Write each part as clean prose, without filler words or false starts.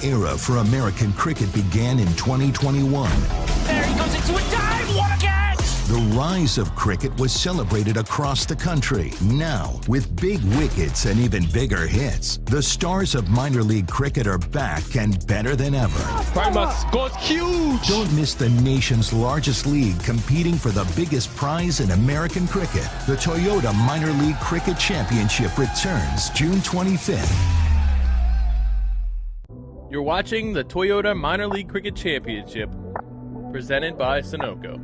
era for American cricket began in 2021. There he goes into a dive! What a catch! The rise of cricket was celebrated across the country. Now, with big wickets and even bigger hits, the stars of minor league cricket are back and better than ever. Primus goes huge! Don't miss the nation's largest league competing for the biggest prize in American cricket. The Toyota Minor League Cricket Championship returns June 25th. You're watching the Toyota Minor League Cricket Championship, presented by Sunoco.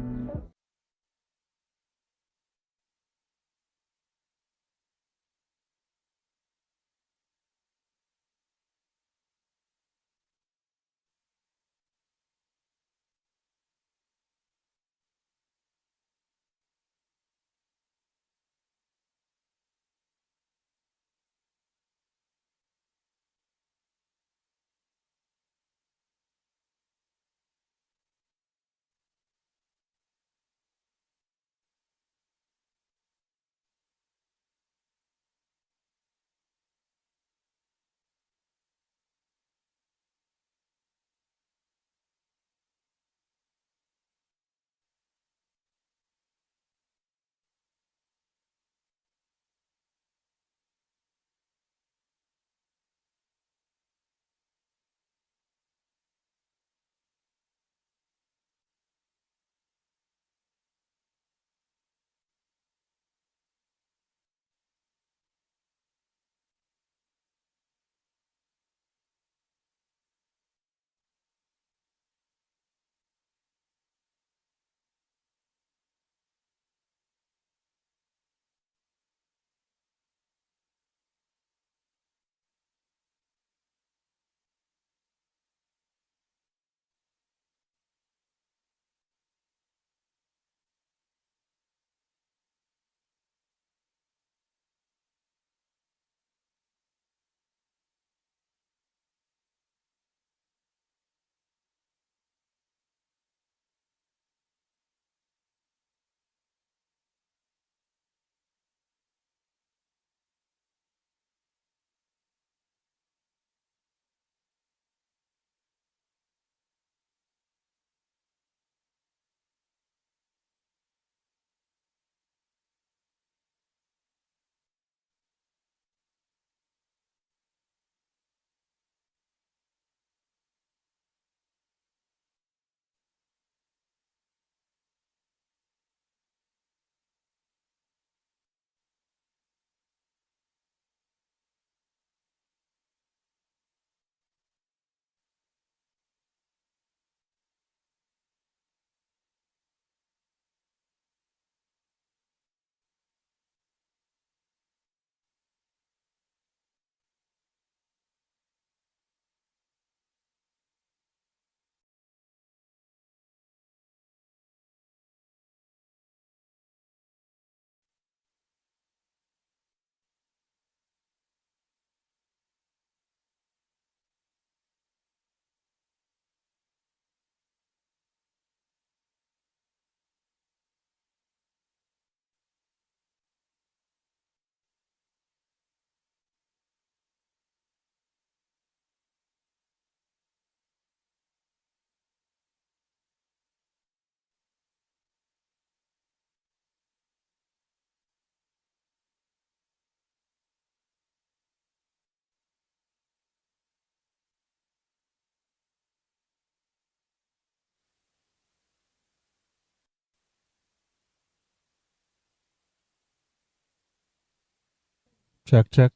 Check, check.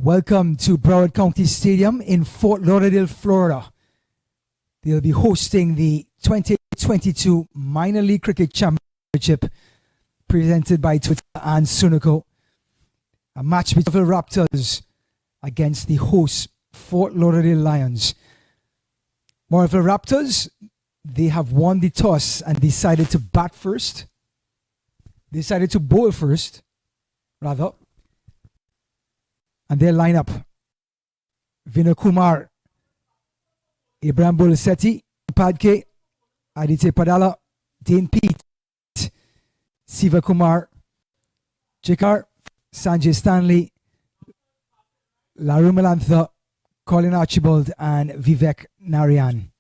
Welcome to Broward County Stadium in Fort Lauderdale, Florida. They'll be hosting the 2022 Minor League Cricket Championship presented by Twitter and Sunoco. A match between the Raptors against the host Fort Lauderdale Lions. Morrisville Raptors, they have won the toss and decided to bat first. Decided to bowl first, rather. And their lineup: Vinay Kumar, Ibrahim Bolasetti, Padke, Aditya Padala, Dane Pete, Siva Kumar, Jikar, Sanjay Stanley, Laru Malantha, Colin Archibald, and Vivek Narayan.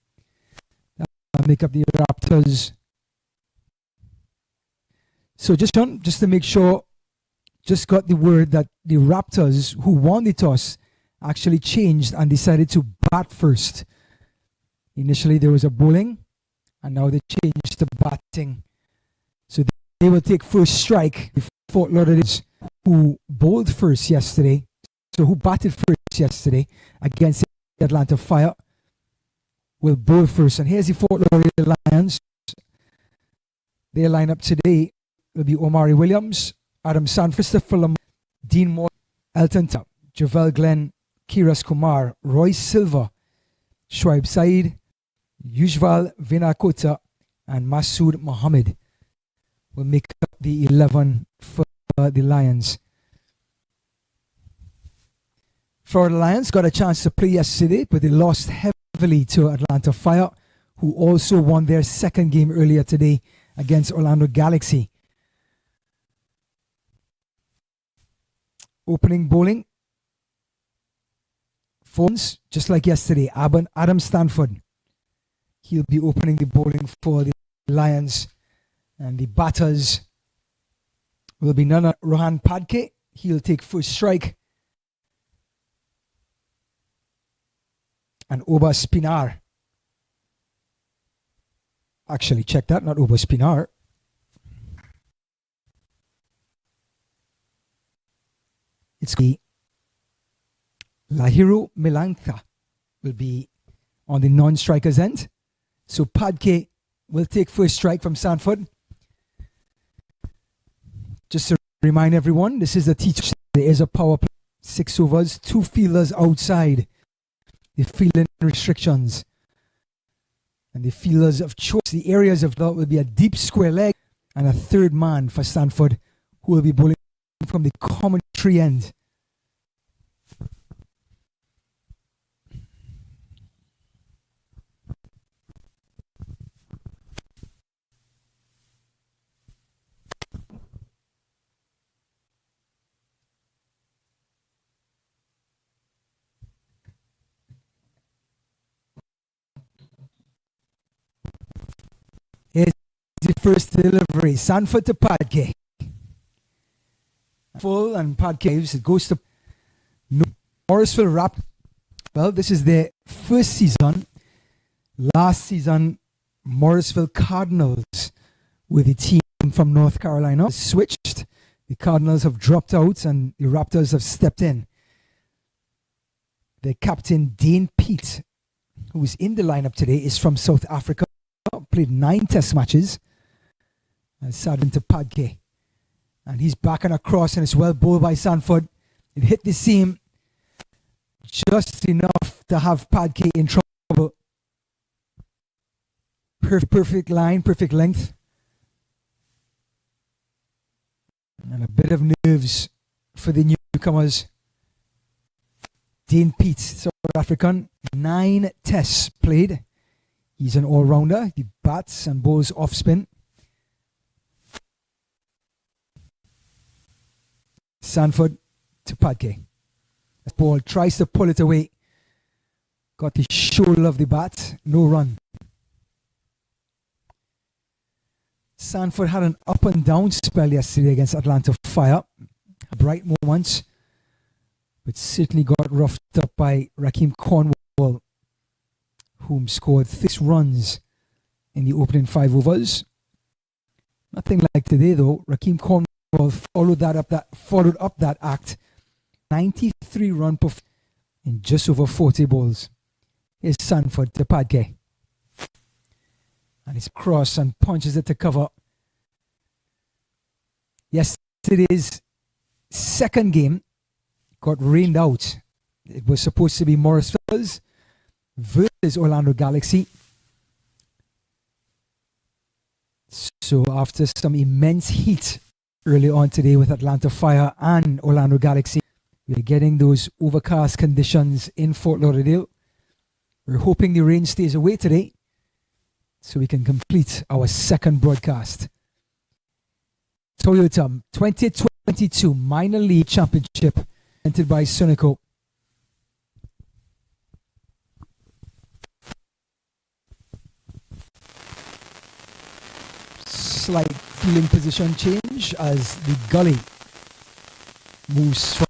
That make up the Raptors. So just to make sure, just got the word that the Raptors, who won the toss, actually changed and decided to bat first. Initially there was a bowling, and now they changed to batting. So they will take first strike. The Fort Lauderdale, who bowled first yesterday, so who batted first yesterday against the Atlanta Fire, will bowl first. And here's the Fort Lauderdale Lions. Their lineup today will be Omari Williams, Adam Sanford, Christopher Lamar, Dean Moore, Elton Tubb, Javel Glenn, Kiras Kumar, Roy Silva, Shoaib Saeed, Yujval Vinakota, and Masood Mohammed will make up the 11 for the Lions. Florida Lions got a chance to play yesterday, but they lost heavily to Atlanta Fire, who also won their second game earlier today against Orlando Galaxy. Opening bowling, phones, just like yesterday, Adam Stanford. He'll be opening the bowling for the Lions. And the batters will be Nana Rohan Padke. He'll take first strike. And Oba Spinar. Actually, check that, not Oba Spinar. It's the Lahiru Milantha will be on the non-strikers end. So Padke will take first strike from Sanford. Just to remind everyone, this is a T20. There is a power play, 6 overs, 2 fielders outside the fielding restrictions. And the fielders of choice, the areas of that will be a deep square leg and a third man for Sanford, who will be bowling from the commentary end. Here's the first delivery. Sanford to Padke. Full and Padke. It goes to Morrisville Raptors. Well, this is their first season. Last season, Morrisville Cardinals with the team from North Carolina switched. The Cardinals have dropped out and the Raptors have stepped in. Their captain, Dane Pete, who is in the lineup today, is from South Africa. Played 9 test matches. And Sadin to Padke. And he's back and across, and it's well bowled by Sanford. It hit the seam just enough to have Padke in trouble. Perfect line, perfect length. And a bit of nerves for the newcomers. Dane Pete, South African, 9 tests played. He's an all-rounder. He bats and bowls off spin. Sanford to Padke. The ball tries to pull it away. Got the shoulder of the bat. No run. Sanford had an up and down spell yesterday against Atlanta Fire. Bright moments. But certainly got roughed up by Rakeem Cornwall, whom scored 6 runs in the opening 5 overs. Nothing like today though. Rakeem Cornwall followed up that act 93-run performance in just over 40 balls. Is Sanford to Padgett. And he's cross and punches it to cover. Yesterday's second game got rained out. It was supposed to be Morrisville's versus Orlando Galaxy. So after some immense heat early on today with Atlanta Fire and Orlando Galaxy, we're getting those overcast conditions in Fort Lauderdale. We're hoping the rain stays away today so we can complete our second broadcast. Toyota 2022 Minor League Championship entered by Sunico. Slight fielding position change as the gully moves from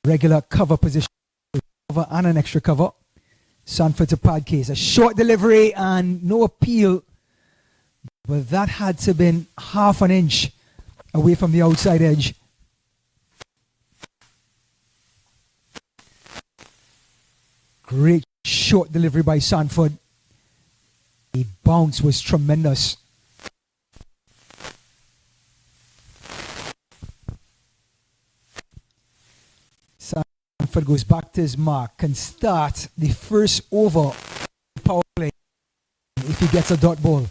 regular cover position to cover and an extra cover. Sanford to Padgett. A short delivery and no appeal, but that had to have been half an inch away from the outside edge. Great short delivery by Sanford. The bounce was tremendous. Sanford goes back to his mark, can start the first over power play if he gets a dot ball.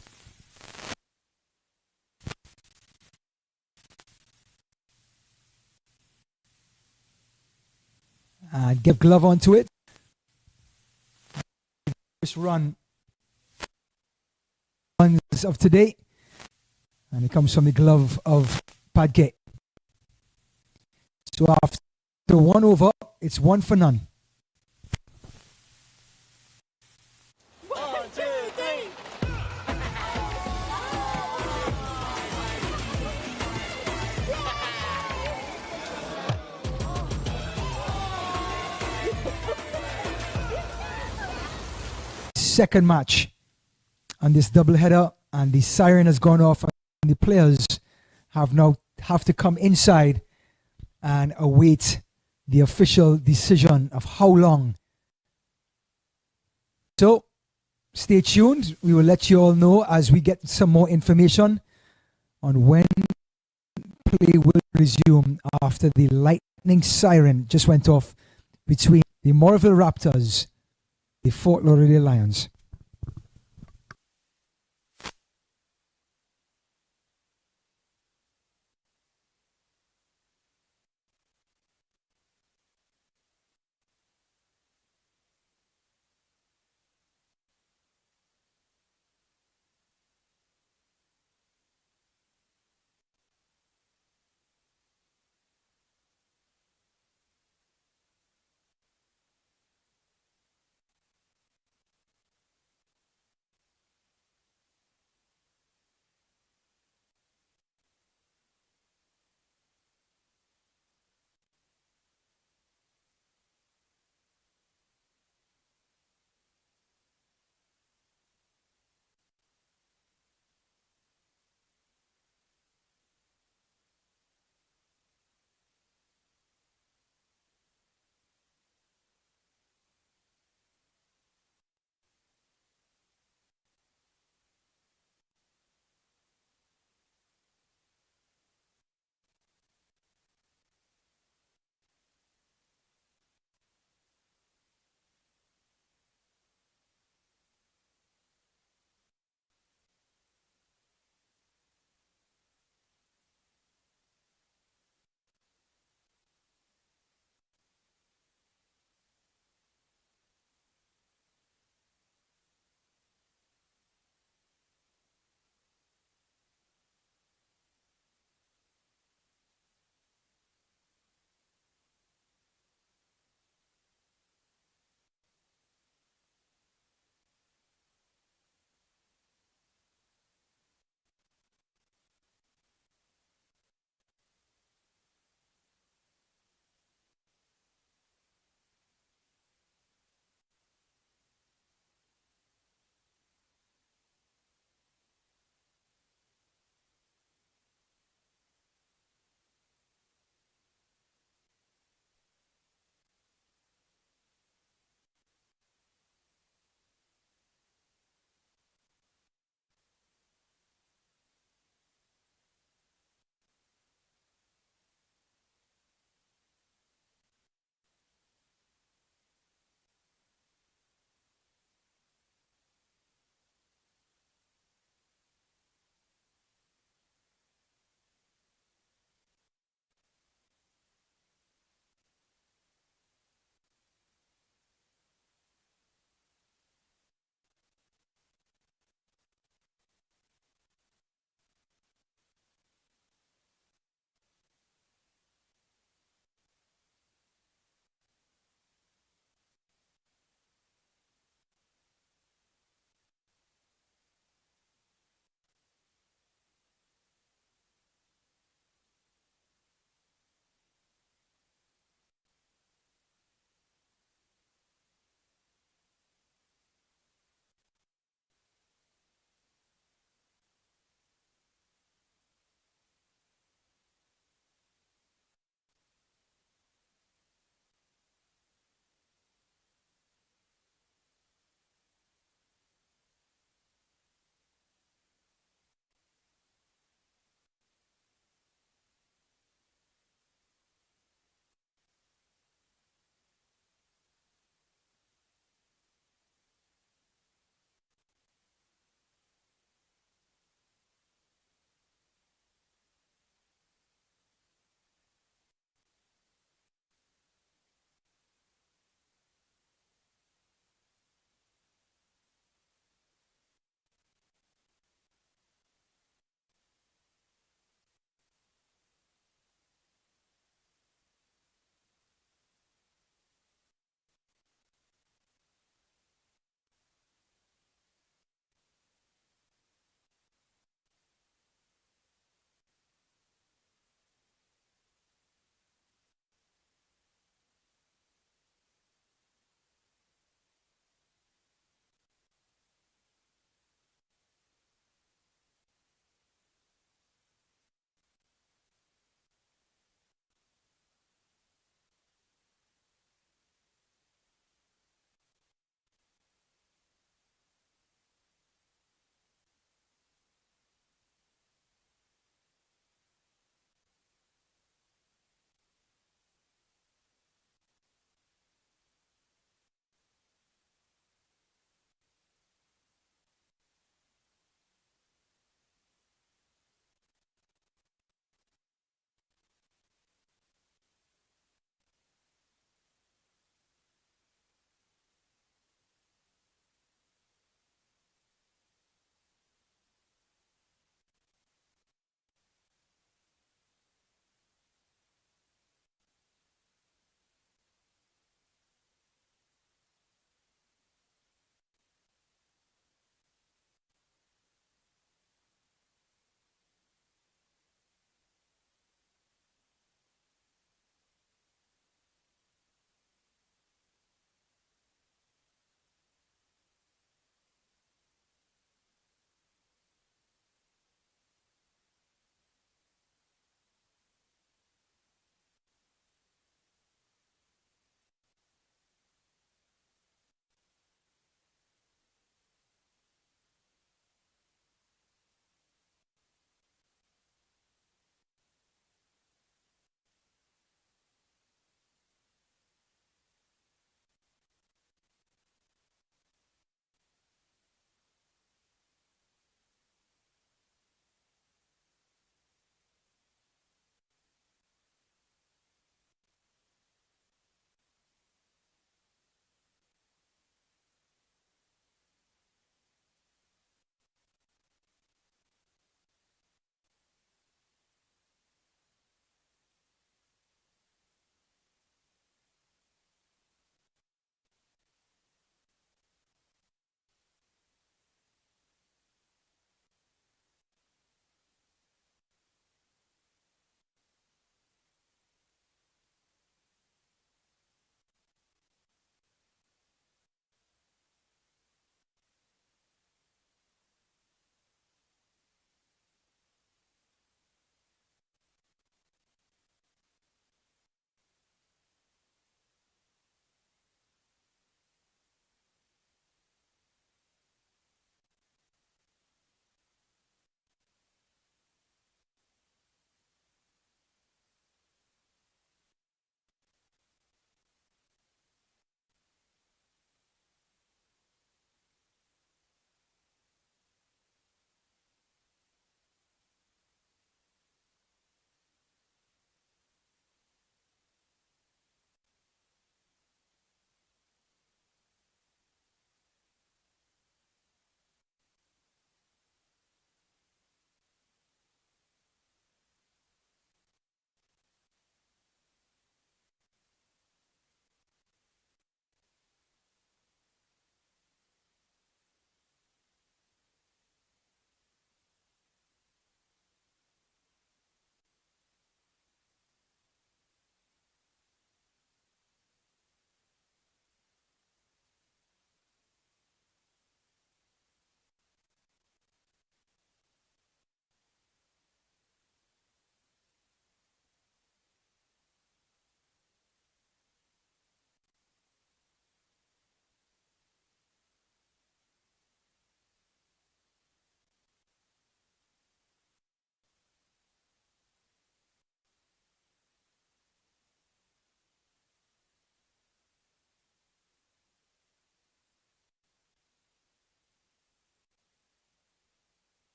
And give glove onto it. First run of today, and it comes from the glove of Padgett. So after one over, it's 1 for none. 1, 2, 3. Second match on this doubleheader, and the siren has gone off, and the players have to come inside and await the official decision of how long. So stay tuned. We will let you all know as we get some more information on when play will resume after the lightning siren just went off between the Morrisville Raptors, the Fort Lauderdale Lions.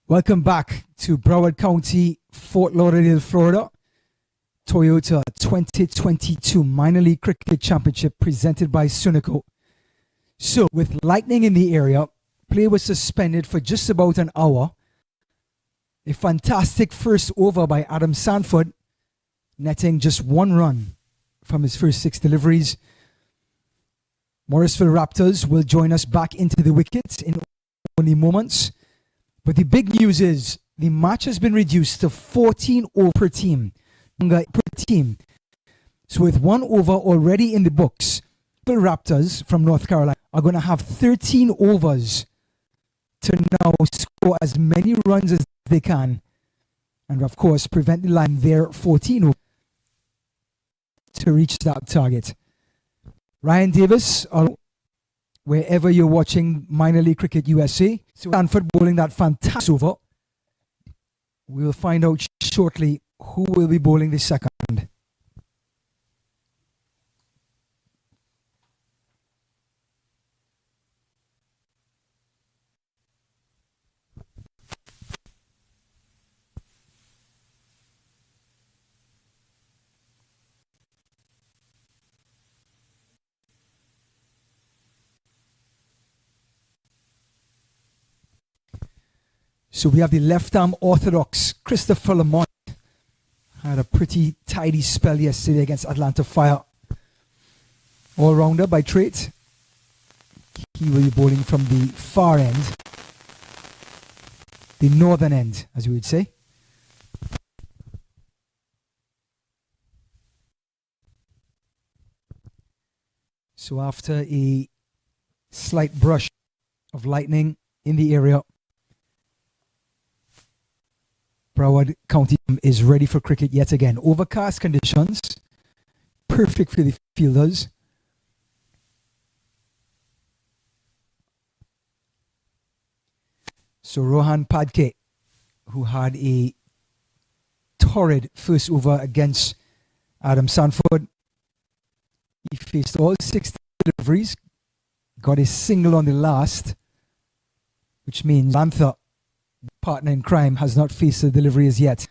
Welcome back to Broward County, Fort Lauderdale, Florida. Toyota 2022 Minor League Cricket Championship presented by Sunico. So, with lightning in the area, play was suspended for just about an hour. A fantastic first over by Adam Sanford, netting just one run from his first 6 deliveries. Morrisville Raptors will join us back into the wickets in only moments. But the big news is the match has been reduced to 14 over per team. So with 1 over already in the books, the Raptors from North Carolina are going to have 13 overs to now score as many runs as they can. And of course, prevent the line there 14 overs to reach that target. Ryan Davis, wherever you're watching Minor League Cricket USA, Stanford bowling that fantastic over. We'll find out shortly who will be bowling the second. So we have the left-arm orthodox Christopher Lamont. Had a pretty tidy spell yesterday against Atlanta Fire. All-rounder by trait. He will be bowling from the far end. The northern end, as you would say. So after a slight brush of lightning in the area, Broward County is ready for cricket yet again. Overcast conditions, perfect for the fielders. So Rohan Padke, who had a torrid first over against Adam Sanford, he faced all 6 deliveries, got a single on the last, which means Lantha, partner in crime, has not faced the delivery as yet.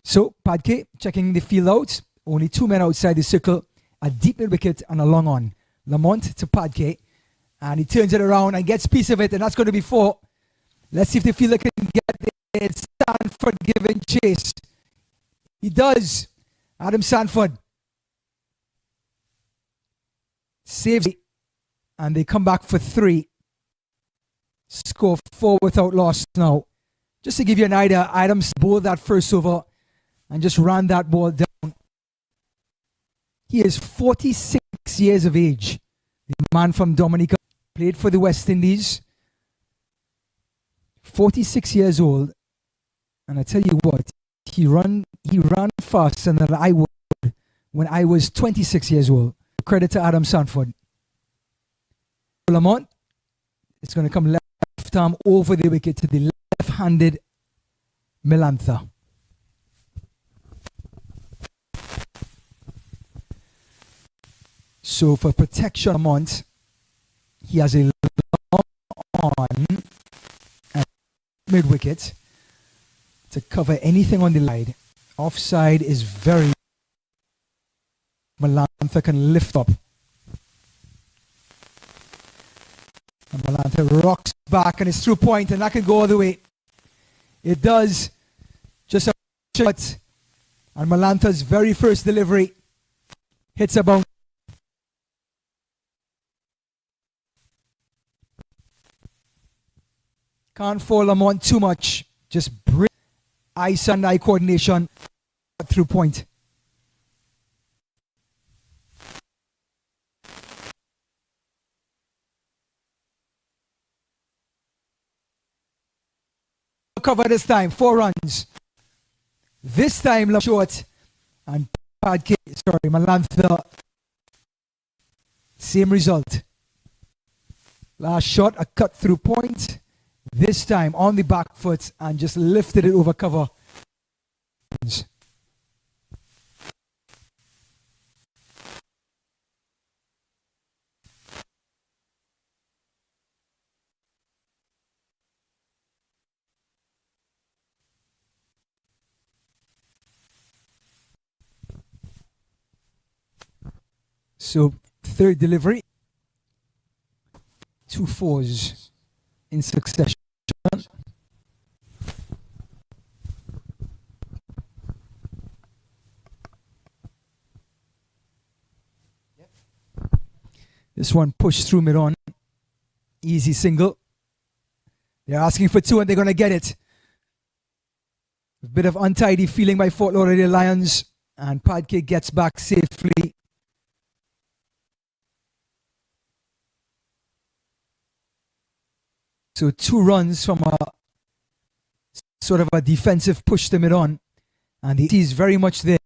So Padke checking the field out. Only 2 men outside the circle. A deep mid wicket and a long on. Lamont to Padke. And he turns it around and gets piece of it. And that's going to be 4. Let's see if the fielder can get it. Sanford giving chase. He does. Adam Sanford saves it. And they come back for 3. Score 4 without loss now. Just to give you an idea, Adams bowled that first over and just ran that ball down. He is 46 years of age. The man from Dominica played for the West Indies. 46 years old. And I tell you what, he ran faster than I would when I was 26 years old. Credit to Adam Sanford. Lamont is going to come left arm over the wicket to the left-handed Melantha. So for protection Lamont, he has a long on and mid-wicket to cover anything on the line. Offside is very... Melantha can lift up. And Melantha rocks back and it's through point, and that can go all the way. It does. Just a shot. And Melantha's very first delivery hits a bounce. Can't fall Lamont too much. Just bring eyes and eye coordination through point. Cover this time, 4 runs. This time short, and Padke, Melantha, same result. Last shot, a cut through point. This time on the back foot and just lifted it over cover. So third delivery. 2 fours in succession. This one pushed through mid-on. Easy single. They're asking for 2 and they're going to get it. A bit of untidy feeling by Fort Lauderdale Lions. And Padke gets back safely. So 2 runs from a sort of a defensive push to mid-on. And he's very much there.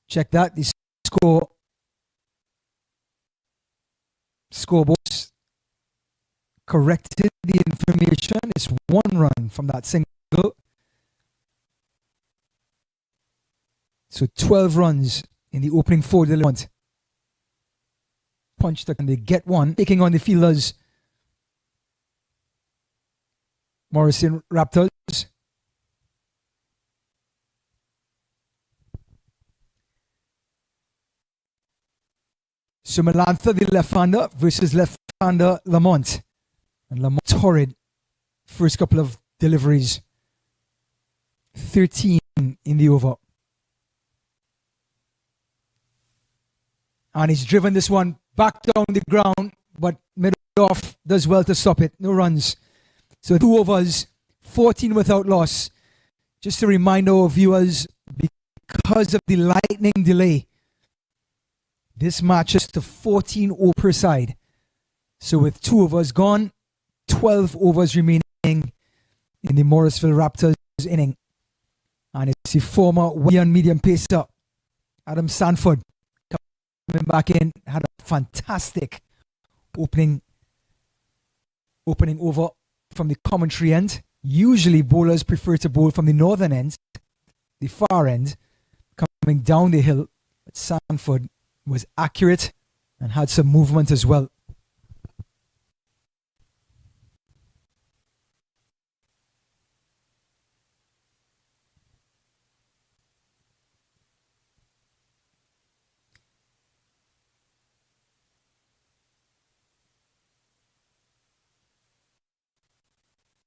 Check that. The scoreboards corrected the information. It's 1 run from that single. So 12 runs in the opening 4 deliveries. Punched and they get 1. Taking on the fielders. Morrisville Raptors. So Melantha, the left-hander, versus left-hander Lamont. And Lamont torrid first couple of deliveries. 13 in the over. And he's driven this one back down the ground, but mid-off does well to stop it. No runs. So 2 overs, 14 without loss. Just to remind our viewers, because of the lightning delay, this matches to 14 over per side. So with 2 overs gone, 12 overs remaining in the Morrisville Raptors inning. And it's the former medium pacer, Adam Sanford, coming back in. Had a fantastic opening over from the commentary end. Usually bowlers prefer to bowl from the northern end, the far end, coming down the hill. But Sanford was accurate and had some movement as well.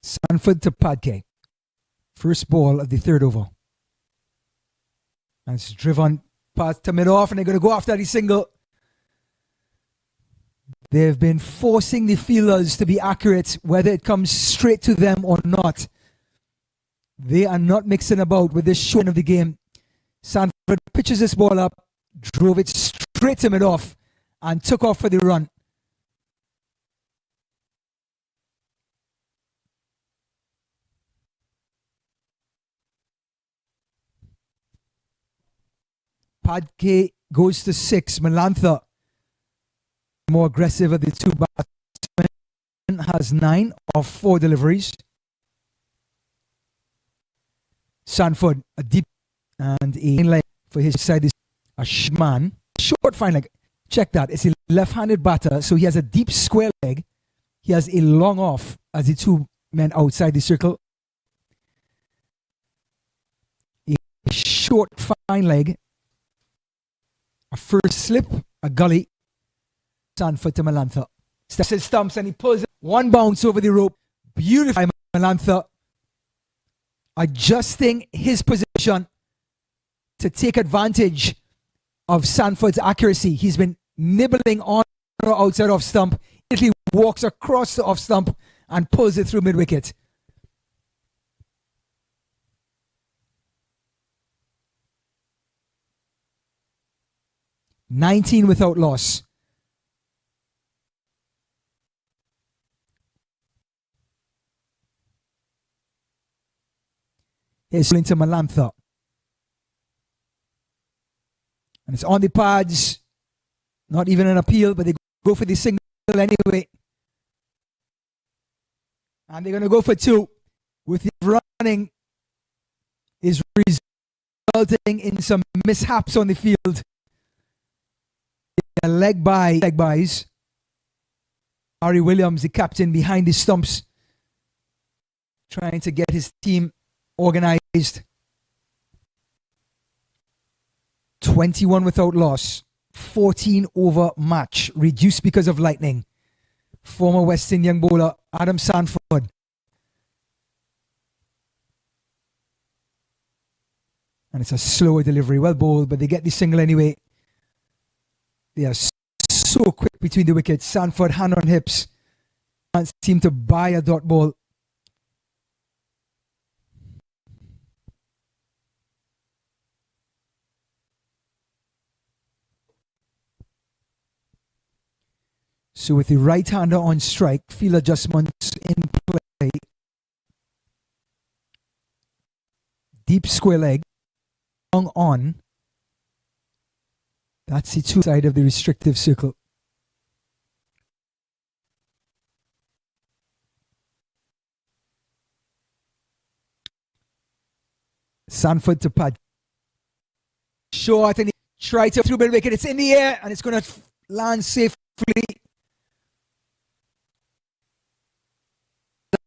Sanford to Padke. First ball of the 3rd over. And it's driven past to mid-off, and they're going to go after the single. They've been forcing the fielders to be accurate, whether it comes straight to them or not. They are not mixing about with this short of the game. Sanford pitches this ball up, drove it straight to mid-off, and took off for the run. Padke goes to 6. Melantha, more aggressive of the 2 batsmen, has 9 of 4 deliveries. Sanford, a deep and a leg for his side. A short fine leg. Check that. It's a left-handed batter, so he has a deep square leg. He has a long off as the 2 men outside the circle. A short fine leg. A first slip, a gully. Sanford to Melantha. Steps his stumps and he pulls it. 1 bounce over the rope. Beautiful Melantha. Adjusting his position to take advantage of Sanford's accuracy. He's been nibbling on or outside off stump. He walks across the off stump and pulls it through mid-wicket. $19 without loss. Here's into Melantha. And it's on the pads. Not even an appeal, but they go for the single anyway. And they're going to go for 2. With the running is resulting in some mishaps on the field. Leg buys. Harry Williams, the captain, behind the stumps, trying to get his team organized. 21 without loss. 14 over match. Reduced because of lightning. Former West Indian bowler Adam Sanford. And it's a slower delivery. Well bowled, but they get the single anyway. They are so quick between the wickets. Sanford hand on hips. Can't seem to buy a dot ball. So with the right-hander on strike, field adjustments in play. Deep square leg. Long on. That's the two side of the restrictive circle. Sanford to pad. Short and try to through mid wicket. It's in the air and it's going to land safely.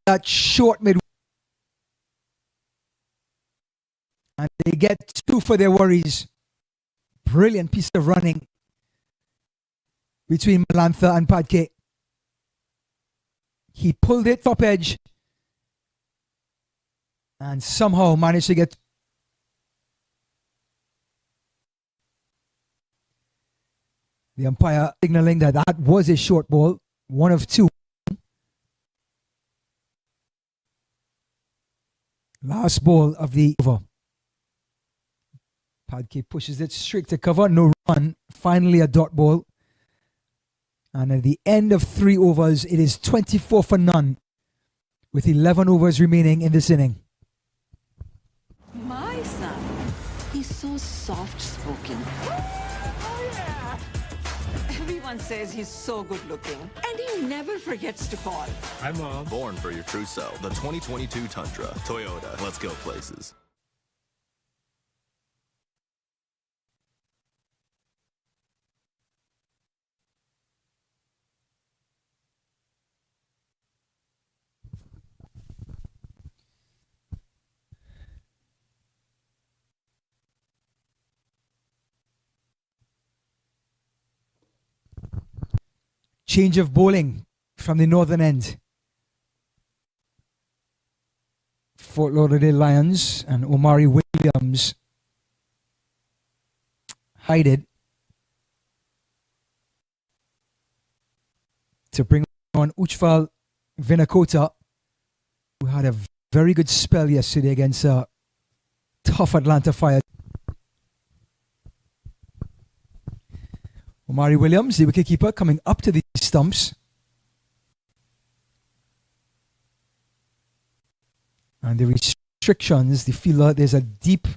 That short mid. And they get 2 for their worries. Brilliant piece of running between Malantha and Padke. He pulled it top edge and somehow managed to get. The umpire signaling that that was a short ball, 1 of 2. Last ball of the over. Padke pushes it straight to cover, no run. Finally a dot ball. And at the end of 3 overs, it is 24 for none with 11 overs remaining in this inning. My son, he's so soft-spoken. Oh, yeah. Everyone says he's so good-looking, and he never forgets to call. Hi, Mom. Born for your true self. The 2022 Tundra. Toyota. Let's go places. Change of bowling from the northern end. Fort Lauderdale Lions and Omari Williams hide it to bring on Ujjwal Vinakota, who had a very good spell yesterday against a tough Atlanta Fire. Omari Williams, the wicketkeeper, coming up to the stumps. And the restrictions, the fielder, there's a deep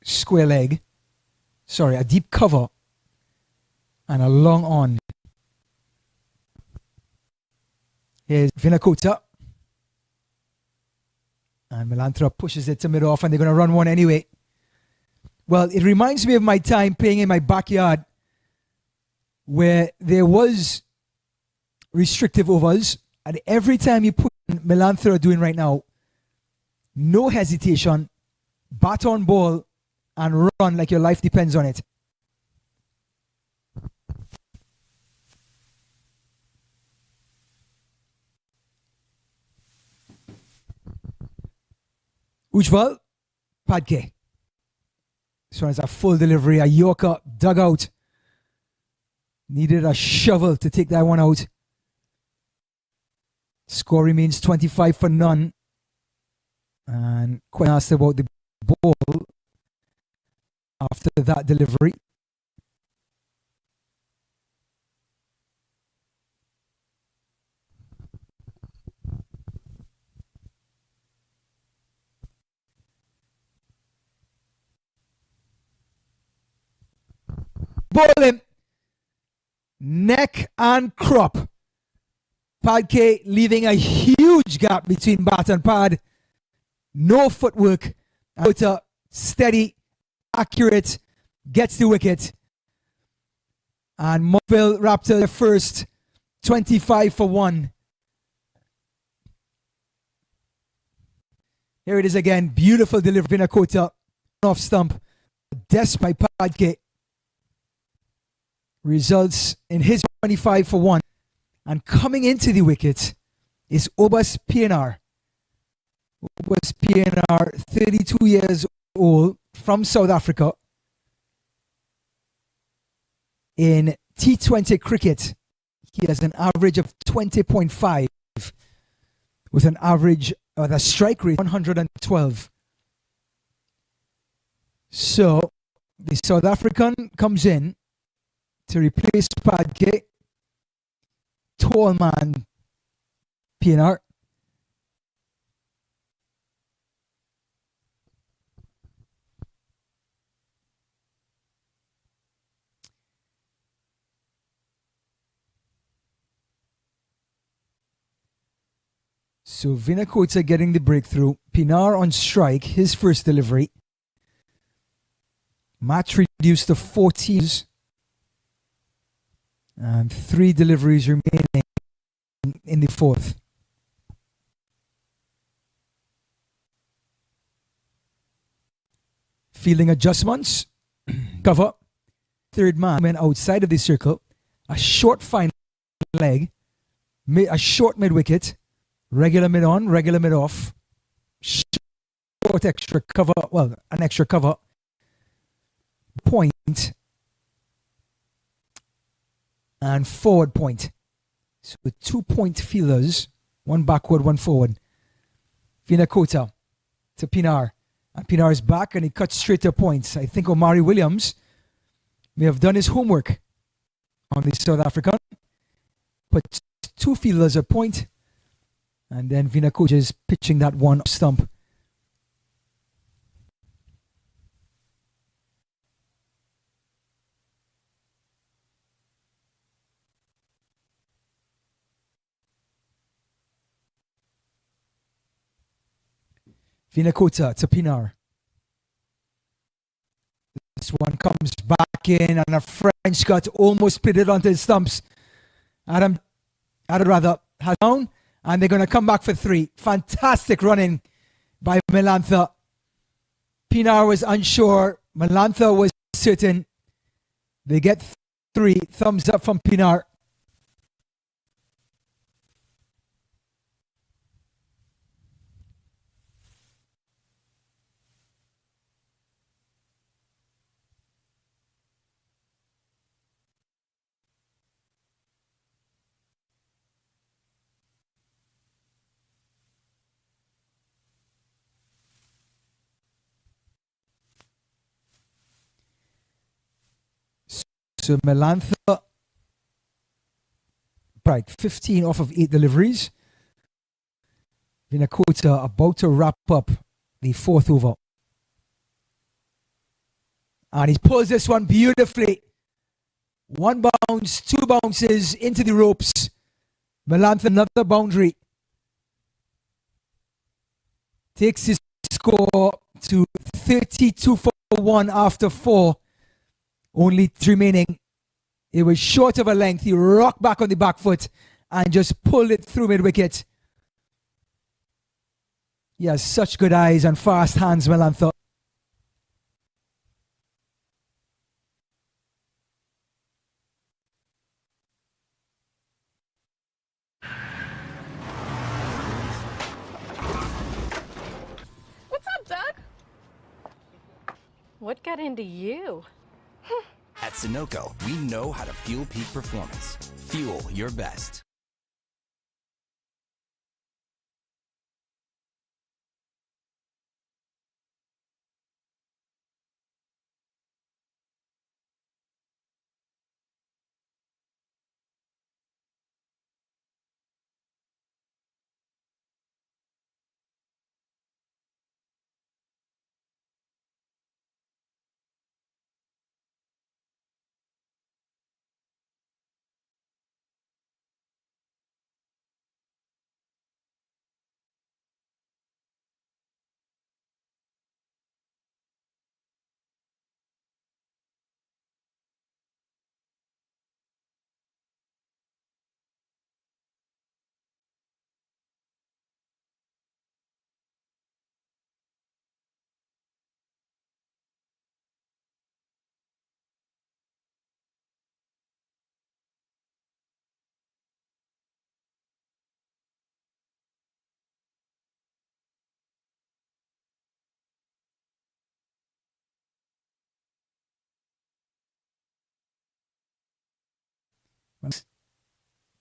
square leg. Sorry, a deep cover. And a long on. Here's Vinakota. And Melantra pushes it to mid-off and they're going to run one anyway. Well, it reminds me of my time playing in my backyard where there was restrictive overs, and every time you put Melanthra are doing right now, no hesitation, bat on ball, and run like your life depends on it. Ujjwal, Padke. This one is a full delivery, a Yorker dugout. Needed a shovel to take that one out. Score remains 25 for none. And quite asked about the ball after that delivery. Ball him. Neck and crop. Padke leaving a huge gap between bat and pad. No footwork. Outer, steady, accurate, gets the wicket. And Morrisville Raptors first, 25 for 1. Here it is again. Beautiful delivery. Vinakota off stump. Desk by Padke. results in his 25 for 1. And coming into the wicket is Obas PNR. Obas PNR, 32 years old, from South Africa. In T20 cricket, he has an average of 20.5 with an average of a strike rate 112. So the South African comes in to replace Padke, tall man PNR. So Vinakota getting the breakthrough. Pinar on strike, his first delivery. Match reduced to 14. And 3 deliveries remaining in the 4th. Fielding adjustments. Cover. Third man went outside of the circle. A short final leg. A short mid-wicket. Regular mid-on, regular mid-off. Short extra cover. Well, an extra cover. Point. And forward point. So 2-point fielders. One backward, one forward. Vinakota to Pinar. And Pinar is back and he cuts straight to points. I think Omari Williams may have done his homework on the South African. Put 2 fielders at point. And then Vinakota is pitching that one stump. Vinakota to Pinar. This one comes back in and a French cut almost pitted onto the stumps. Adam has down and they're going to come back for 3. Fantastic running by Melantha. Pinar was unsure. Melantha was certain. They get 3. Thumbs up from Pinar. So Melantha, right, 15 off of 8 deliveries. Vinakota about to wrap up the 4th over. And he pulls this one beautifully. 1 bounce, 2 bounces into the ropes. Melantha another boundary. Takes his score to 32 for 1 after 4. Only 3 remaining. It was short of a length. He rocked back on the back foot and just pulled it through mid-wicket. He has such good eyes and fast hands, Melantha. What's up, Doug? What got into you? At Sunoco, we know how to fuel peak performance. Fuel your best.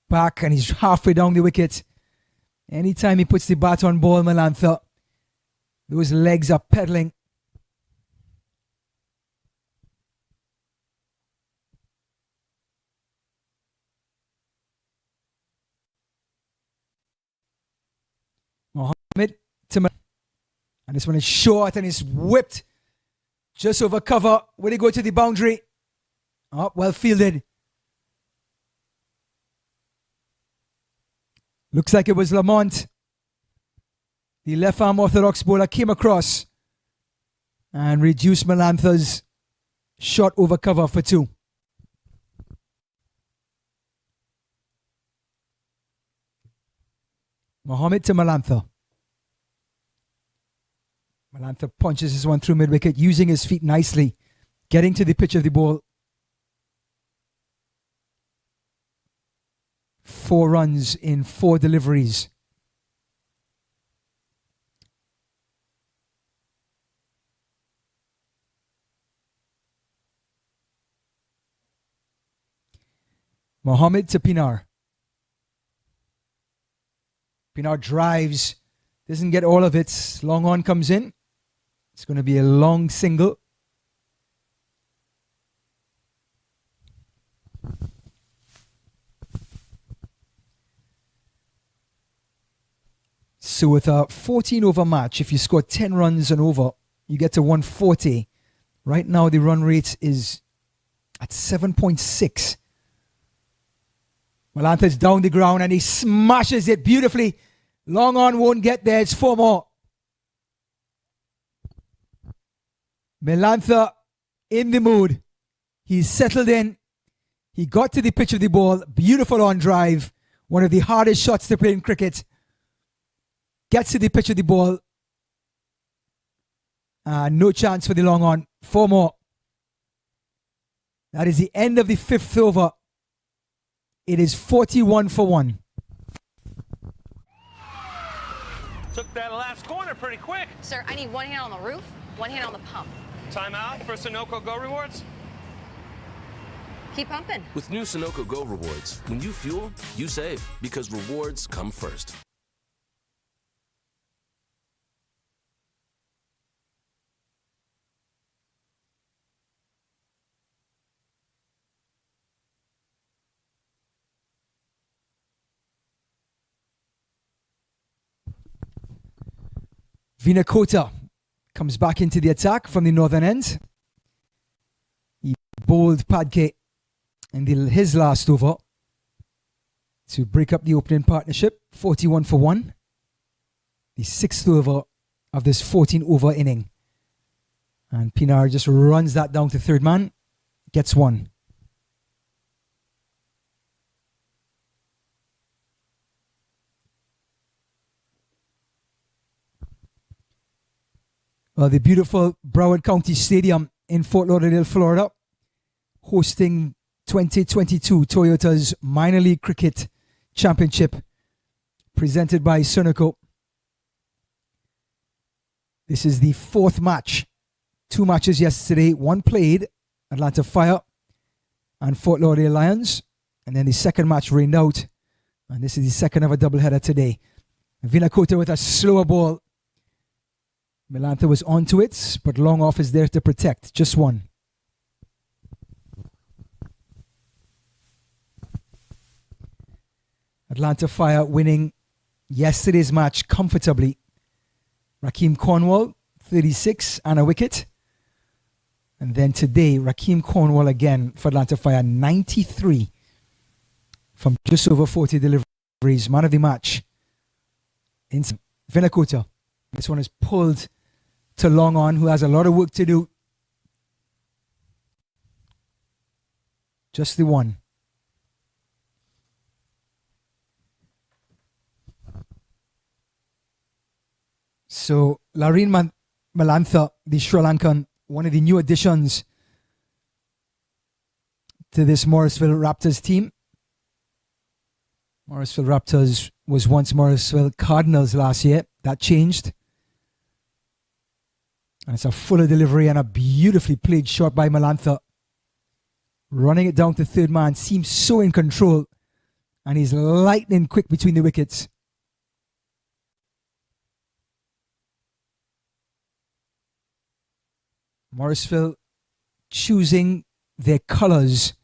Back, and he's halfway down the wicket. Anytime he puts the bat on ball, Melantha, those legs are pedaling. Mohammed to and this one is short and it's whipped just over cover. Will he go to the boundary? Oh, well fielded. Looks like it was Lamont. The left arm orthodox bowler came across and reduced Melantha's shot over cover for 2. Mohammed to Melantha. Melantha punches this one through mid-wicket, using his feet nicely, getting to the pitch of the ball. 4 runs in 4 deliveries. Mohammed to Pinar. Pinar drives, doesn't get all of it. Long on comes in. It's going to be a long single. So with a 14 over match, if you score 10 runs and over, you get to 140. Right now the run rate is at 7.6. Melantha's down the ground and he smashes it beautifully. Long on won't get there. It's 4 more. Melantha in the mood. He's settled in. He got to the pitch of the ball. Beautiful on drive. One of the hardest shots to play in cricket. Gets to the pitch of the ball. No chance for the long on. 4 more. That is the end of the 5th over. It is 41 for 1. Took that last corner pretty quick. Sir, I need 1 hand on the roof, 1 hand on the pump. Timeout for Sunoco Go Rewards. Keep pumping. With new Sunoco Go Rewards, when you fuel, you save, because rewards come first. Vinakota comes back into the attack from the northern end. He bowled Padke in his last over to break up the opening partnership. 41 for 1. The 6th over of this 14 over inning. And Pinar just runs that down to third man. Gets 1. The beautiful Broward County Stadium in Fort Lauderdale, Florida, hosting 2022 Toyota's Minor League Cricket Championship, presented by Sunoco. This is the 4th match. 2 matches yesterday, 1 played, Atlanta Fire and Fort Lauderdale Lions, and then the 2nd match rained out, and this is the 2nd of a doubleheader today. Vinakota with a slower ball. Melantha was onto it, but long off is there to protect. Just 1. Atlanta Fire winning yesterday's match comfortably. Rakeem Cornwall, 36 and a wicket. And then today, Rakeem Cornwall again for Atlanta Fire, 93 from just over 40 deliveries. Man of the match. In Vinakota. This one is pulled to long on, who has a lot of work to do. Just the 1. So Lareen Melantha, the Sri Lankan, one of the new additions to this Morrisville Raptors team. Morrisville Raptors was once Morrisville Cardinals last year. That changed. And it's a fuller delivery and a beautifully played shot by Melantha. running it down to third man, seems so in control, and he's lightning quick between the wickets. Morrisville choosing their colors,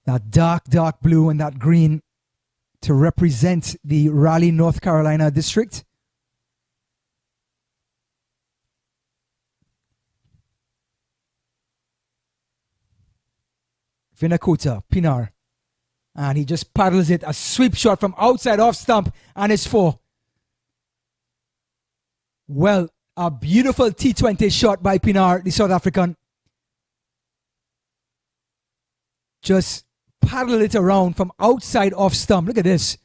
that dark blue and that green, to represent the Raleigh, North Carolina district. Vinakota, Pinar. And he just paddles it. A sweep shot from outside off stump, and it's 4. Well, a beautiful T20 shot by Pinar, the South African. Just paddle it around from outside off stump. Look at this.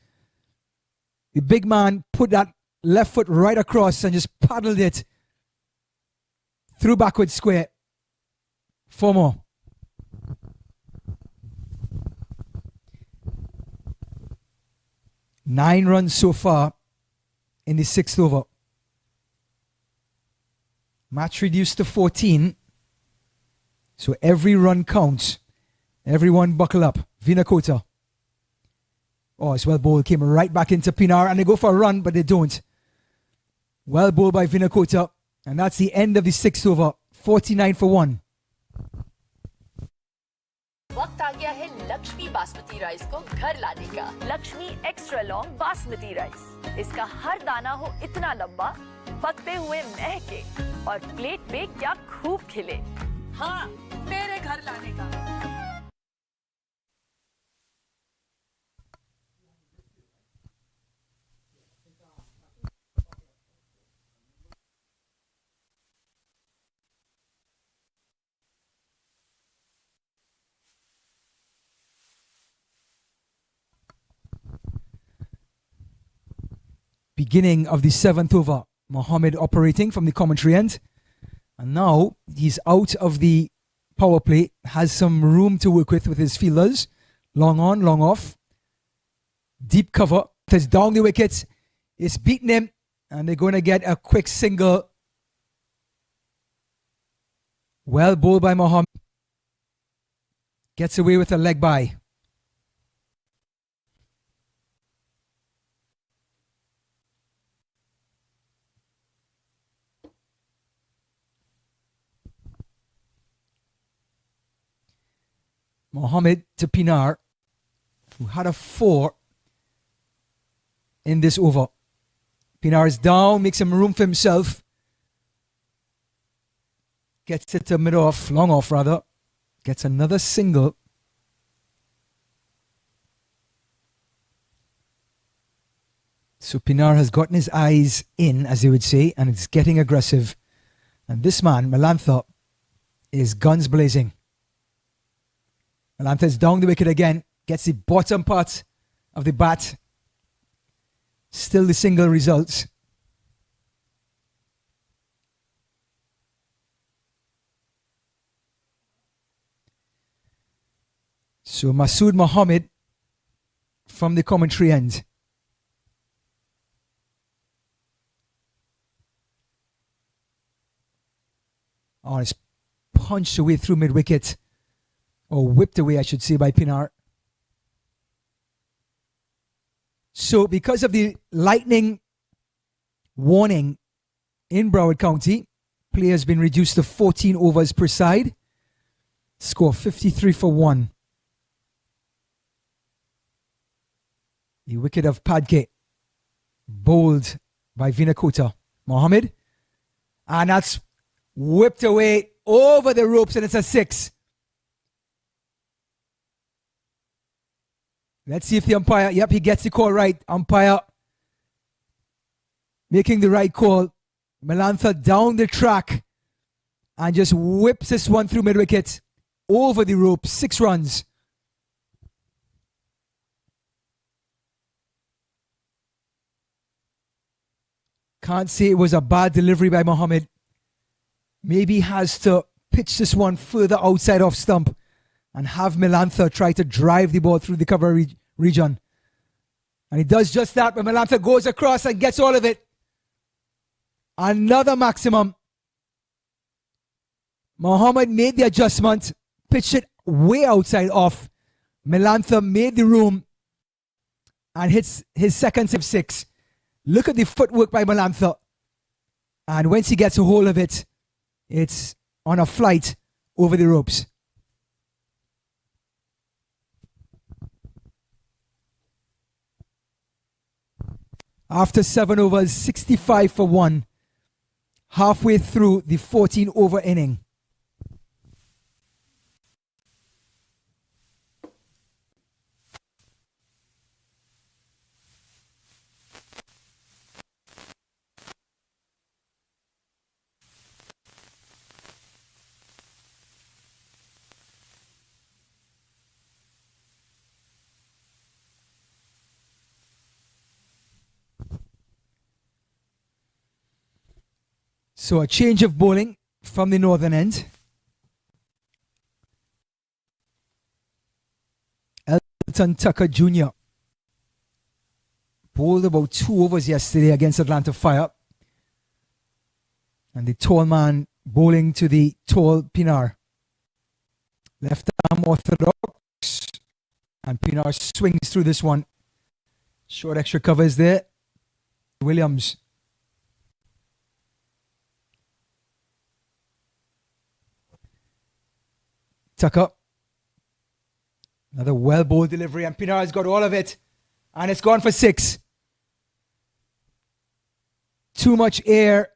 The big man put that left foot right across and just paddled it through backward square. 4 more. Nine runs so far in the 6th over. Match reduced to 14. So every run counts. Everyone buckle up. Vinakota. Oh, it's well bowled. Came right back into Pinar, and they go for a run, but they don't. Well bowled by Vinakota. And that's the end of the 6th over. 49 for 1. वक्त आ गया है Lakshmi basmati rice को घर लाने का। Lakshmi extra long basmati rice. इसका हर दाना हो इतना लंबा, पकते हुए महके और प्लेट पे क्या खूब खिले। हाँ, मेरे घर लाने का। Beginning of the 7th over. Mohammed operating from the commentary end. And now he's out of the power play. Has some room to work with his fielders. Long on, long off. Deep cover. It's down the wickets. It's beaten him. And they're going to get a quick single. Well bowled by Mohammed. Gets away with a leg bye. Mohammed to Pinar, who had a 4 in this over. Pinar is down, makes some room for himself. Gets it to mid-off, long off rather. Gets another single. So Pinar has gotten his eyes in, as they would say, and it's getting aggressive. And this man, Melantha, is guns blazing. Melantha is down the wicket again. Gets the bottom part of the bat. Still the single results. So Masood Mohammed from the commentary end. Oh, it's punched away through mid-wicket. Or whipped away, I should say, by Pinar. So because of the lightning warning in Broward County, play has been reduced to 14 overs per side. Score 53 for 1. The wicket of Padke, bowled by Vinakota. Mohammed. And that's whipped away over the ropes, and it's a 6. Let's see if the umpire, yep, he gets the call right. Umpire making the right call. Melantha down the track and just whips this one through mid-wicket over the rope. 6 runs. Can't say it was a bad delivery by Mohammed. Maybe he has to pitch this one further outside off stump and have Melantha try to drive the ball through the cover region. And he does just that, but Melantha goes across and gets all of it. Another maximum. Mohammed made the adjustment, pitched it way outside off. Melantha made the room and hits his second six. Look at the footwork by Melantha. And once he gets a hold of it, it's on a flight over the ropes. After 7 overs, 65 for 1. Halfway through the 14-over inning. So a change of bowling from the northern end. Elton Tucker Jr. bowled about 2 overs yesterday against Atlanta Fire. And the tall man bowling to the tall Pinar. Left arm orthodox. And Pinar swings through this one. Short extra covers there. Williams. Tucker. Another well-bowled delivery, and Pinar has got all of it. And it's gone for 6. Too much air,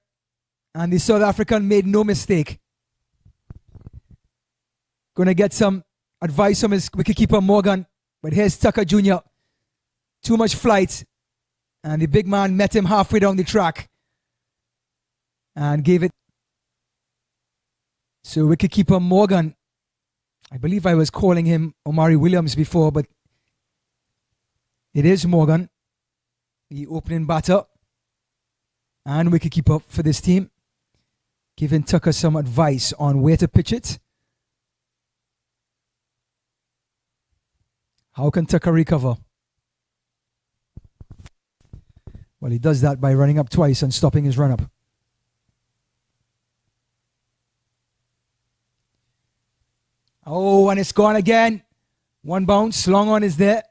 and the South African made no mistake. Going to get some advice from his wicketkeeper Morgan. But here's Tucker Jr. Too much flight, and the big man met him halfway down the track and gave it. So wicketkeeper Morgan, I believe I was calling him Omari Williams before, but it is Morgan, the opening batter and wicketkeeper for this team, giving Tucker some advice on where to pitch it. How can Tucker recover? Well, he does that by running up twice and stopping his run-up. Oh, and it's gone again. One bounce. Long on is there.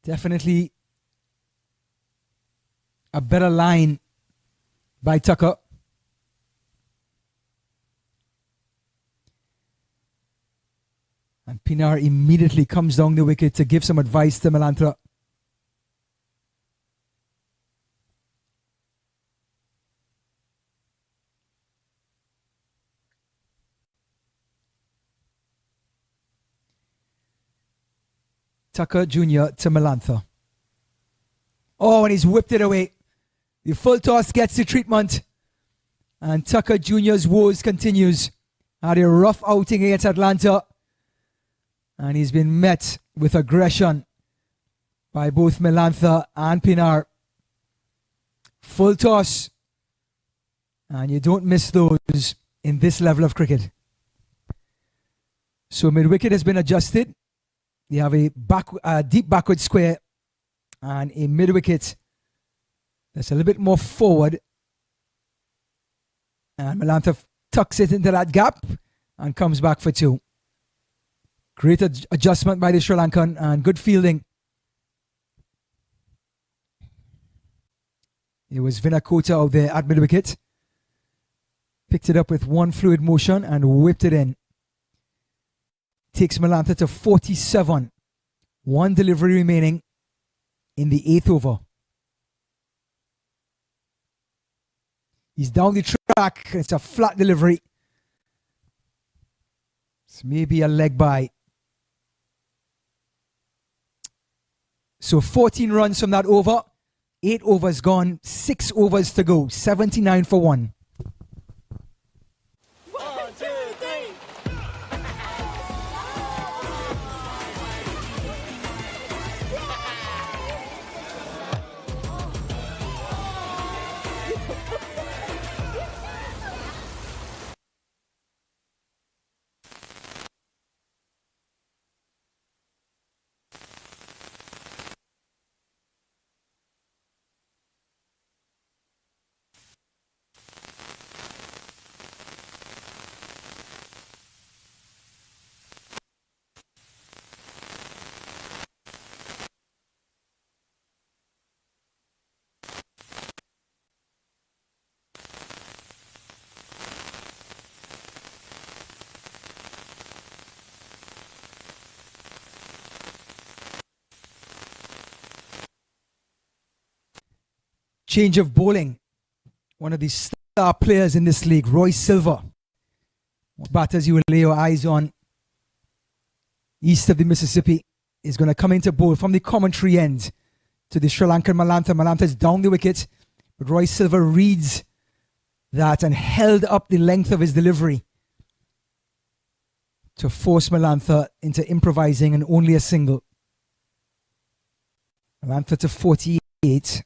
Definitely a better line by Tucker. And Pinar immediately comes down the wicket to give some advice to Melantha. Tucker Jr. to Melantha. Oh, and he's whipped it away. The full toss gets the treatment. And Tucker Jr.'s woes continues. Had a rough outing against Atlanta. And he's been met with aggression by both Melantha and Pinar. Full toss. And you don't miss those in this level of cricket. So mid-wicket has been adjusted. They have a deep backward square and a mid-wicket that's a little bit more forward. And Melantha tucks it into that gap and comes back for 2. Great adjustment by the Sri Lankan and good fielding. It was Vinakota out there at mid-wicket. Picked it up with one fluid motion and whipped it in. Takes Melantha to 47. One delivery remaining in the 8th over. He's down the track. It's a flat delivery. It's maybe a leg by. So 14 runs from that over. 8 overs gone. 6 overs to go. 79 for 1. Change of bowling. One of the star players in this league, Roy Silva. Batters you will lay your eyes on east of the Mississippi is going to come into bowl from the commentary end to the Sri Lankan Malantha. Malantha's down the wicket, but Roy Silva reads that and held up the length of his delivery to force Malantha into improvising and only a single. Malantha to 48.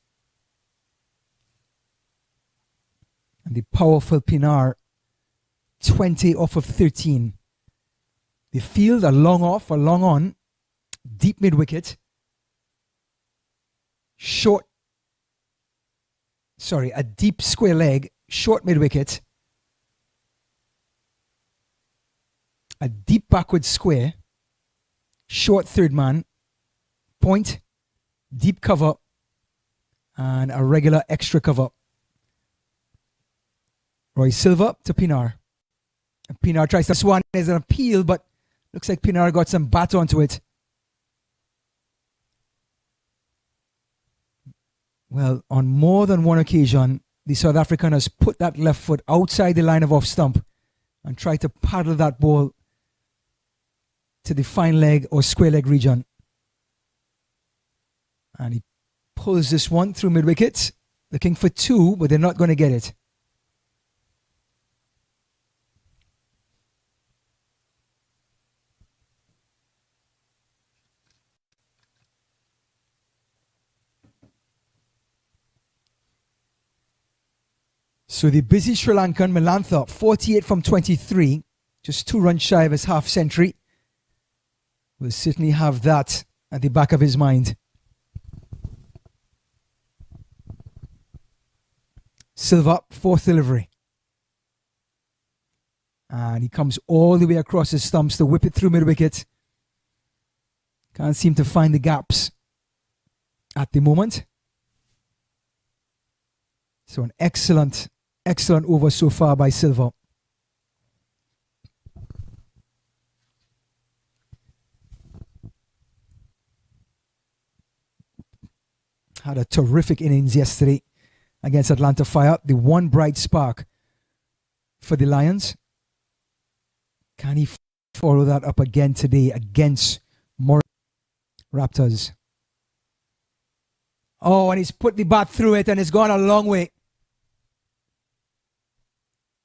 And the powerful Pinar, 20 off of 13. The field, a long off, a long on, deep mid-wicket. A deep square leg, short mid-wicket. A deep backward square, short third man, point, deep cover, and a regular extra cover. Roy Silva to Pinar. And Pinar tries to swan as an appeal, but looks like Pinar got some bat onto it. Well, on more than one occasion, the South African has put that left foot outside the line of off stump and tried to paddle that ball to the fine leg or square leg region. And he pulls this one through mid-wicket, looking for two, but they're not going to get it. So the busy Sri Lankan Malantha, 48 from 23, just 2 runs shy of his half century, will certainly have that at the back of his mind. Silva, 4th delivery. And he comes all the way across his stumps to whip it through mid-wicket. Can't seem to find the gaps at the moment. So an excellent over so far by Silva. Had a terrific innings yesterday against Atlanta Fire. The one bright spark for the Lions. Can he follow that up again today against Morrisville Raptors? Oh, and he's put the bat through it and it's gone a long way.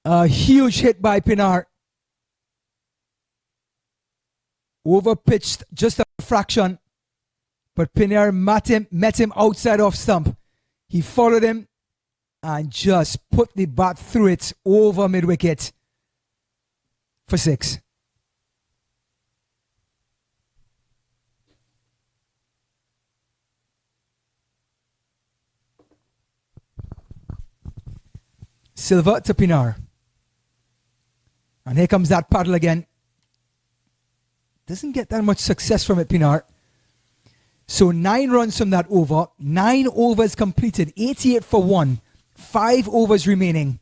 A huge hit by Pinar. Overpitched just a fraction. But Pinar met him outside off stump. He followed him and just put the bat through it over mid-wicket for 6. Silva to Pinar. And here comes that paddle again. Doesn't get that much success from it, Pinar. So 9 runs from that over. 9 overs completed. 88 for 1. 5 overs remaining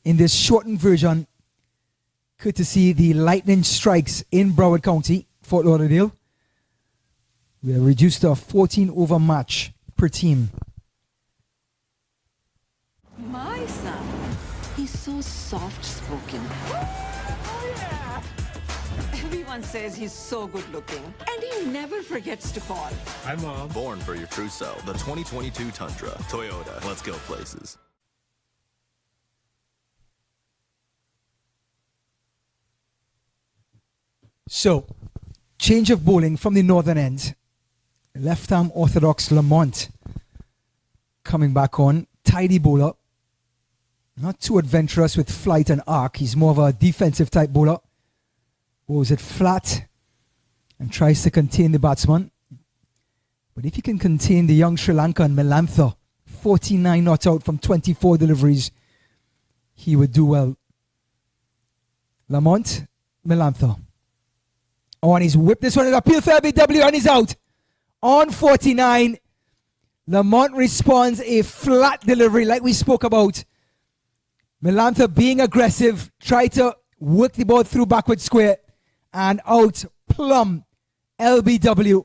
in this shortened version. Courtesy the lightning strikes in Broward County, Fort Lauderdale. We are reduced to a 14 over match per team. My son, he's so soft-spoken. Everyone says he's so good-looking, and he never forgets to call. Hi, Mom. Born for your true self. The 2022 Tundra. Toyota. Let's go places. So, change of bowling from the northern end. Left-arm orthodox Lamont coming back on. Tidy bowler. Not too adventurous with flight and arc. He's more of a defensive type bowler. Goes it flat and tries to contain the batsman. But if he can contain the young Sri Lankan Malantha, 49 not out from 24 deliveries, he would do well. Lamont, Malantha. Oh, and he's whipped this one in appeal for LBW and he's out. On 49, Lamont responds a flat delivery like we spoke about. Malantha being aggressive, tried to work the ball through backward square and out plumb LBW.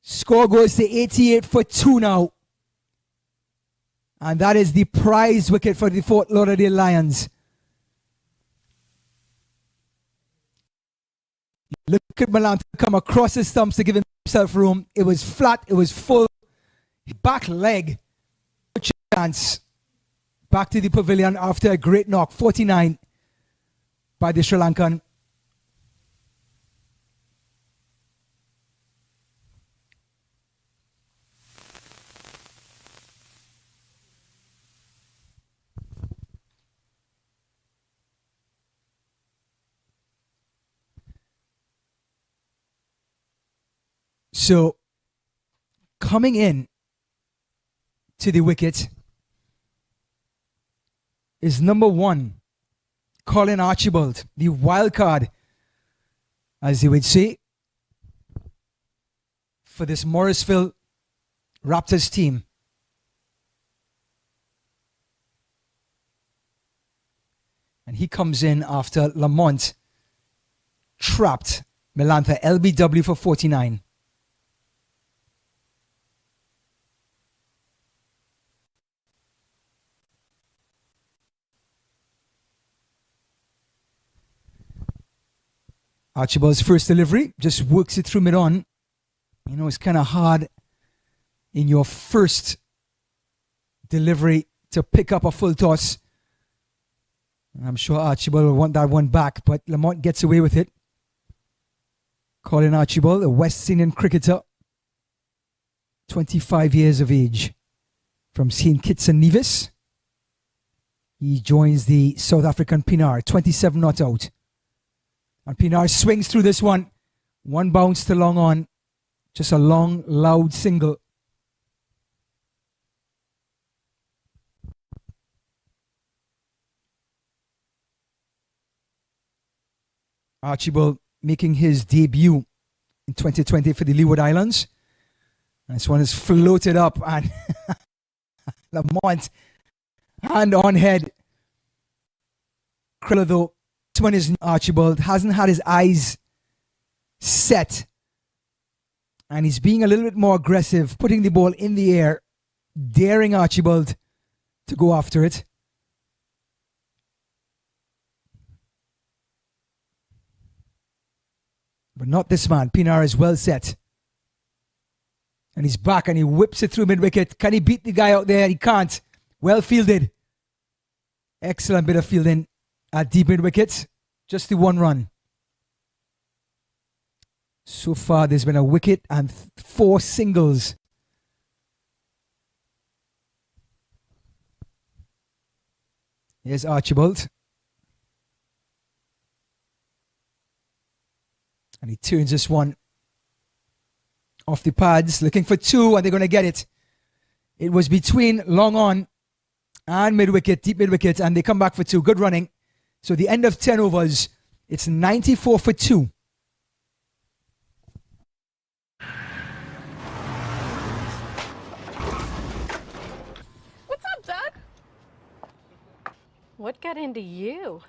Score goes to 88 for 2 now. And that is the prize wicket for the Fort Lauderdale Lions. Look at MiLC come across his stumps to give himself room. It was flat, it was full. Back leg. Chance. Back to the pavilion after a great knock. 49 by the Sri Lankan. So, coming in to the wicket is number 1, Colin Archibald, the wild card, as you would say, for this Morrisville Raptors team. And he comes in after Lamont trapped Melantha LBW for 49. Archibald's first delivery just works it through mid-on. You know, it's kind of hard in your first delivery to pick up a full toss. And I'm sure Archibald will want that one back, but Lamont gets away with it. Colin Archibald, a West Indian cricketer, 25 years of age, from St. Kitts and Nevis. He joins the South African Pinar, 27 not out. And Pinar swings through this one. One bounce to long on. Just a long, loud single. Archibald making his debut in 2020 for the Leeward Islands. And this one is floated up and Lamont hand on head. Kriller though. This one is Archibald, hasn't had his eyes set. And he's being a little bit more aggressive, putting the ball in the air, daring Archibald to go after it. But not this man. Pinar is well set. And he's back and he whips it through mid-wicket. Can he beat the guy out there? He can't. Well fielded. Excellent bit of fielding at deep mid-wicket. Just the 1 run. So far there's been a wicket and 4 singles. Here's Archibald. And he turns this one off the pads, looking for 2, and they're going to get it. It was between long on and mid-wicket, deep mid-wicket, and they come back for 2. Good running. So the end of 10 overs, it's 94 for 2. What's up, Doug? What got into you?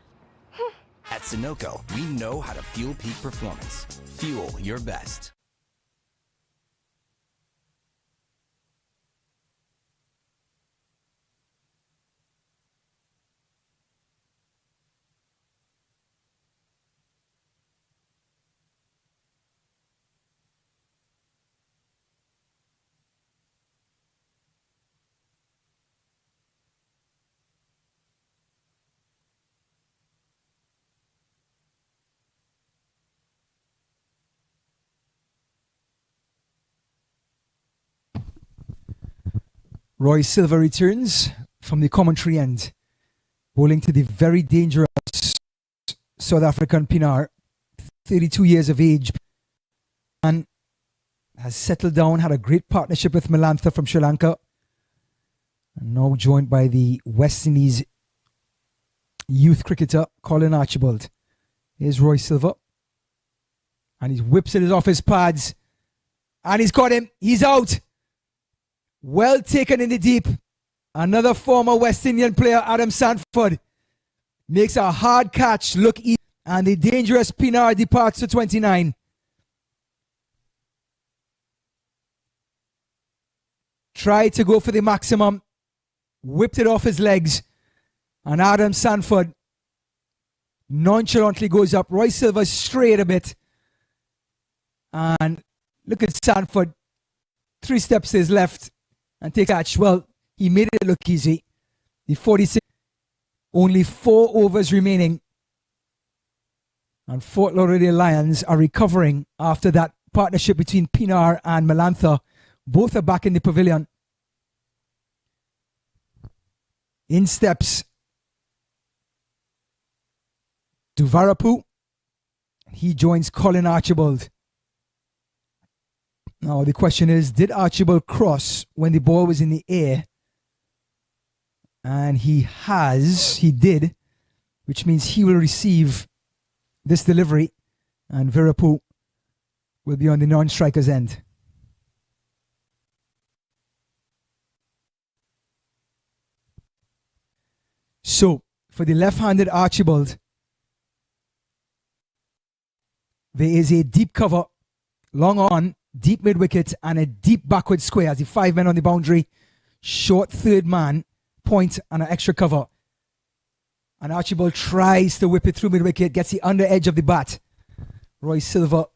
At Sunoco, we know how to fuel peak performance. Fuel your best. Roy Silva returns from the commentary end, bowling to the very dangerous South African Pinar, 32 years of age, and has settled down, had a great partnership with Melantha from Sri Lanka, and now joined by the West Indies youth cricketer Colin Archibald. Here's Roy Silva, and he whips it off his pads, and he's got him. He's out. Well taken in the deep. Another former West Indian player, Adam Sanford, makes a hard catch look easy, and the dangerous Pinar departs to 29. tried to go for the maximum, whipped it off his legs, and Adam Sanford nonchalantly goes up. Roy Silva strayed a bit, and look at Sanford, 3 steps to his left and take catch. Well, he made it look easy. The 46, only 4 overs remaining, and Fort Lauderdale Lions are recovering after that partnership between Pinar and Melantha. Both are back in the pavilion. In steps Duvarapu. He joins Colin Archibald. Now the question is, did Archibald cross when the ball was in the air? And he did, which means he will receive this delivery, and Virapu will be on the non-striker's end. So, for the left-handed Archibald, there is a deep cover, long on, deep mid-wicket, and a deep backward square as the 5 men on the boundary. Short third man, point, and an extra cover. And Archibald tries to whip it through mid-wicket, gets the under edge of the bat. Roy Silva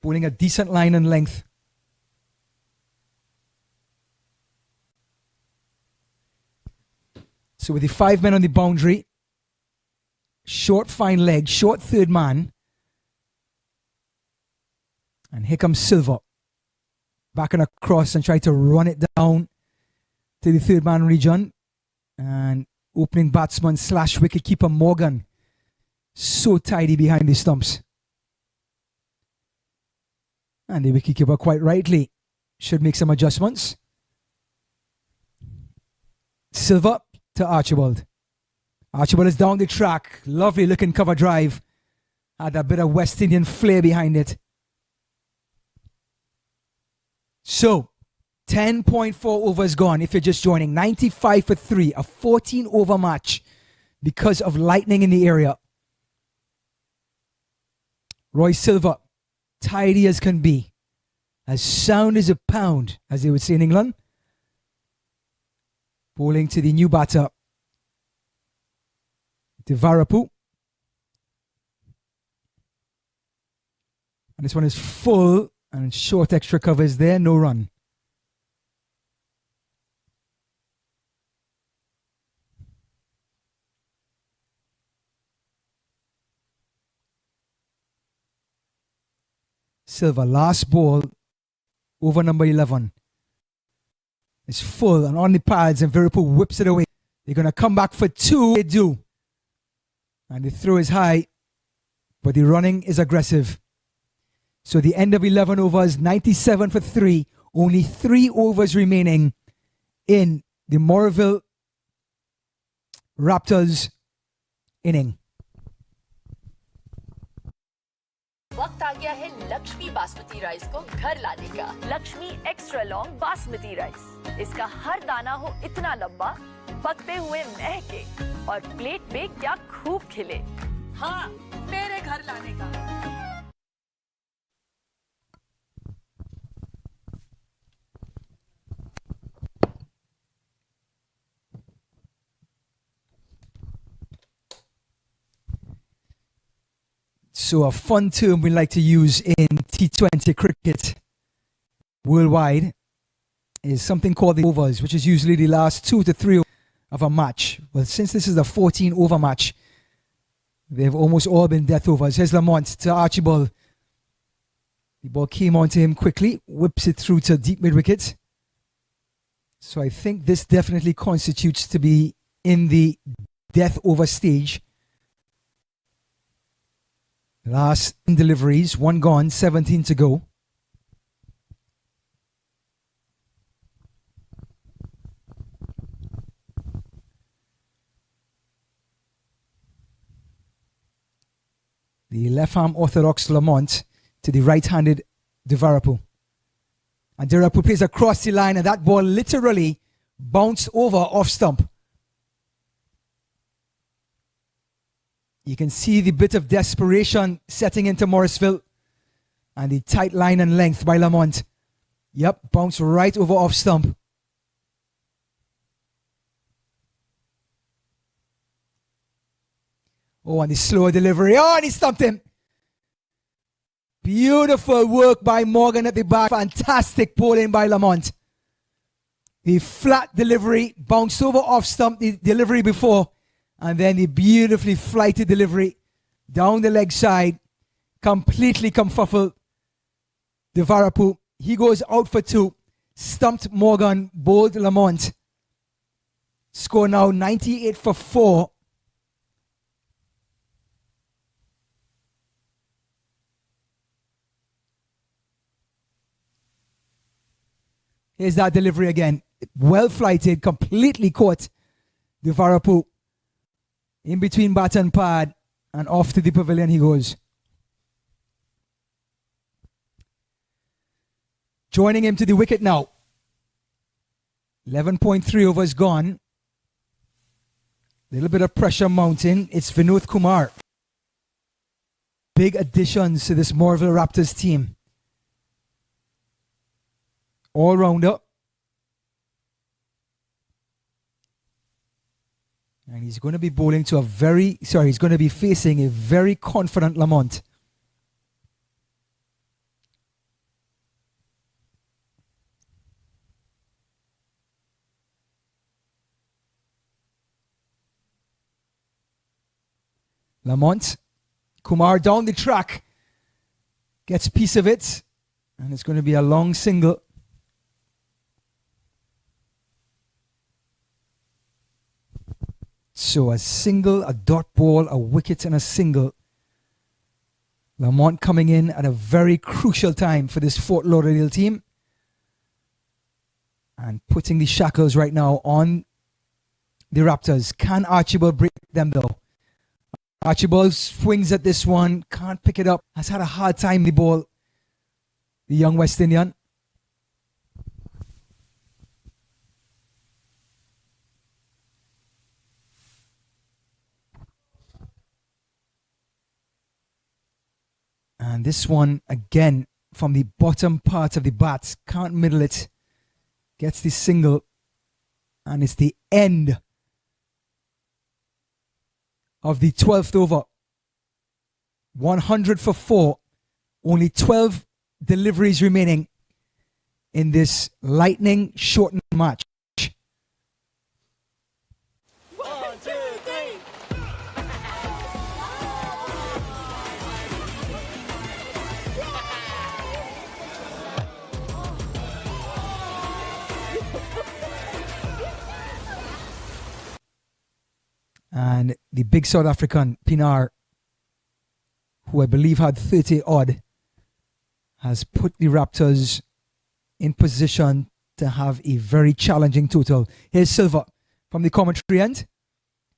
bowling a decent line and length. So with the 5 men on the boundary, short fine leg, short third man, and here comes Silva, back and across and try to run it down to the third man region. And opening batsman / wicketkeeper Morgan, so tidy behind the stumps. And the wicketkeeper, quite rightly, should make some adjustments. Silva to Archibald. Archibald is down the track. Lovely looking cover drive. Had a bit of West Indian flair behind it. So, 10.4 overs gone if you're just joining. 95 for 3. A 14 over match because of lightning in the area. Roy Silva, tidy as can be. As sound as a pound, as they would say in England. Bowling to the new batter, Devarapu. And this one is full and short extra covers there, no run. Silva, last ball, over number 11. It's full and on the pads, and Virapu whips it away. They're going to come back for 2. They do. And the throw is high, but the running is aggressive. So the end of 11 overs, 97 for 3. Only 3 overs remaining in the Morrisville Raptors inning. वक्त आ गया है Lakshmi basmati rice को घर लाने का। Lakshmi extra long basmati rice. इसका हर दाना हो इतना लंबा, पकते हुए महके और प्लेट पे क्या खूब खिले। हाँ, मेरे घर लाने का। So a fun term we like to use in T20 cricket worldwide is something called the overs, which is usually the last 2 to 3 of a match. Well, since this is a 14 over match, they've almost all been death overs. Here's Lamont to Archibald. The ball came onto him quickly, whips it through to deep mid-wicket. So I think this definitely constitutes to be in the death over stage. Last deliveries, 1 gone, 17 to go. The left-arm orthodox Lamont to the right-handed Devarapu. And Devarapu plays across the line, and that ball literally bounced over off stump. You can see the bit of desperation setting into Morrisville, and the tight line and length by Lamont. Yep, bounced right over off stump. Oh, and the slow delivery. Oh, and he stumped him. Beautiful work by Morgan at the back. Fantastic bowling by Lamont. The flat delivery, bounced over off stump the delivery before, and then the beautifully flighted delivery down the leg side, completely confuffled Devarapu. He goes out for 2, stumped Morgan, bowled Lamont. Score now 98 for 4. Here's that delivery again. Well flighted, completely caught Devarapu in between bat and pad, and off to the pavilion he goes. Joining him to the wicket now. 11.3 overs gone. Little bit of pressure mounting. It's Vinod Kumar. Big additions to this Morrisville Raptors team. All-rounder. And he's going to be bowling to he's going to be facing a very confident Lamont. Lamont, Kumar down the track, gets a piece of it, and it's going to be a long single. So a single, a dot ball, a wicket and a single. Lamont coming in at a very crucial time for this Fort Lauderdale team. And putting the shackles right now on the Raptors. Can Archibald break them though? Archibald swings at this one, can't pick it up. Has had a hard time the ball. The young West Indian. And this one, again, from the bottom part of the bat. Can't middle it. Gets the single. And it's the end of the 12th over. 100 for 4. Only 12 deliveries remaining in this lightning shortened match. And the big South African, Pinar, who I believe had 30 odd, has put the Raptors in position to have a very challenging total. Here's Silva from the commentary end.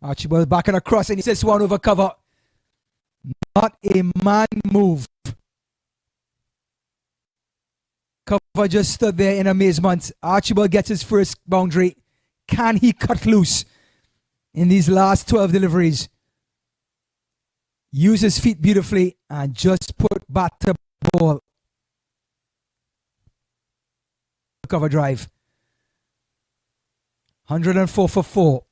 Archibald back and across, and he says one over cover. Not a man move. Cover just stood there in amazement. Archibald gets his first boundary. Can he cut loose in these last 12 deliveries? Use his feet beautifully and just put bat to ball. Cover drive. 104 for 4.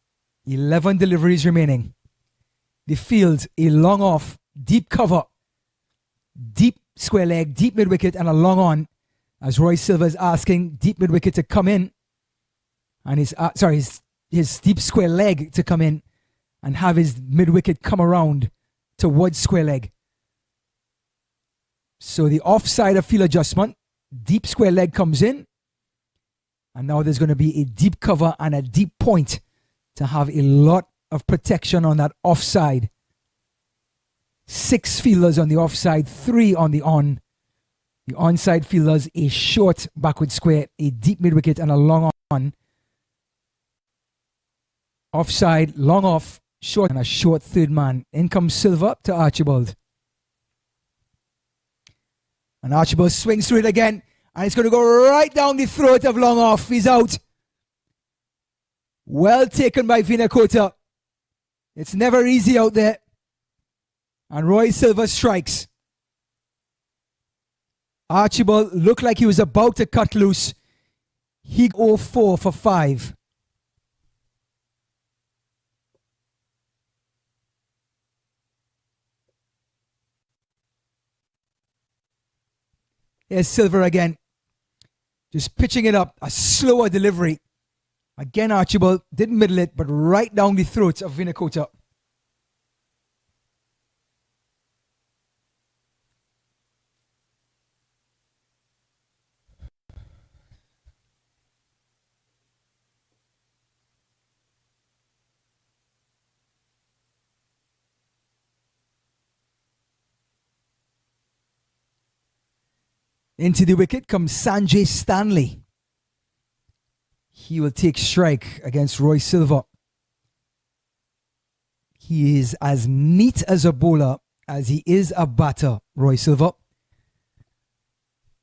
11 deliveries remaining. The field, a long off, deep cover, deep square leg, deep mid wicket, and a long on. As Roy Silva is asking deep mid wicket to come in, and his deep square leg to come in, and have his mid wicket come around towards square leg. So the offside of field adjustment, deep square leg comes in, and now there's going to be a deep cover and a deep point to have a lot of protection on that offside. 6 fielders on the offside, 3 on the on. The onside fielders, a short backward square, a deep mid wicket, and a long on. Offside, long off, short, and a short third man. In comes Silva to Archibald. And Archibald swings through it again. And it's going to go right down the throat of long off. He's out. Well taken by Vinakota. It's never easy out there. And Roy Silva strikes. Archibald looked like he was about to cut loose. He 0-4 for 5. Here's Silver again. Just pitching it up. A slower delivery. Again, Archibald didn't middle it, but right down the throat of Vinakota. Into the wicket comes Sanjay Stanley. He will take strike against Roy Silva. He is as neat as a bowler as he is a batter, Roy Silva.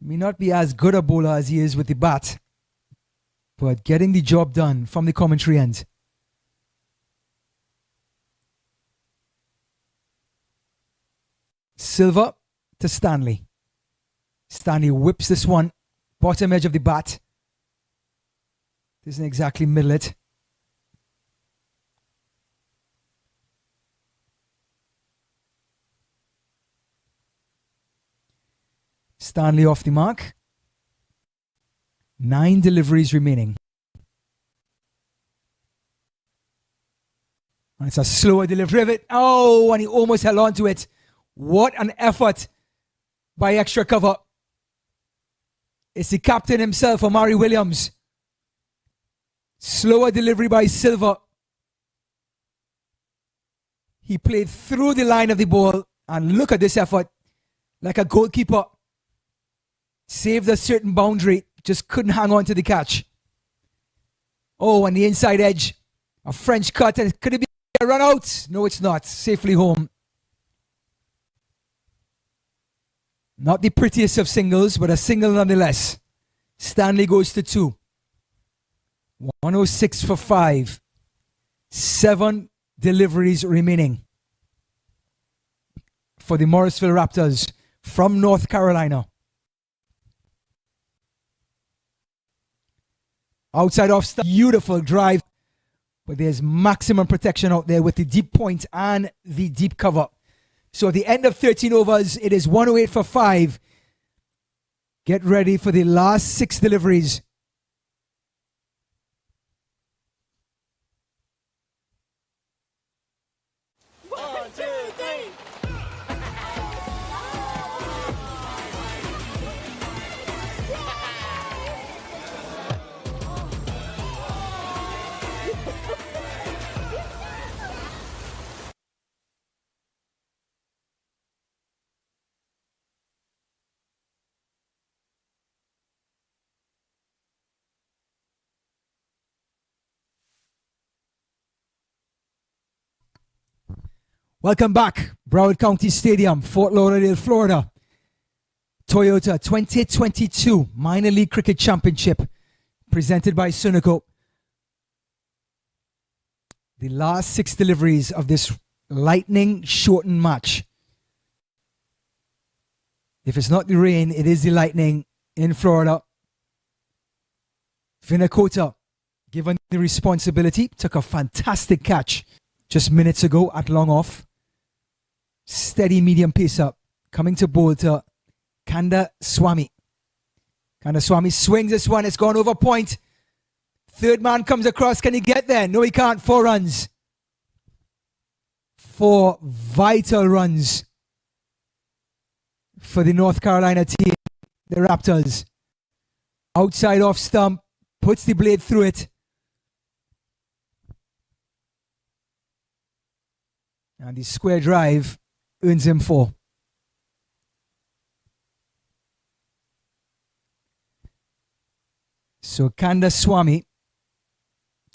May not be as good a bowler as he is with the bat, but getting the job done from the commentary end. Silva to Stanley. Stanley whips this one, bottom edge of the bat. Doesn't exactly middle it. Stanley off the mark. 9 deliveries remaining. And it's a slower delivery of it. Oh, and he almost held on to it. What an effort by extra cover. It's the captain himself, Omari Williams. Slower delivery by Silva. He played through the line of the ball. And look at this effort. Like a goalkeeper. Saved a certain boundary. Just couldn't hang on to the catch. Oh, and the inside edge. A French cut. And could it be a run out? No, it's not. Safely home. Not the prettiest of singles, but a single nonetheless. Stanley goes to 2. 106 for 5. 7 deliveries remaining for the Morrisville Raptors from North Carolina. Outside off, beautiful drive, but there's maximum protection out there with the deep point and the deep cover. So at the end of 13 overs, it is 108 for 5. Get ready for the last 6 deliveries. Welcome back, Broward County Stadium, Fort Lauderdale, Florida. Toyota 2022 Minor League Cricket Championship presented by Sunoco. The last 6 deliveries of this lightning shortened match. If it's not the rain, it is the lightning in Florida. Vinakota, given the responsibility, took a fantastic catch just minutes ago at long off. Steady medium pace up. Coming to bowl to Kanda Swami. Kanda Swami swings this one. It's gone over point. Third man comes across. Can he get there? No, he can't. 4 runs. 4 vital runs for the North Carolina team. The Raptors. Outside off stump. Puts the blade through it. And the square drive earns him 4. So Kanda Swami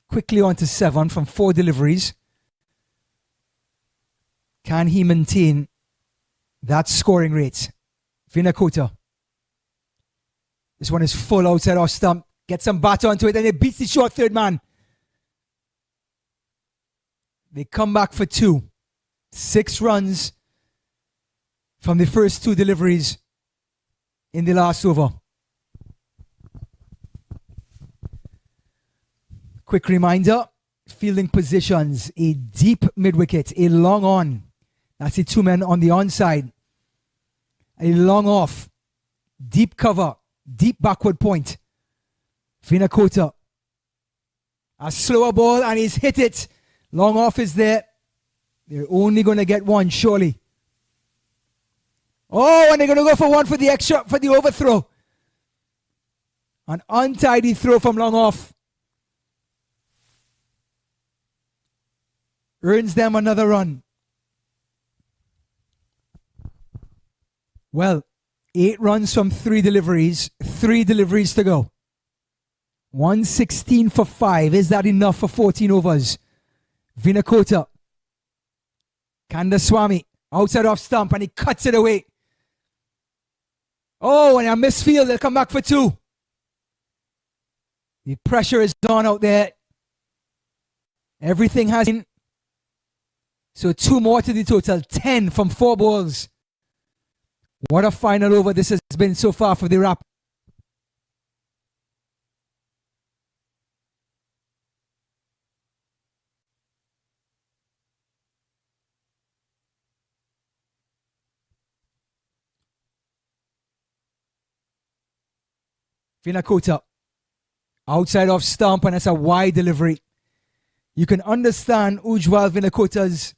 quickly on to 7 from 4 deliveries. Can he maintain that scoring rate? Vinakota. This one is full outside off stump. Gets some bat onto it and it beats the short third man. They come back for 2. 6 runs from the first 2 deliveries in the last over. Quick reminder, fielding positions, a deep mid-wicket, a long on. That's the 2 men on the onside. A long off, Deep cover. Deep backward point. Vinakota. A slower ball and he's hit it. Long off is there. They're only going to get one, surely. Oh, and they're going to go for one for the extra, for the overthrow. An untidy throw from long off. Earns them another run. Well, 8 runs from 3 deliveries. 3 deliveries to go. 116 for 5. Is that enough for 14 overs? Vinakota. Kandaswamy outside off stump and he cuts it away. Oh, and a misfield. They'll come back for 2. The pressure is on out there. Everything has been. So 2 more to the total. 10 from 4 balls. What a final over this has been so far for the Raptors. Vinakota. Outside off stump and it's a wide delivery. You can understand Ujjwal Vinakota's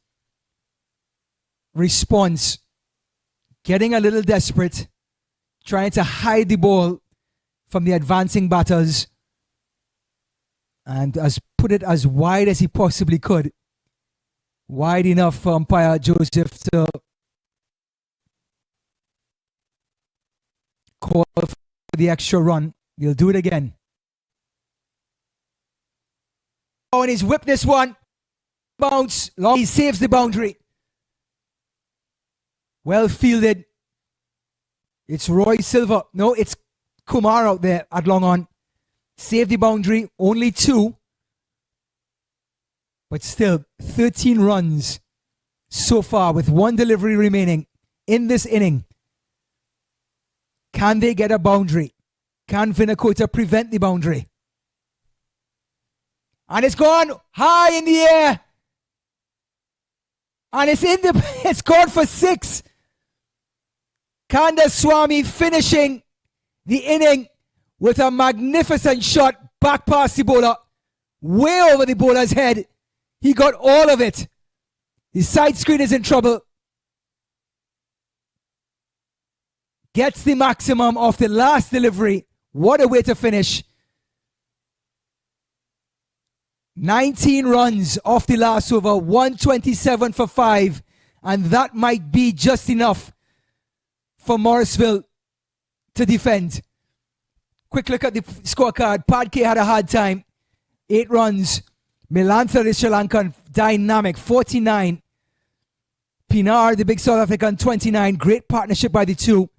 response. Getting a little desperate. Trying to hide the ball from the advancing batters. And has put it as wide as he possibly could. Wide enough for umpire Joseph to call for the extra run. He'll do it again. Oh, and he's whipped this one. Bounce. Long. He saves the boundary. Well fielded. It's Roy Silver. No, it's Kumar out there at long on. Saved the boundary. Only 2. But still, 13 runs so far with 1 delivery remaining in this inning. Can they get a boundary? Can Vinakota prevent the boundary? And it's gone high in the air. And it's gone for 6. Kandaswamy finishing the inning with a magnificent shot back past the bowler. Way over the bowler's head. He got all of it. The side screen is in trouble. Gets the maximum of the last delivery. What a way to finish. 19 runs off the last over, 127 for 5. And that might be just enough for Morrisville to defend. Quick look at the scorecard. Padke had a hard time. 8 runs. Milantha, the Sri Lankan, dynamic, 49. Pinar, the big South African, 29. Great partnership by the 2.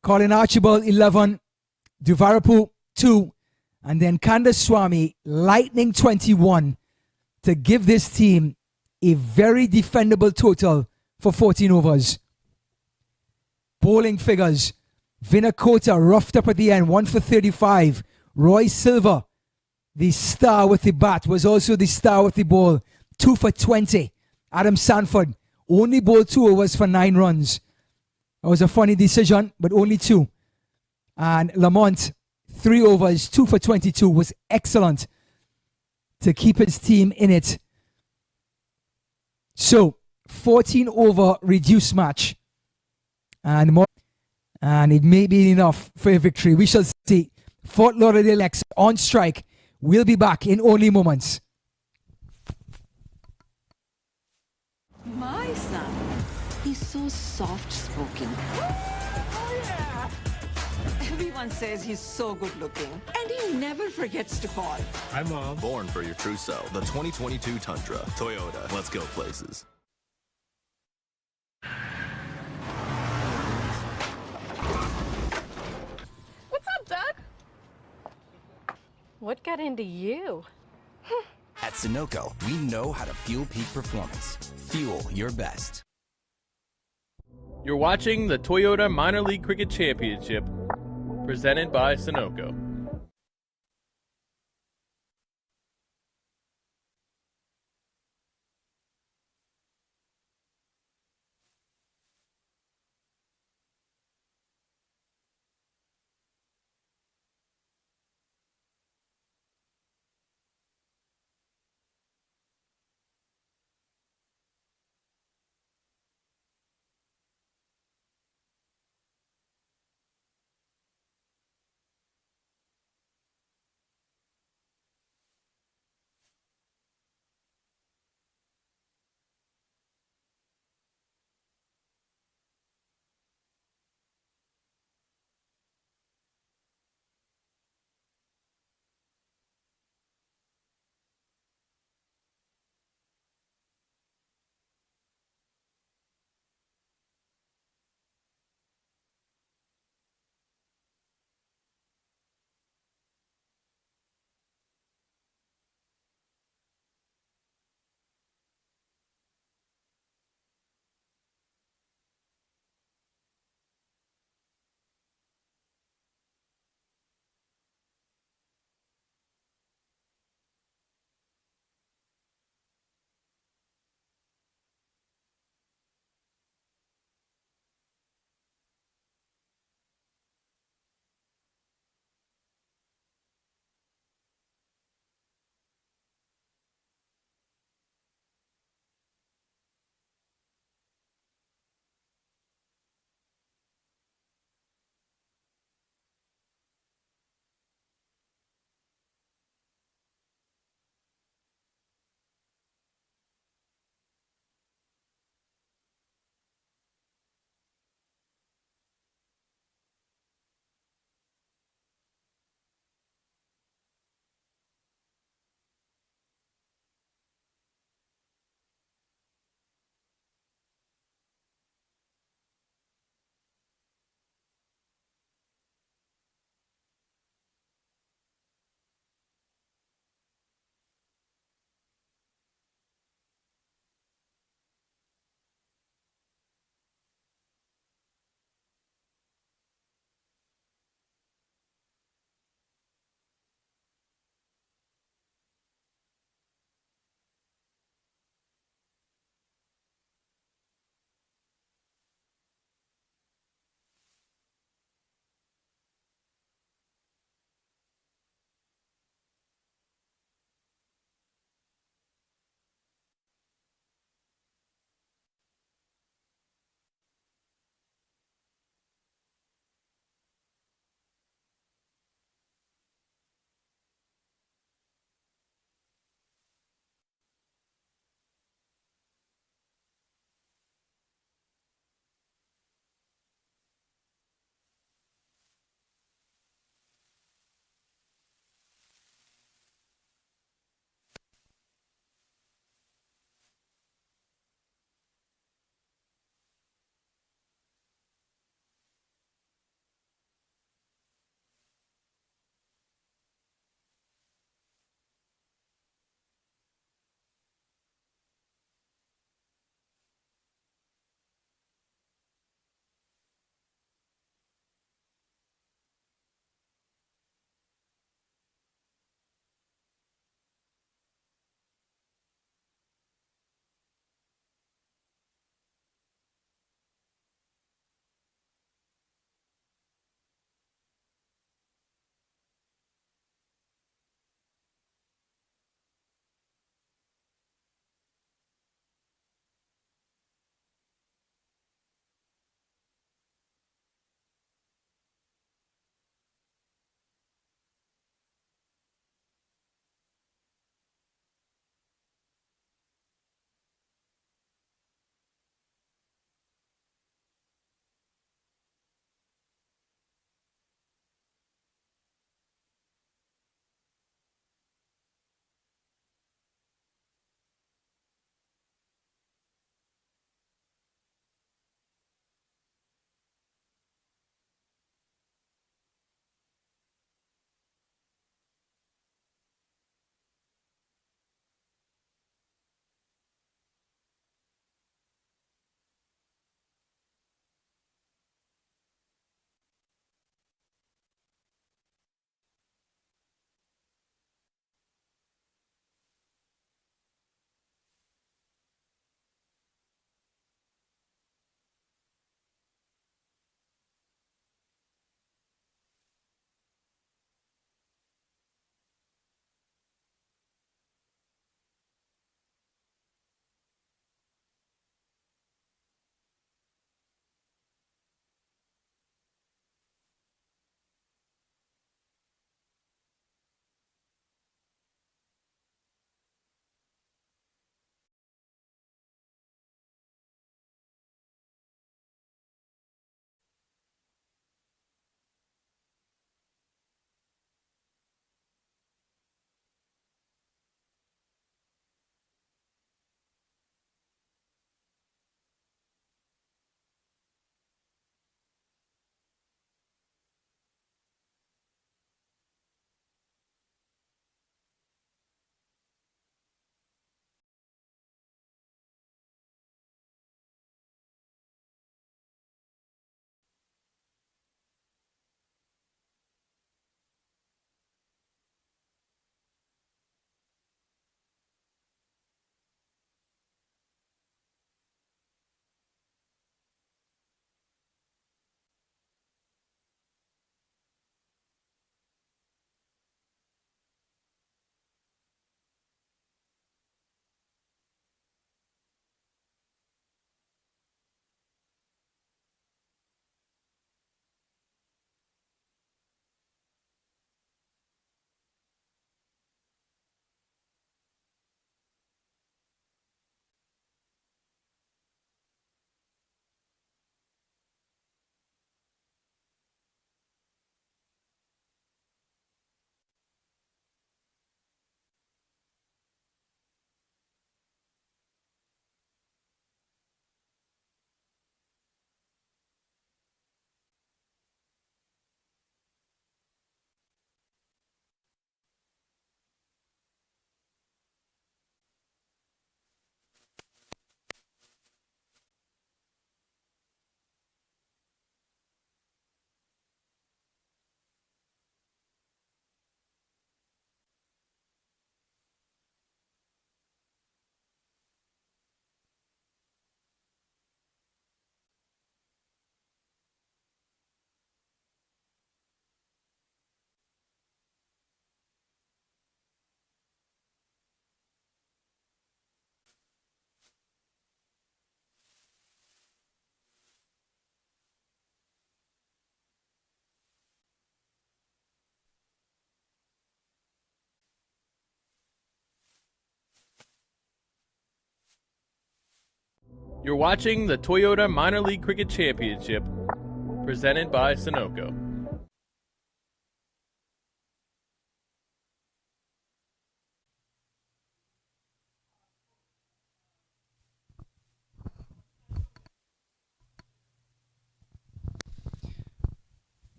Colin Archibald, 11. Duvarapu, 2. And then Kandaswamy, lightning 21 to give this team a very defendable total for 14 overs. Bowling figures. Vinakota roughed up at the end, 1 for 35. Roy Silver, the star with the bat, was also the star with the ball, 2 for 20. Adam Sanford only bowled 2 overs for 9 runs. That was a funny decision, but only 2. And Lamont, 3 overs, 2 for 22, was excellent to keep his team in it. So, 14 over reduced match. And more, and it may be enough for a victory. We shall see. Fort Lauderdale X on strike. We'll be back in only moments. My son, he's so soft-spoken. Oh, yeah. Everyone says he's so good-looking, and he never forgets to call. Hi, Mom. Born for your true self. The 2022 Tundra. Toyota. Let's go places. What's up, Doug? What got into you? At Sunoco, we know how to fuel peak performance. Fuel your best. You're watching the Toyota Minor League Cricket Championship, presented by Sunoco. You're watching the Toyota Minor League Cricket Championship, presented by Sunoco.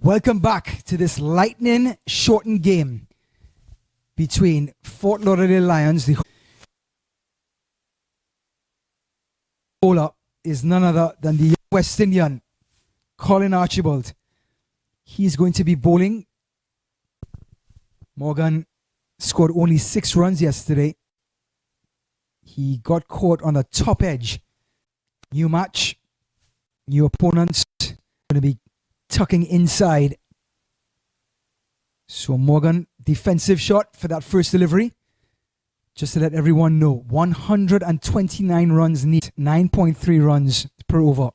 Welcome back to this lightning shortened game between Fort Lauderdale Lions. The bowler is none other than the West Indian, Colin Archibald. He's going to be bowling. Morgan scored only 6 runs yesterday. He got caught on the top edge. New match, new opponents, going to be tucking inside. So Morgan, defensive shot for that first delivery. Just to let everyone know, 129 runs neat, 9.3 runs per over.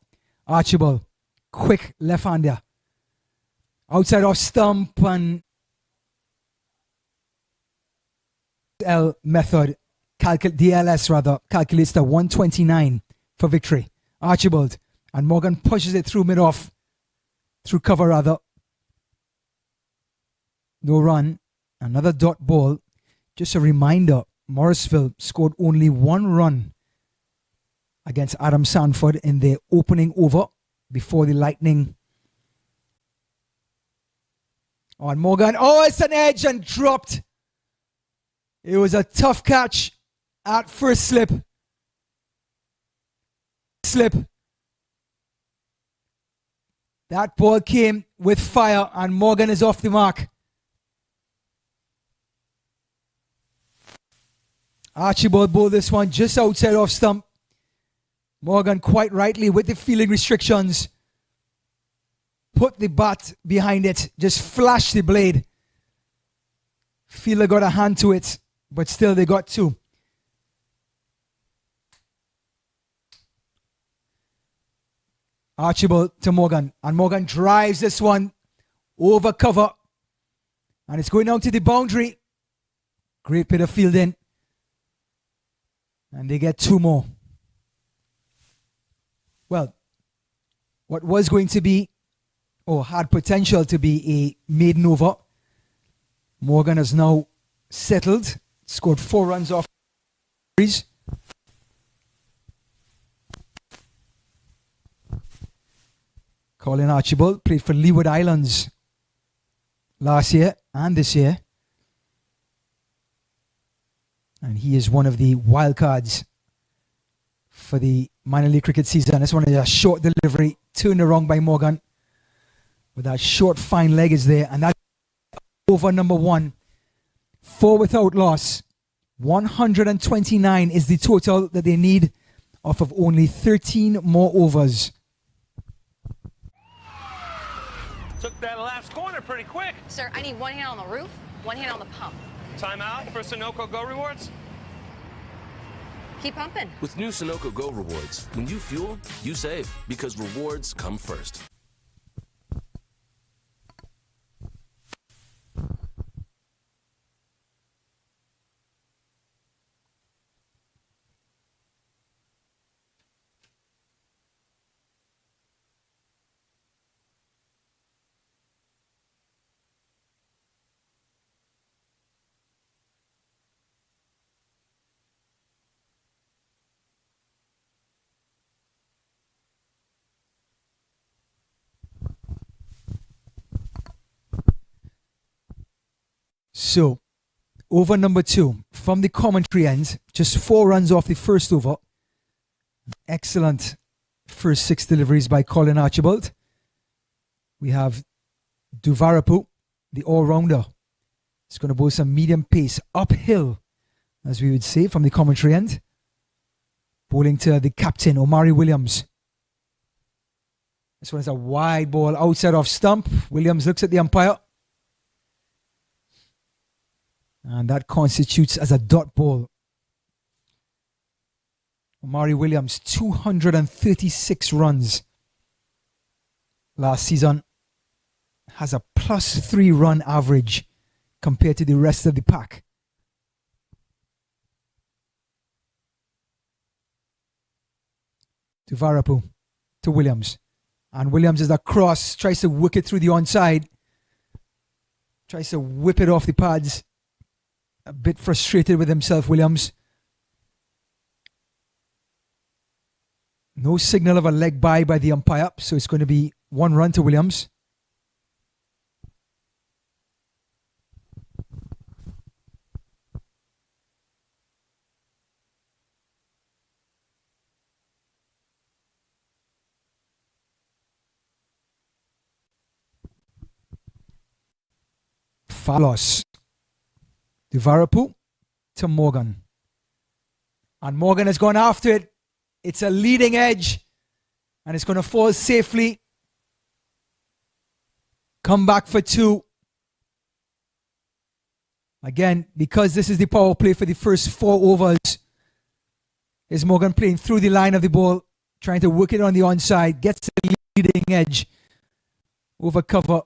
Archibald, quick left-hander. Outside off stump and L method, DLS rather, calculates the 129 for victory. Archibald, and Morgan pushes it through mid-off. Through cover rather. No run. Another dot ball. Just a reminder, Morrisville scored only 1 run against Adam Sanford in their opening over before the Lightning. On Morgan. Oh, it's an edge and dropped. It was a tough catch at first slip. That ball came with fire and Morgan is off the mark. Archibald bowled this one just outside off stump. Morgan quite rightly with the fielding restrictions put the bat behind it, just flashed the blade. Fielder got a hand to it, but still they got 2. Archibald to Morgan, and Morgan drives this one over cover, and it's going down to the boundary. Great bit of fielding, and they get 2 more. Well, what was going to be, or had potential to be, a maiden over, Morgan has now settled, scored 4 runs off. Colin Archibald played for Leeward Islands last year and this year. And he is one of the wild cards for the minor league cricket season. This one is a short delivery, turned around by Morgan. With that short, fine leg is there. And that's over number 1. 4 without loss. 129 is the total that they need off of only 13 more overs. Took that last corner pretty quick. Sir, I need 1 hand on the roof, 1 hand on the pump. Timeout for Sunoco Go Rewards. Keep pumping. With new Sunoco Go Rewards, when you fuel, you save, because rewards come first. So, over number 2, from the commentary end, just 4 runs off the first over. Excellent first 6 deliveries by Colin Archibald. We have Duvarapu, the all-rounder. It's going to bowl some medium pace uphill, as we would say, from the commentary end. Bowling to the captain, Omari Williams. This one is a wide ball outside off stump. Williams looks at the umpire. And that constitutes as a dot ball. Omari Williams, 236 runs last season. Has a +3 run average compared to the rest of the pack. to Varapu, to Williams. And Williams is across, tries to work it through the onside. Tries to whip it off the pads. A bit frustrated with himself, Williams. No signal of a leg by the umpire, so it's going to be 1 run to Williams. Falos. To Varapu, to Morgan. And Morgan has gone after it. It's a leading edge. And it's going to fall safely. Come back for 2. Again, because this is the power play for the first 4 overs, is Morgan playing through the line of the ball, trying to work it on the onside, gets the leading edge over cover.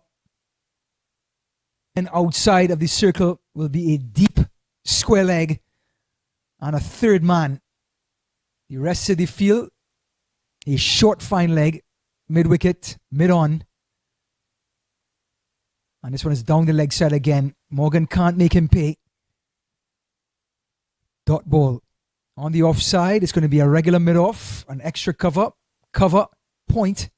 And outside of the circle will be a deep square leg and a third man. The rest of the field, a short fine leg, mid-wicket, mid-on. And this one is down the leg side again. Morgan can't make him pay. Dot ball. On the offside, it's going to be a regular mid-off, an extra cover, point.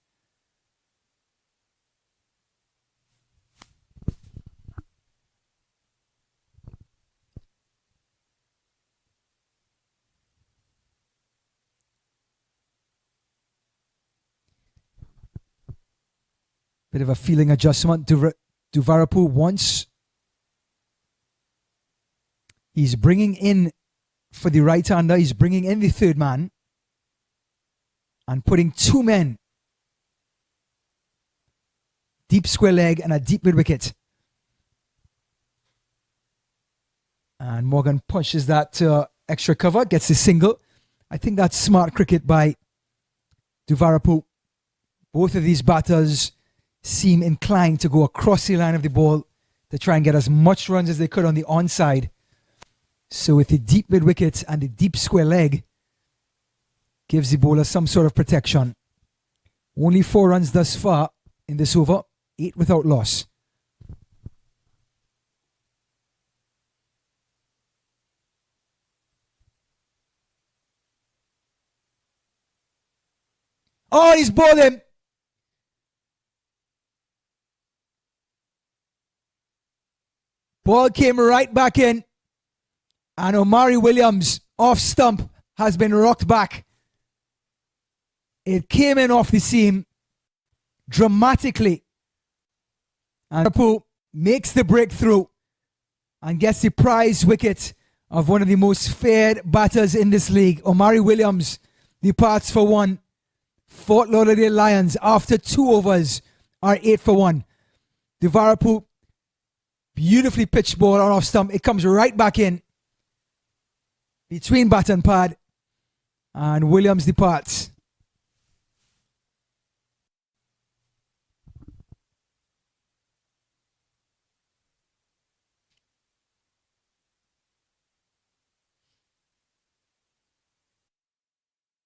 Bit of a feeling adjustment. Duvarapu once. He's bringing in, for the right-hander, he's bringing in the third man and putting 2 men. Deep square leg and a deep mid-wicket. And Morgan punches that extra cover, gets the single. I think that's smart cricket by Duvarapu. Both of these batters seem inclined to go across the line of the ball to try and get as much runs as they could on the onside. So with the deep mid-wicket and the deep square leg, gives the bowler some sort of protection. Only 4 runs thus far in this over, 8 without loss. Oh, he's bowled him. Ball came right back in. And Omari Williams, off stump, has been rocked back. It came in off the seam dramatically. And Rapu makes the breakthrough and gets the prize wicket of one of the most feared batters in this league. Omari Williams departs for 1. Fort Lauderdale Lions, after 2 overs, are 8 for 1. Duvarapu, beautifully pitched ball on off stump. It comes right back in between bat and pad, and Williams departs.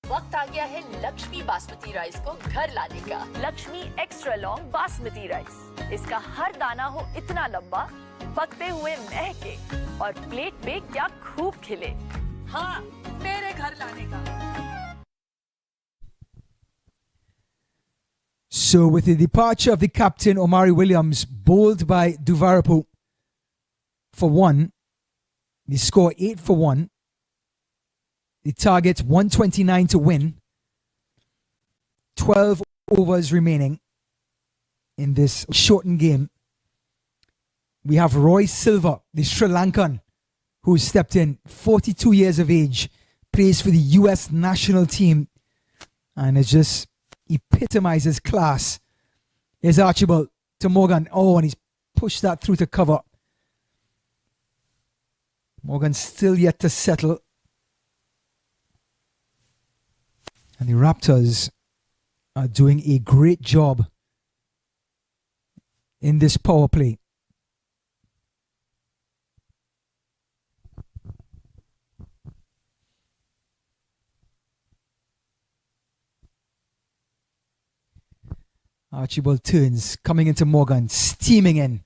वक्त आ गया है Lakshmi basmati rice को घर लाने का। Lakshmi extra long basmati rice. इसका हर दाना हो इतना लंबा, पकते हुए महके और प्लेट पे क्या खूब खिले। हाँ, मेरे घर लाने का। So with the departure of the captain Omari Williams, bowled by Duvarapu for 1, the score 8 for 1. The target 129 to win. 12 overs remaining in this shortened game. We have Roy Silva, the Sri Lankan, who stepped in, 42 years of age, plays for the US national team, and it just epitomizes class. Here's Archibald to Morgan. Oh, and he's pushed that through to cover. Morgan still yet to settle. And the Raptors are doing a great job in this power play. Archibald turns, coming into Morgan, steaming in.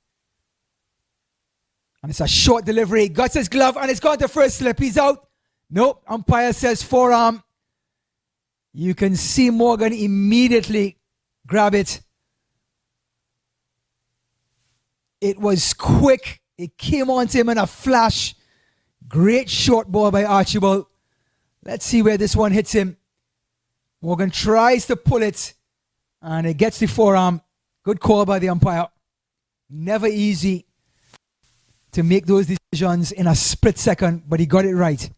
And it's a short delivery. Got his glove and it's gone to first slip. He's out. Nope. Umpire says forearm. You can see Morgan immediately grab it. It was quick. It came onto him in a flash. Great short ball by Archibald. Let's see where this one hits him. Morgan tries to pull it. And it gets the forearm. Good call by the umpire. Never easy to make those decisions in a split second, but he got it right.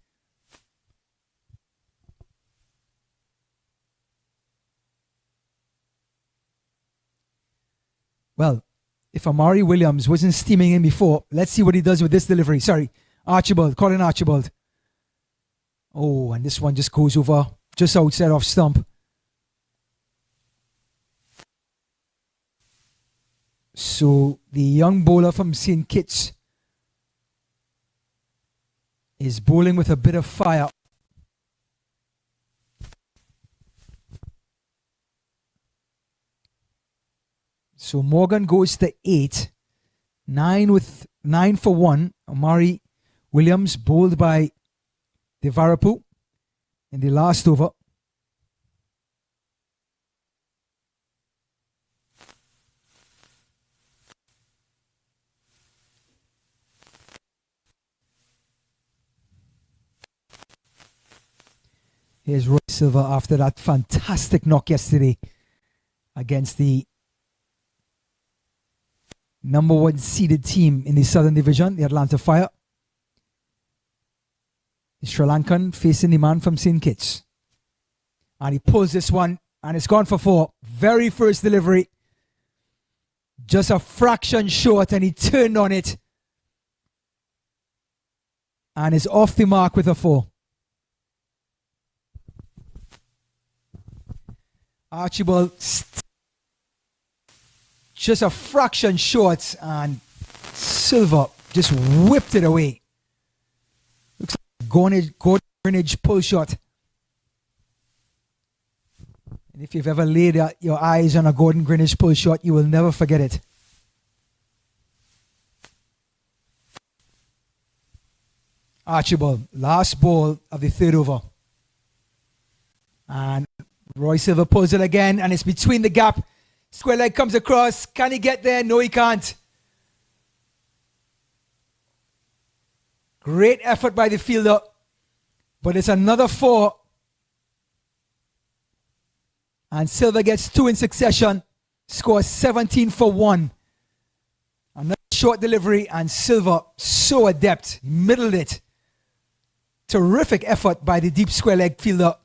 Well, if Amari Williams wasn't steaming in before, let's see what he does with this delivery. Sorry, Archibald, Colin Archibald. Oh, and this one just goes over just outside off stump. So the young bowler from St. Kitts is bowling with a bit of fire. So Morgan goes to 8. 9 for 1. Amari Williams bowled by Devarapu in the last over. Here's Roy Silva after that fantastic knock yesterday against the number 1 seeded team in the Southern Division, the Atlanta Fire. The Sri Lankan facing the man from St. Kitts. And he pulls this one and it's gone for 4. Very first delivery. Just a fraction short and he turned on it. And is off the mark with a 4. Archibald just a fraction short and Silva just whipped it away. Looks like a Gordon Greenidge pull shot. And if you've ever laid your eyes on a Gordon Greenidge pull shot, you will never forget it. Archibald, last ball of the third over. And Roy Silva pulls it again, and it's between the gap. Square leg comes across. Can he get there? No, he can't. Great effort by the fielder, but it's another 4. And Silva gets 2 in succession. Scores 17 for 1. Another short delivery, and Silva, so adept, middled it. Terrific effort by the deep square leg fielder.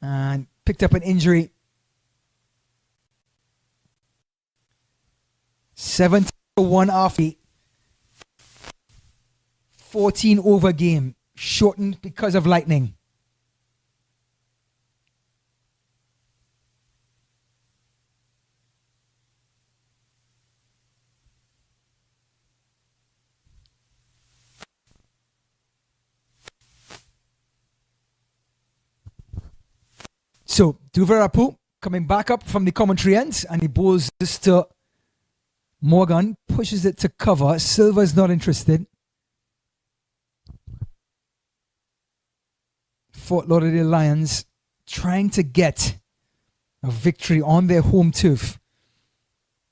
And picked up an injury. 17 for 1 after 14 over game, shortened because of lightning. So, Duverapu coming back up from the commentary end, and he bowls this to Morgan, pushes it to cover. Silva's not interested. Fort Lauderdale Lions trying to get a victory on their home turf.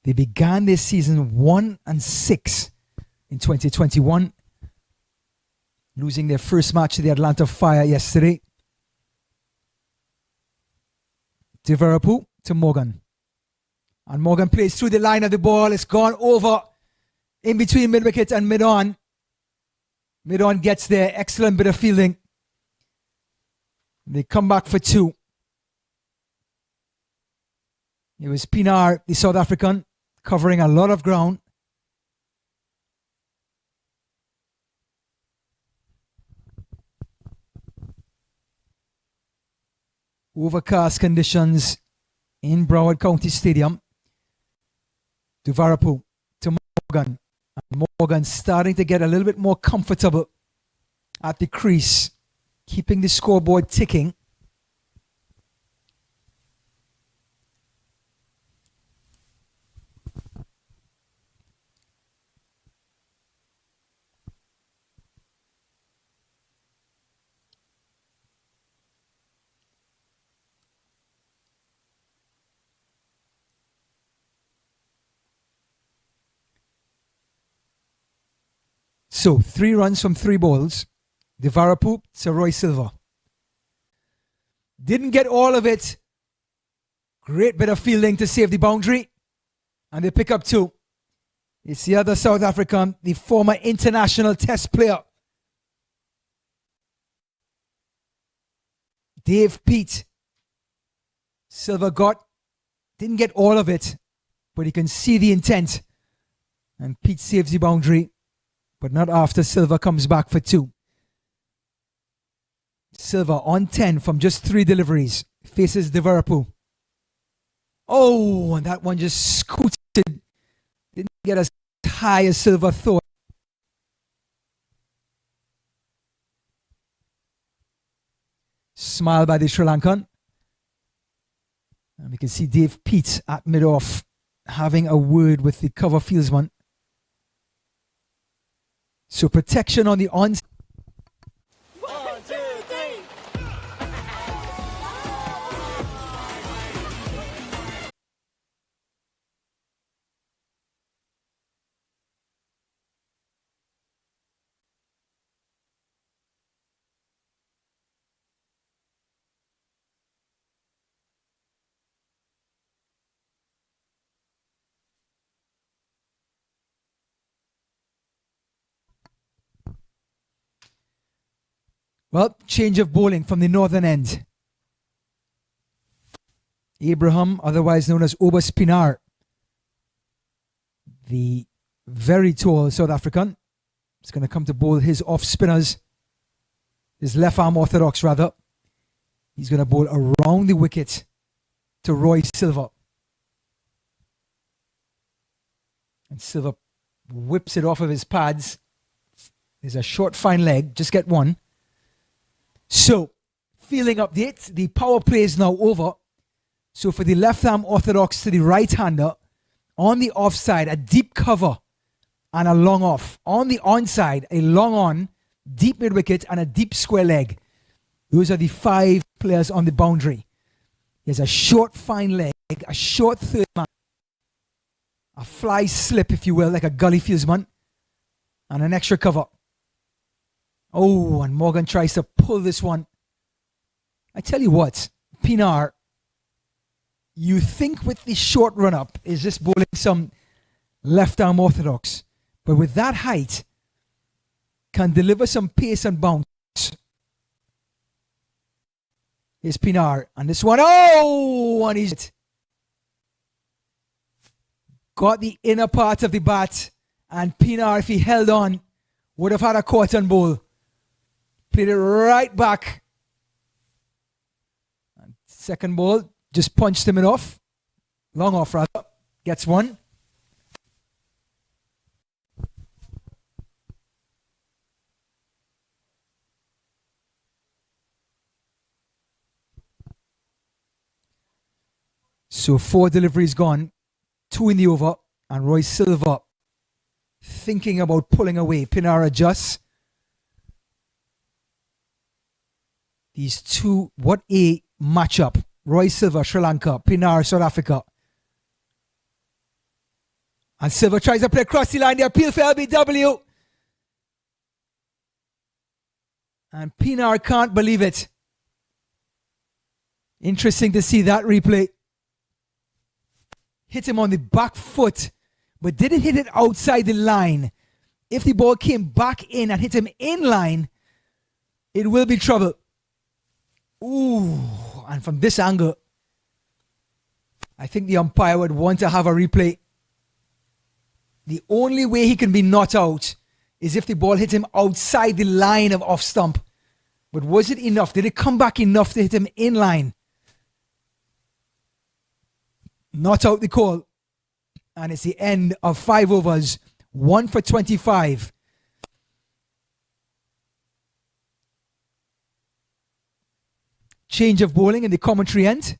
They began their season 1-6 in 2021, losing their first match to the Atlanta Fire yesterday. Devarapu to Morgan. And Morgan plays through the line of the ball. It's gone over in between mid-wicket and mid-on. Mid-on gets there. Excellent bit of fielding. They come back for 2. It was Pinar, the South African, covering a lot of ground. Overcast conditions in Broward County Stadium. Devarapu to Morgan. And Morgan starting to get a little bit more comfortable at the crease, keeping the scoreboard ticking. So 3 runs from 3 balls. Devarapu to Roy Silva. Didn't get all of it. Great bit of fielding to save the boundary. And they pick up 2. It's the other South African, the former international test player. Dave Pete. Silva didn't get all of it, but he can see the intent. And Pete saves the boundary, but not after Silva comes back for 2. Silva on 10 from just 3 deliveries. Faces Devarapu. Oh, and that one just scooted. Didn't get as high as Silva thought. Smile by the Sri Lankan. And we can see Dave Pete at mid-off having a word with the cover fieldsman. So protection on the onside. Well, change of bowling from the northern end. Abraham, otherwise known as Obas Pinar, the very tall South African, is going to come to bowl his off spinners, his left arm orthodox rather. He's going to bowl around the wicket to Roy Silva. And Silva whips it off of his pads. There's a short fine leg, just get one. So, fielding update, the power play is now over. So for the left arm orthodox to the right hander, on the offside, a deep cover and a long off. On the onside, a long on, deep mid wicket and a deep square leg. Those are the 5 players on the boundary. There's a short fine leg, a short third man, a fly slip, if you will, like a gully fieldsman, and an extra cover. Oh, and Morgan tries to pull this one. I tell you what, Pinar, you think with the short run-up is just bowling some left-arm orthodox, but with that height, can deliver some pace and bounce. Here's Pinar, and this one, oh, and he's got the inner part of the bat, and Pinar, if he held on, would have had a cotton bowl. Played it right back. And second ball, just punched him off. Long off, rather. Gets one. So 4 deliveries gone. 2 in the over. And Roy Silva thinking about pulling away. Pinar adjusts. These 2, what a matchup. Roy Silva, Sri Lanka. Pinar, South Africa. And Silva tries to play across the line. The appeal for LBW. And Pinar can't believe it. Interesting to see that replay. Hit him on the back foot, but didn't hit it outside the line. If the ball came back in and hit him in line, it will be trouble. Ooh, and from this angle, I think the umpire would want to have a replay. The only way he can be not out is if the ball hit him outside the line of off stump. But was it enough? Did it come back enough to hit him in line? Not out the call. And it's the end of 5 overs. 1 for 25. Change of bowling in the commentary end.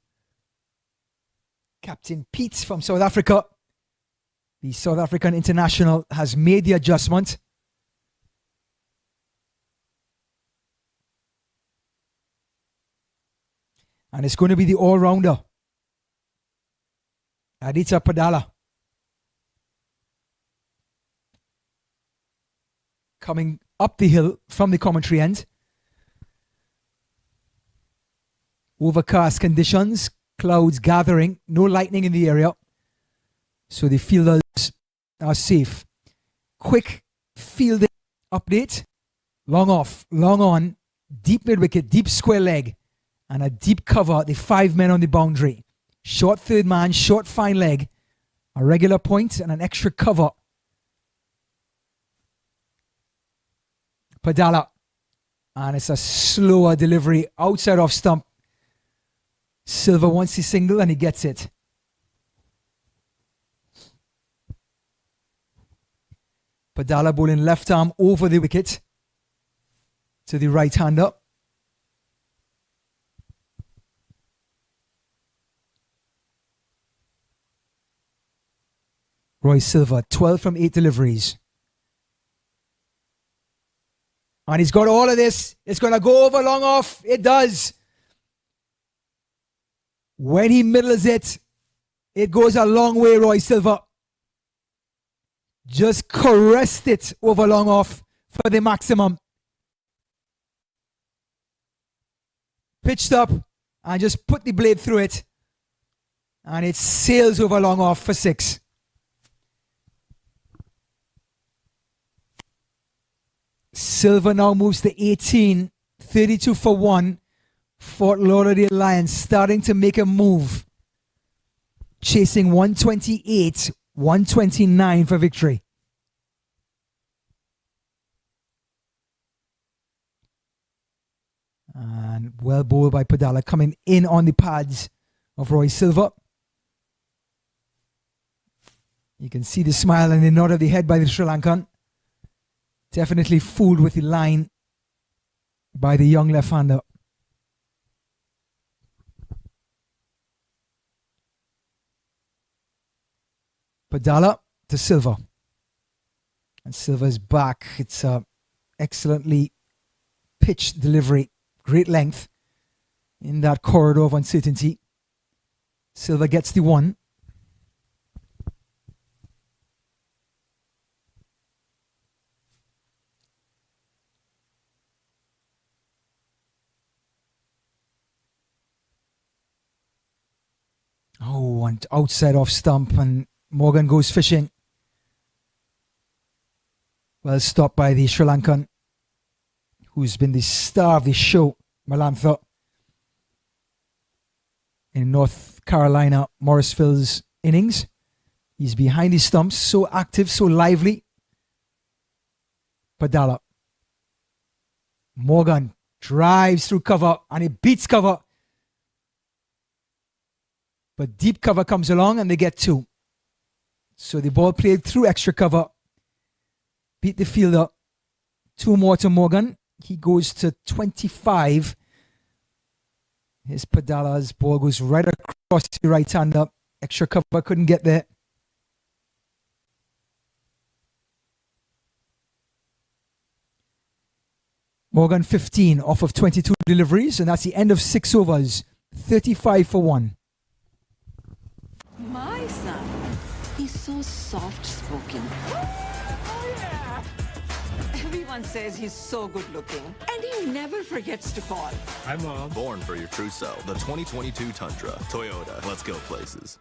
Captain Pete from South Africa, the South African international, has made the adjustment. And it's going to be the all-rounder, Aditya, 'Padala. 'Padala coming up the hill from the commentary end. Overcast conditions, clouds gathering, no lightning in the area. So the fielders are safe. Quick fielding update. Long off, long on, deep mid-wicket, deep square leg, and a deep cover, the 5 men on the boundary. Short third man, short fine leg, a regular point and an extra cover. Padala. And it's a slower delivery outside off stump. Silva wants the single and he gets it. Padala bowling left arm over the wicket to the right hander. Roy Silva, 12 from 8 deliveries. And he's got all of this. It's going to go over long off. It does. When he middles it, it goes a long way, Roy Silva. Just caressed it over long off for the maximum. Pitched up and just put the blade through it. And it sails over long off for 6. Silva now moves to 18, 32 for 1. Fort Lauderdale Lions starting to make a move. Chasing 128, 129 for victory. And well bowled by Padala, coming in on the pads of Roy Silva. You can see the smile and the nod of the head by the Sri Lankan. Definitely fooled with the line by the young left-hander. Padala to Silva. And Silva's back. It's a excellently pitched delivery. Great length in that corridor of uncertainty. Silva gets the 1. Oh, and outside off stump, and Morgan goes fishing. Well stopped by the Sri Lankan, who's been the star of the show, Malantha, in North Carolina, Morrisville's innings. He's behind his stumps, so active, so lively. Padala. Morgan drives through cover, and he beats cover. But deep cover comes along and they get 2. So the ball played through extra cover. Beat the fielder. 2 more to Morgan. He goes to 25. His Padala's ball goes right across the right hander. Extra cover couldn't get there. Morgan 15 off of 22 deliveries, and that's the end of 6 overs. 35 for 1. My son, he's so soft-spoken. Oh, yeah. Everyone says he's so good-looking, and he never forgets to call. Hi, Mom. Born for your true self. The 2022 Tundra. Toyota. Let's go places.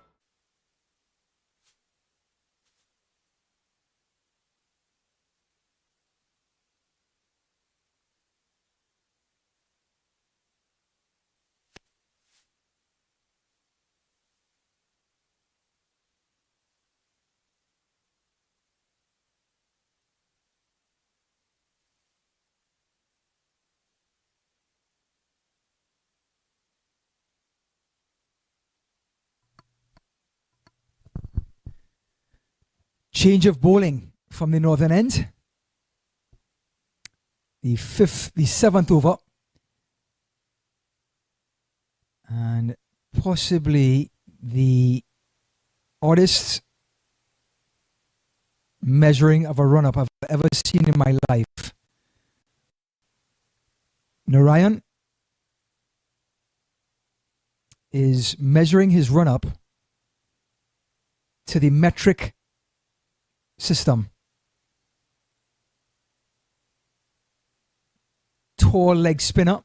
Change of bowling from the northern end. The 7th over. And possibly the oddest measuring of a run-up I've ever seen in my life. Narayan is measuring his run-up to the metric system. tall leg spinner.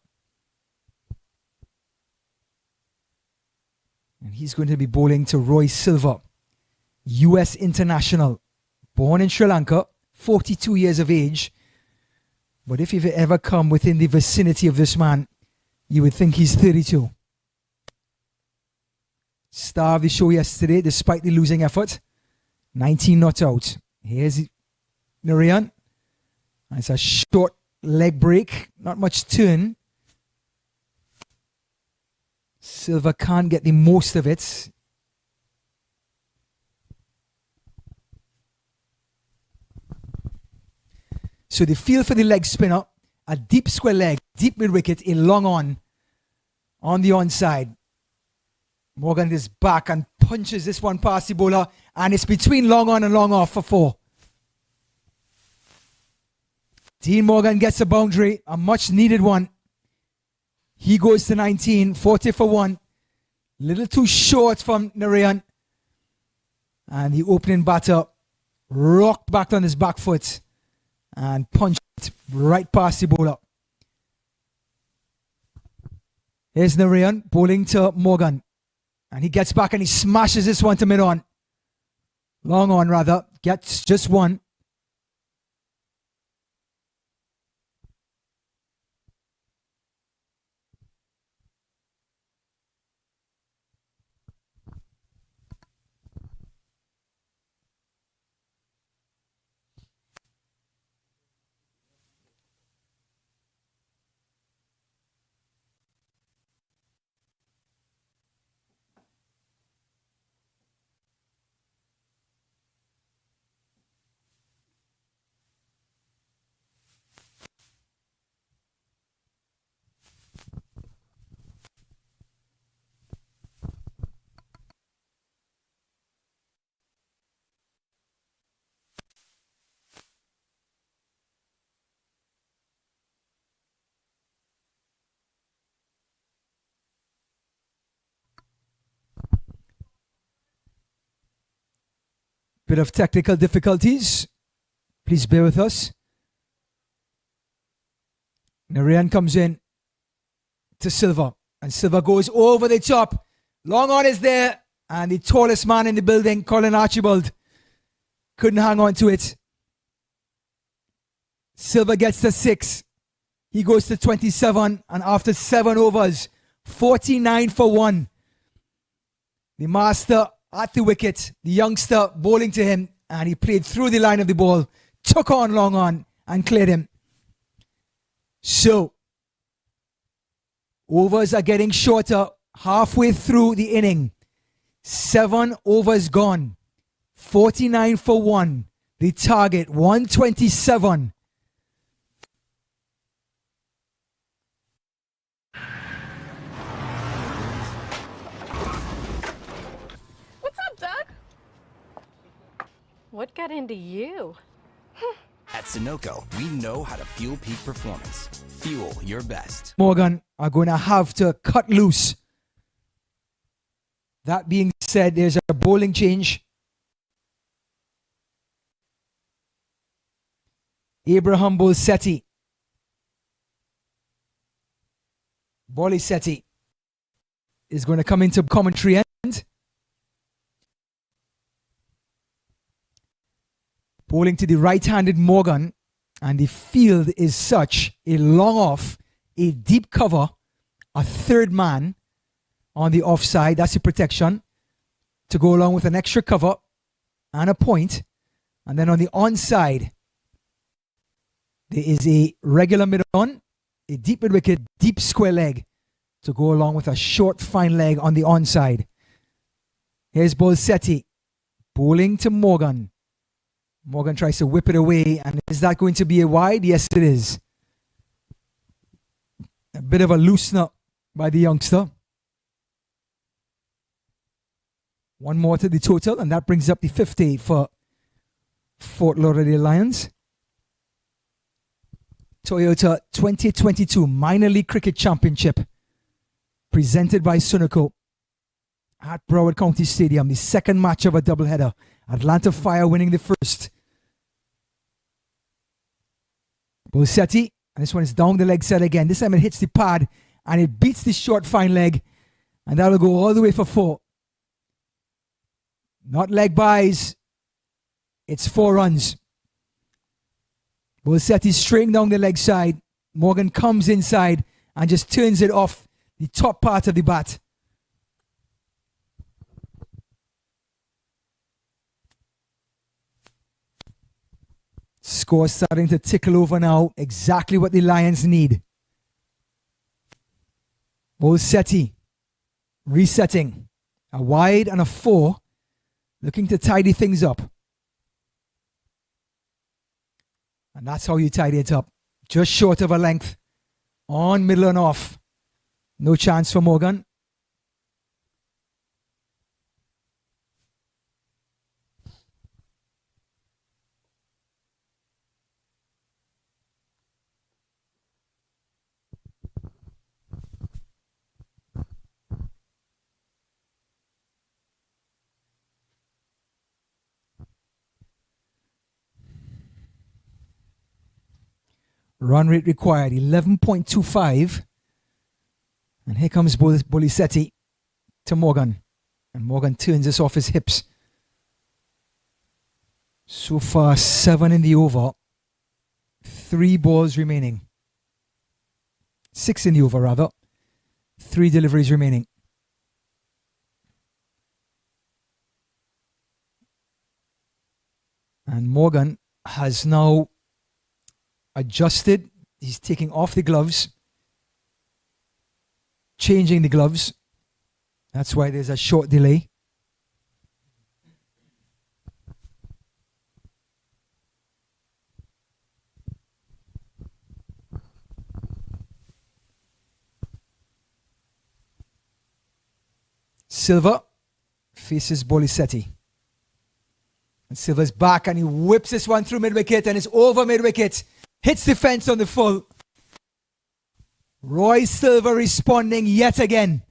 And he's going to be bowling to Roy Silva, US international, born in Sri Lanka, 42 years of age. But if you've ever come within the vicinity of this man, you would think he's 32. Star of the show yesterday, despite the losing effort. 19 not out. Here's Narayan. It's a short leg break, not much turn. Silva can't get the most of it. So the feel for the leg spinner, a deep square leg, deep mid wicket, a long on the onside. Morgan is back and punches this one past the bowler, and it's between long on and long off for 4. Dean Morgan gets a boundary, a much needed one. He goes to 19, 40 for 1. Little too short from Narayan. And the opening batter rocked back on his back foot and punched it right past the bowler. Here's Narayan bowling to Morgan. And he gets back and he smashes this one to mid-on. Long on rather. Gets just one. Bit of technical difficulties. Please bear with us. Narayan comes in to Silva. And Silva goes over the top. Long on is there. And the tallest man in the building, Colin Archibald, couldn't hang on to it. Silva gets to 6. He goes to 27. And after 7 overs, 49 for 1. The master at the wicket, the youngster bowling to him, and he played through the line of the ball, took on long on, and cleared him. So, overs are getting shorter halfway through the inning. 7 overs gone. 49 for 1. The target, 127. What got into you? At Sunoco, we know how to fuel peak performance. Fuel your best. Morgan are going to have to cut loose. That being said, there's a bowling change. Abraham Bolsetti. Bolisetti is going to come into commentary end. Bowling to the right-handed Morgan, and the field is such a long off, a deep cover, a third man on the offside. That's the protection to go along with an extra cover and a point. And then on the onside, there is a regular mid-on, a deep mid-wicket, deep square leg to go along with a short fine leg on the onside. Here's Bolsetti bowling to Morgan. Morgan tries to whip it away, and is that going to be a wide? Yes, it is. A bit of a loosener by the youngster. One more to the total, and that brings up the 50 for Fort Lauderdale Lions. Toyota 2022 Minor League Cricket Championship presented by Sunoco at Broward County Stadium. The second match of a doubleheader. Atlanta Fire winning the first. Bolsetti And this one is down the leg side again. This time it hits the pad and it beats the short fine leg. And that'll go all the way for 4. Not leg buys. It's 4 runs. Bolsetti straight down the leg side. Morgan comes inside and just turns it off the top part of the bat. Score starting to tickle over now. Exactly what the Lions need. Bolsetti resetting. A wide and a 4. Looking to tidy things up. And that's how you tidy it up. Just short of a length. On, middle and off. No chance for Morgan. Run rate required, 11.25. And here comes Bolsetti to Morgan. And Morgan turns this off his hips. So far, 7 in the over. 3 balls remaining. 6 in the over, rather. 3 deliveries remaining. And Morgan has now adjusted. He's taking off the gloves, changing the gloves. That's why there's a short delay. Silva faces Bolsetti. And Silva's back and he whips this one through mid-wicket and it's over mid-wicket. Hits the fence on the full. Roy Silva responding yet again.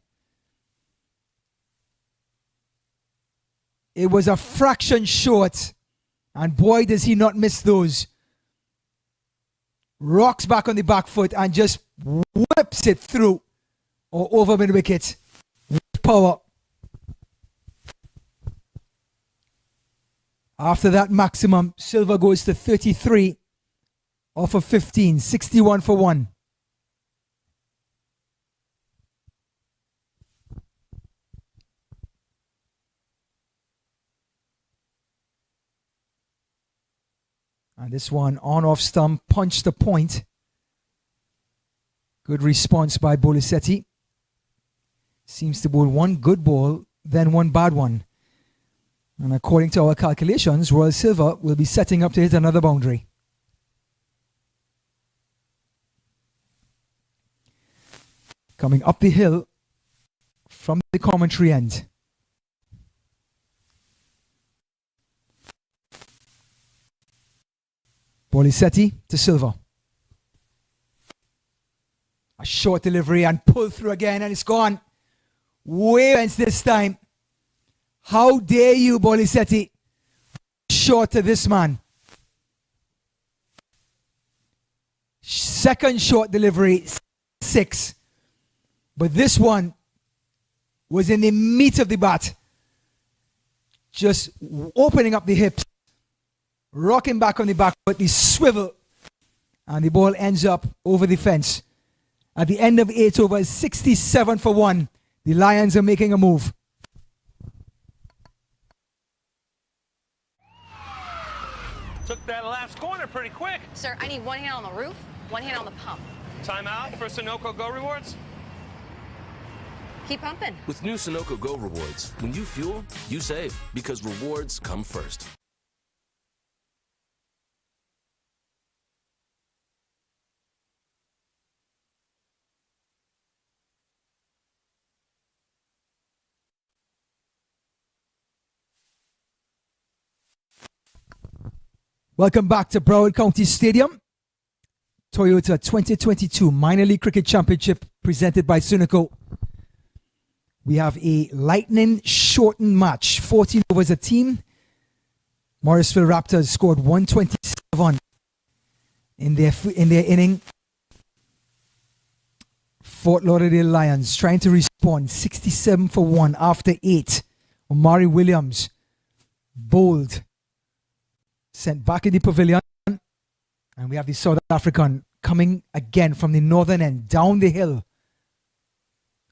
It was a fraction short. And boy, does he not miss those. Rocks back on the back foot and just whips it through or over mid-wicket with power. After that maximum, Silva goes to 33 off of 15, 61 for 1. And this one on off stump, punched the point. Good response by Bolsetti. Seems to bowl one good ball, then one bad one. And according to our calculations, Roy Silva will be setting up to hit another boundary. Coming up the hill from the commentary end. Bolsetti to Silva. A short delivery and pull through again and it's gone. Way against this time. How dare you, Bolsetti? Short to this man. Second short delivery, 6. But this one was in the meat of the bat. Just opening up the hips. Rocking back on the back foot, the swivel. And the ball ends up over the fence. At the end of 8 overs, 67 for 1. The Lions are making a move. Took that last corner pretty quick. Sir, I need 1 hand on the roof, 1 hand on the pump. Timeout for Sunoco Go Rewards. Keep pumping. With new Sunoco Go Rewards, when you fuel, you save, because rewards come first. Welcome back to Broward County Stadium. Toyota 2022 Minor League Cricket Championship presented by Sunoco. We have a lightning shortened match. 14 overs a team. Morrisville Raptors scored 127 in their inning. Fort Lauderdale Lions trying to respond. 67 for 1 after 8. Omari Williams, bowled, sent back in the pavilion. And we have the South African coming again from the northern end, down the hill.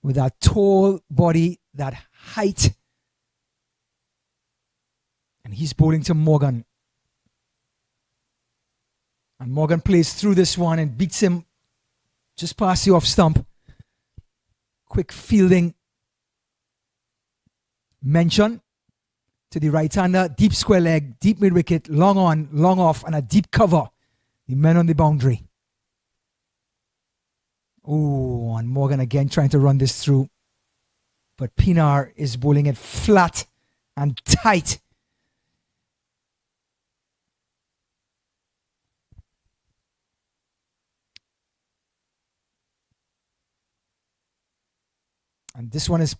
With that tall body, that height. And he's bowling to Morgan. And Morgan plays through this one and beats him just past the off stump. Quick fielding mention to the right-hander. Deep square leg, deep mid-wicket, long on, long off, and a deep cover. The men on the boundary. Oh, and Morgan again trying to run this through. But Pinar is bowling it flat and tight. And this one is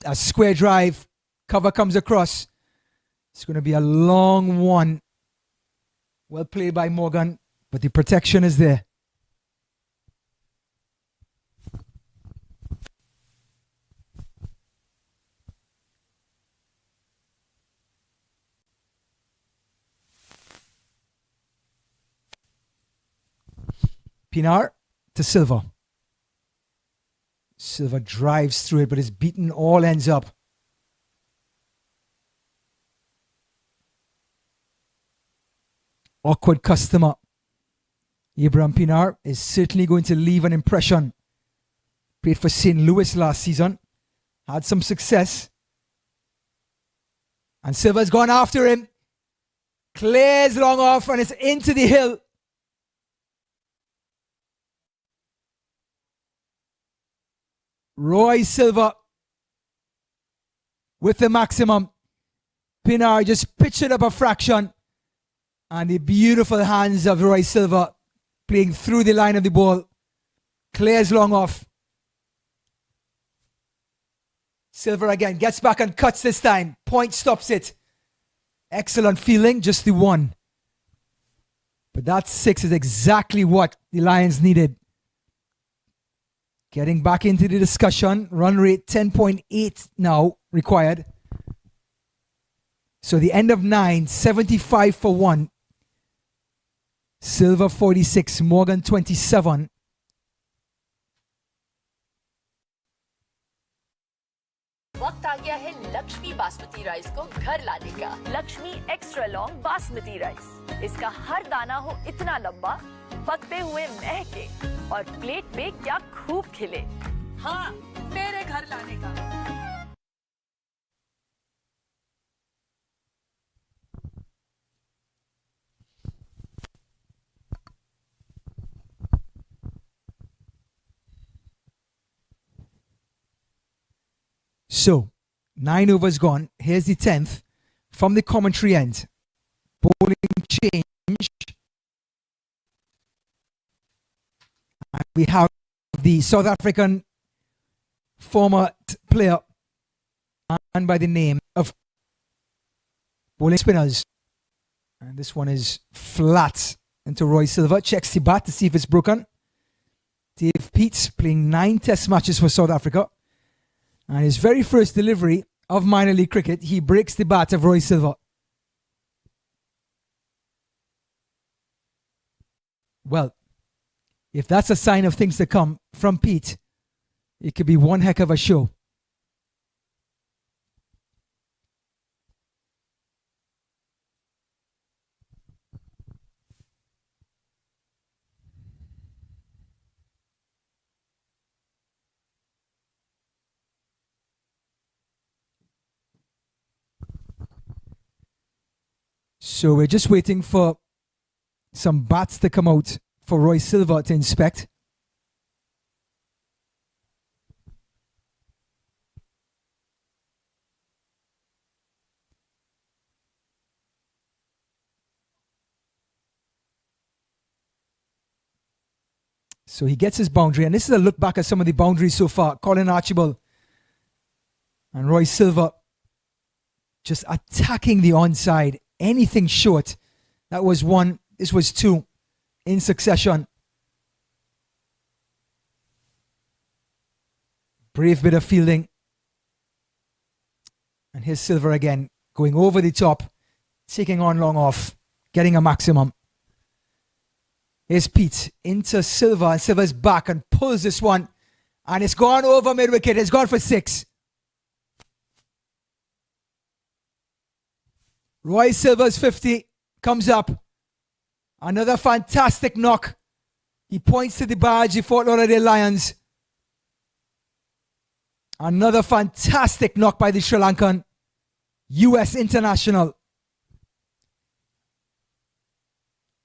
a square drive. Cover comes across. It's going to be a long one. Well played by Morgan, but the protection is there. Pinar to Silva. Silva drives through it, but is beaten all ends up. Awkward customer. Ibrahim Pinar is certainly going to leave an impression. Played for St. Louis last season. Had some success. And Silva's gone after him. Clears long off and it's into the hill. Roy Silva with the maximum. Pinar just pitched it up a fraction. And the beautiful hands of Roy Silva playing through the line of the ball. Clears long off. Silva again gets back and cuts this time. Point stops it. Excellent fielding, just the one. But that 6 is exactly what the Lions needed. Getting back into the discussion. Run rate 10.8 now required. So the end of 9, 75 for 1. Silva 46, Morgan 27. वक्त आ गया है Lakshmi basmati rice को घर लाने का। Lakshmi extra long basmati rice. इसका हर दाना हो इतना लंबा, पकते हुए महके और प्लेट में क्या खूब खिले। हाँ, मेरे घर लाने का। So, 9 overs gone. Here's the 10th from the commentary end. Bowling change. And we have the South African former player and by the name of bowling spinners. And this one is flat into Roy Silva. Checks the bat to see if it's broken. Dave Peats playing 9 test matches for South Africa. And his very first delivery of minor league cricket, he breaks the bat of Roy Silva. Well, if that's a sign of things to come from Pete, it could be one heck of a show. So we're just waiting for some bats to come out for Roy Silva to inspect. So he gets his boundary, and this is a look back at some of the boundaries so far. Colin Archibald and Roy Silva just attacking the onside. Anything short. That was 1. This was 2 in succession. Brave bit of fielding. And here's Silva again, going over the top, taking on long off, getting a maximum. Here's Pete into Silva, and Silva's back and pulls this one. And it's gone over mid-wicket. It's gone for 6. Roy Silva's 50 comes up. Another fantastic knock. He points to the badge, the Fort Lauderdale Lions. Another fantastic knock by the Sri Lankan US international.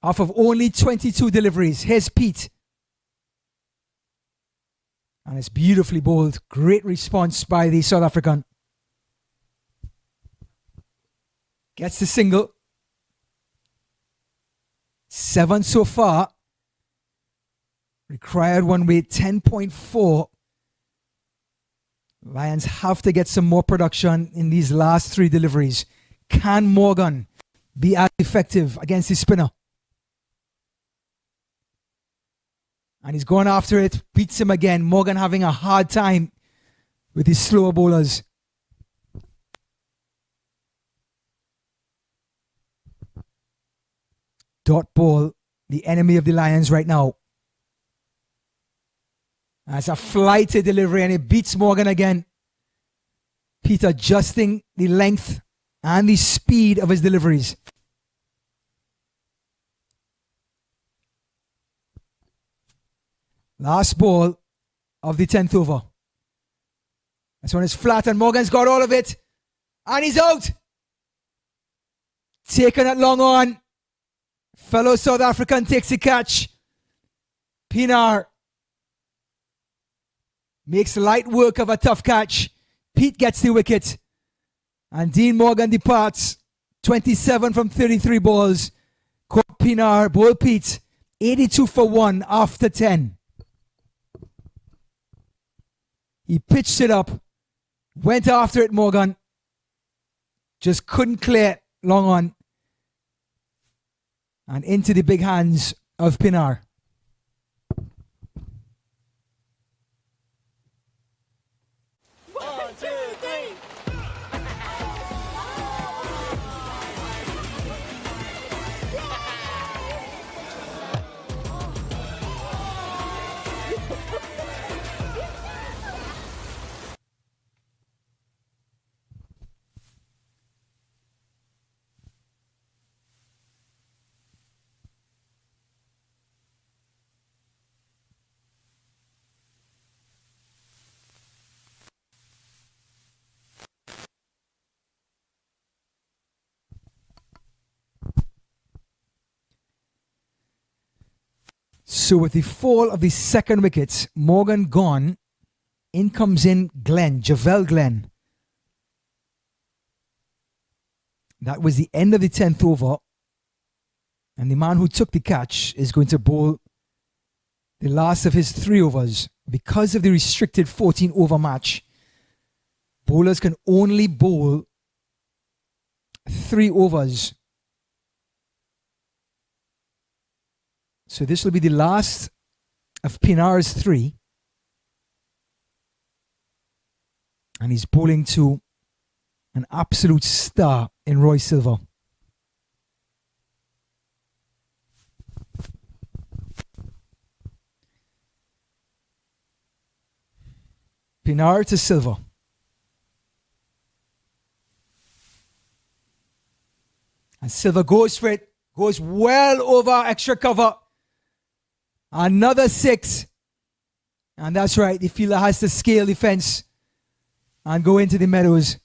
Off of only 22 deliveries. Here's Pete. And it's beautifully bowled. Great response by the South African. Gets the single. 7 so far. Required one weight 10.4. Lions have to get some more production in these last 3 deliveries. Can Morgan be as effective against his spinner? And he's going after it, beats him again. Morgan having a hard time with his slower bowlers. Dot ball, the enemy of the Lions right now. That's a flighty delivery and it beats Morgan again. Pete adjusting the length and the speed of his deliveries. Last ball of the 10th over. This one is flat and Morgan's got all of it. And he's out. Taken it long on. Fellow South African takes the catch. Pinar makes light work of a tough catch. Pete gets the wicket. And Dean Morgan departs. 27 from 33 balls. Caught Pinar, bowl Pete. 82 for 1 after 10. He pitched it up. Went after it, Morgan. Just couldn't clear it long on. And into the big hands of Pinar. So with the fall of the second wicket, Morgan gone, in comes in Glenn, Javel Glenn. That was the end of the 10th over. And the man who took the catch is going to bowl the last of his 3 overs. Because of the restricted 14 over match, bowlers can only bowl 3 overs. So this will be the last of Pinar's 3. And he's bowling to an absolute star in Roy Silva. Pinar to Silva. And Silva goes for it. Goes well over extra cover. Another 6. And that's right. The fielder has to scale the fence and go into the meadows.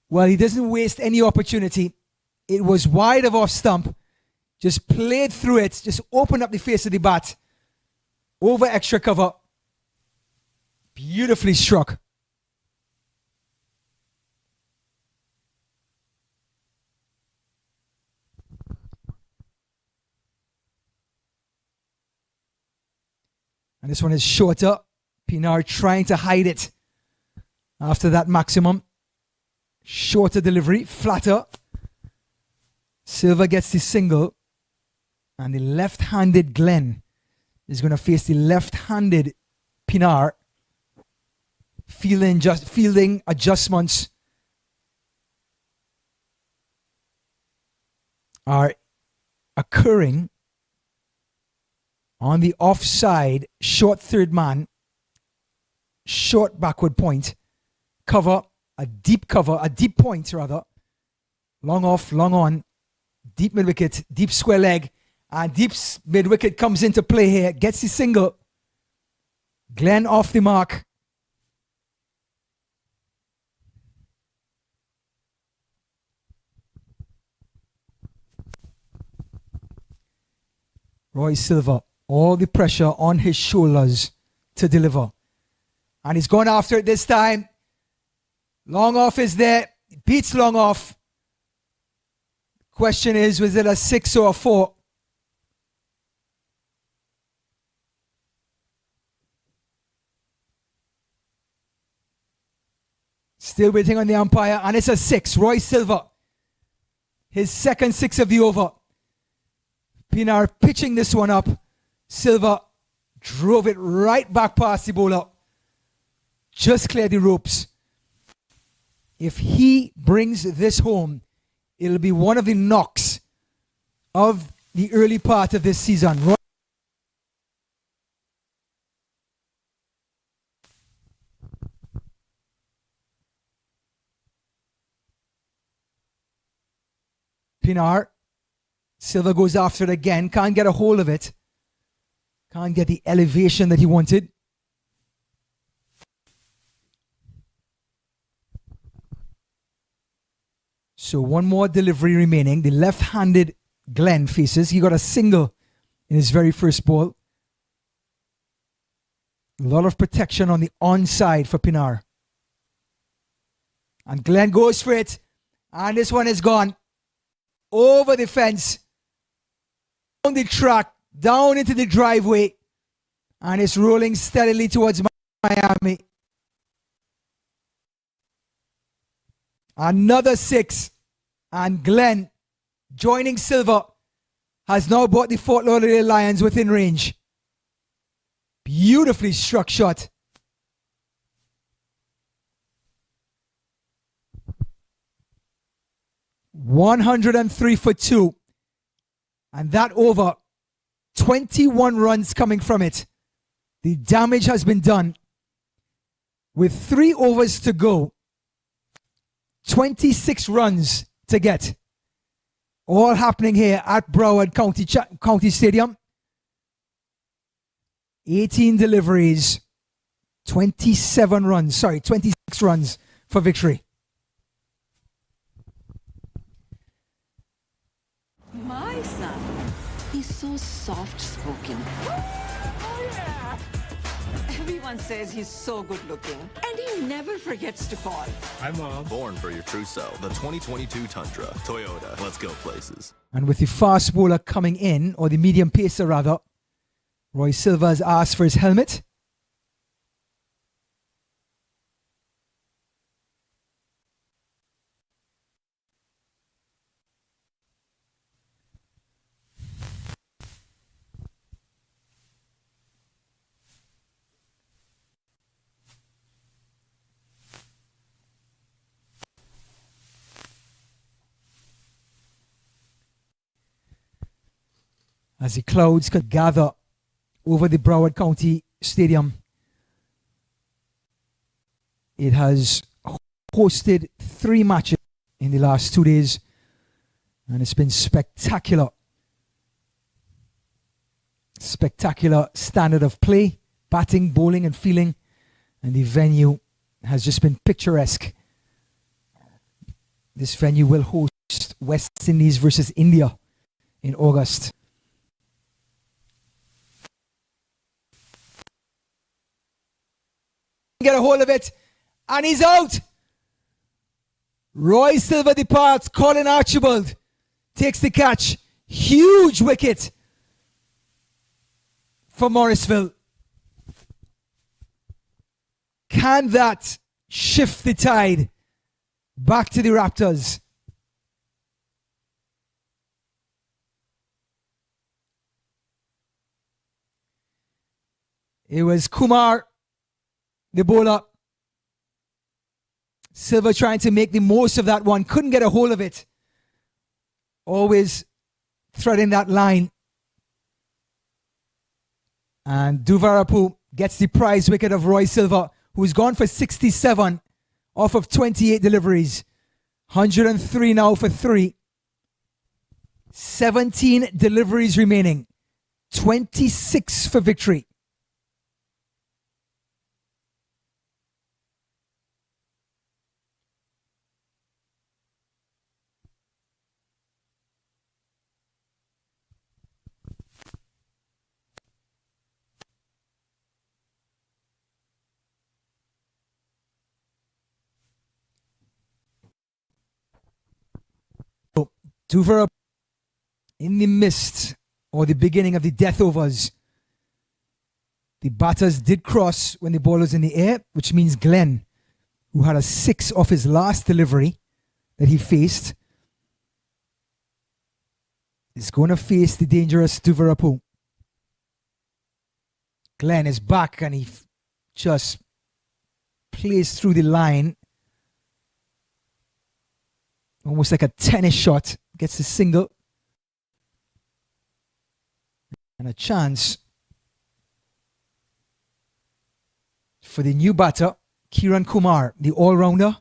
Well, he doesn't waste any opportunity. It was wide of off stump. Just played through it. Just opened up the face of the bat. Over extra cover. Beautifully struck. And this one is shorter. Pinar trying to hide it after that maximum. Shorter delivery, flatter. Silva gets the single. And the left-handed Glenn is going to face the left-handed Pinar. Fielding adjustments are occurring on the offside, short third man, short backward point, a deep point rather, long off, long on, deep mid wicket, deep square leg, and deep mid wicket comes into play here, gets the single. Glenn off the mark. Roy Silva, all the pressure on his shoulders to deliver. And he's going after it this time. Long off is there. Beats long off. Question is, was it a 6 or a 4? Still waiting on the umpire, and it's a 6. Roy Silva, his second 6 of the over. Pinar pitching this one up. Silva drove it right back past the bowler. Just cleared the ropes. If he brings this home, it'll be one of the knocks of the early part of this season. Pinar. Silva goes after it again. Can't get a hold of it. Can't get the elevation that he wanted. So one more delivery remaining. The left-handed Glenn faces. He got a single in his very first ball. A lot of protection on the onside for Pinar. And Glenn goes for it. And this one is gone. Over the fence. On the track, down into the driveway, and it's rolling steadily towards Miami. Another 6, and Glenn, joining Silva, has now brought the Fort Lauderdale Lions within range. Beautifully struck shot. $103 for 2. And that over, 21 runs coming from it. The damage has been done. With 3 overs to go, 26 runs to get. All happening here at Broward County Stadium. 18 deliveries, 26 runs for victory. My son, he's so soft-spoken. Oh, yeah. Everyone says he's so good-looking, and he never forgets to call. Hi, Mom. Born for your trousseau, the 2022 Tundra. Toyota, let's go places. And with the fast bowler coming in, or the medium pacer rather, Roy Silva has asked for his helmet. As the clouds could gather over the Broward County Stadium, it has hosted 3 matches in the last 2 days, and it's been spectacular. Spectacular standard of play, batting, bowling, and fielding, and the venue has just been picturesque. This venue will host West Indies versus India in August. Get a hold of it, and he's out. Roy Silva departs. Colin Archibald takes the catch. Huge wicket for Morrisville. Can that shift the tide back to the Raptors? It was Kumar the bowler. Silva trying to make the most of that one. Couldn't get a hold of it. Always threading that line. And Duvarapu gets the prize wicket of Roy Silva, who's gone for 67 off of 28 deliveries. 103 now for 3. 17 deliveries remaining. 26 for victory. Duvarapu in the midst or the beginning of the death overs. The batters did cross when the ball was in the air, which means Glenn, who had a 6 off his last delivery that he faced, is going to face the dangerous Duvarapu. Glenn is back and he just plays through the line. Almost like a tennis shot. Gets a single. And a chance for the new batter, Kiran Kumar, the all-rounder,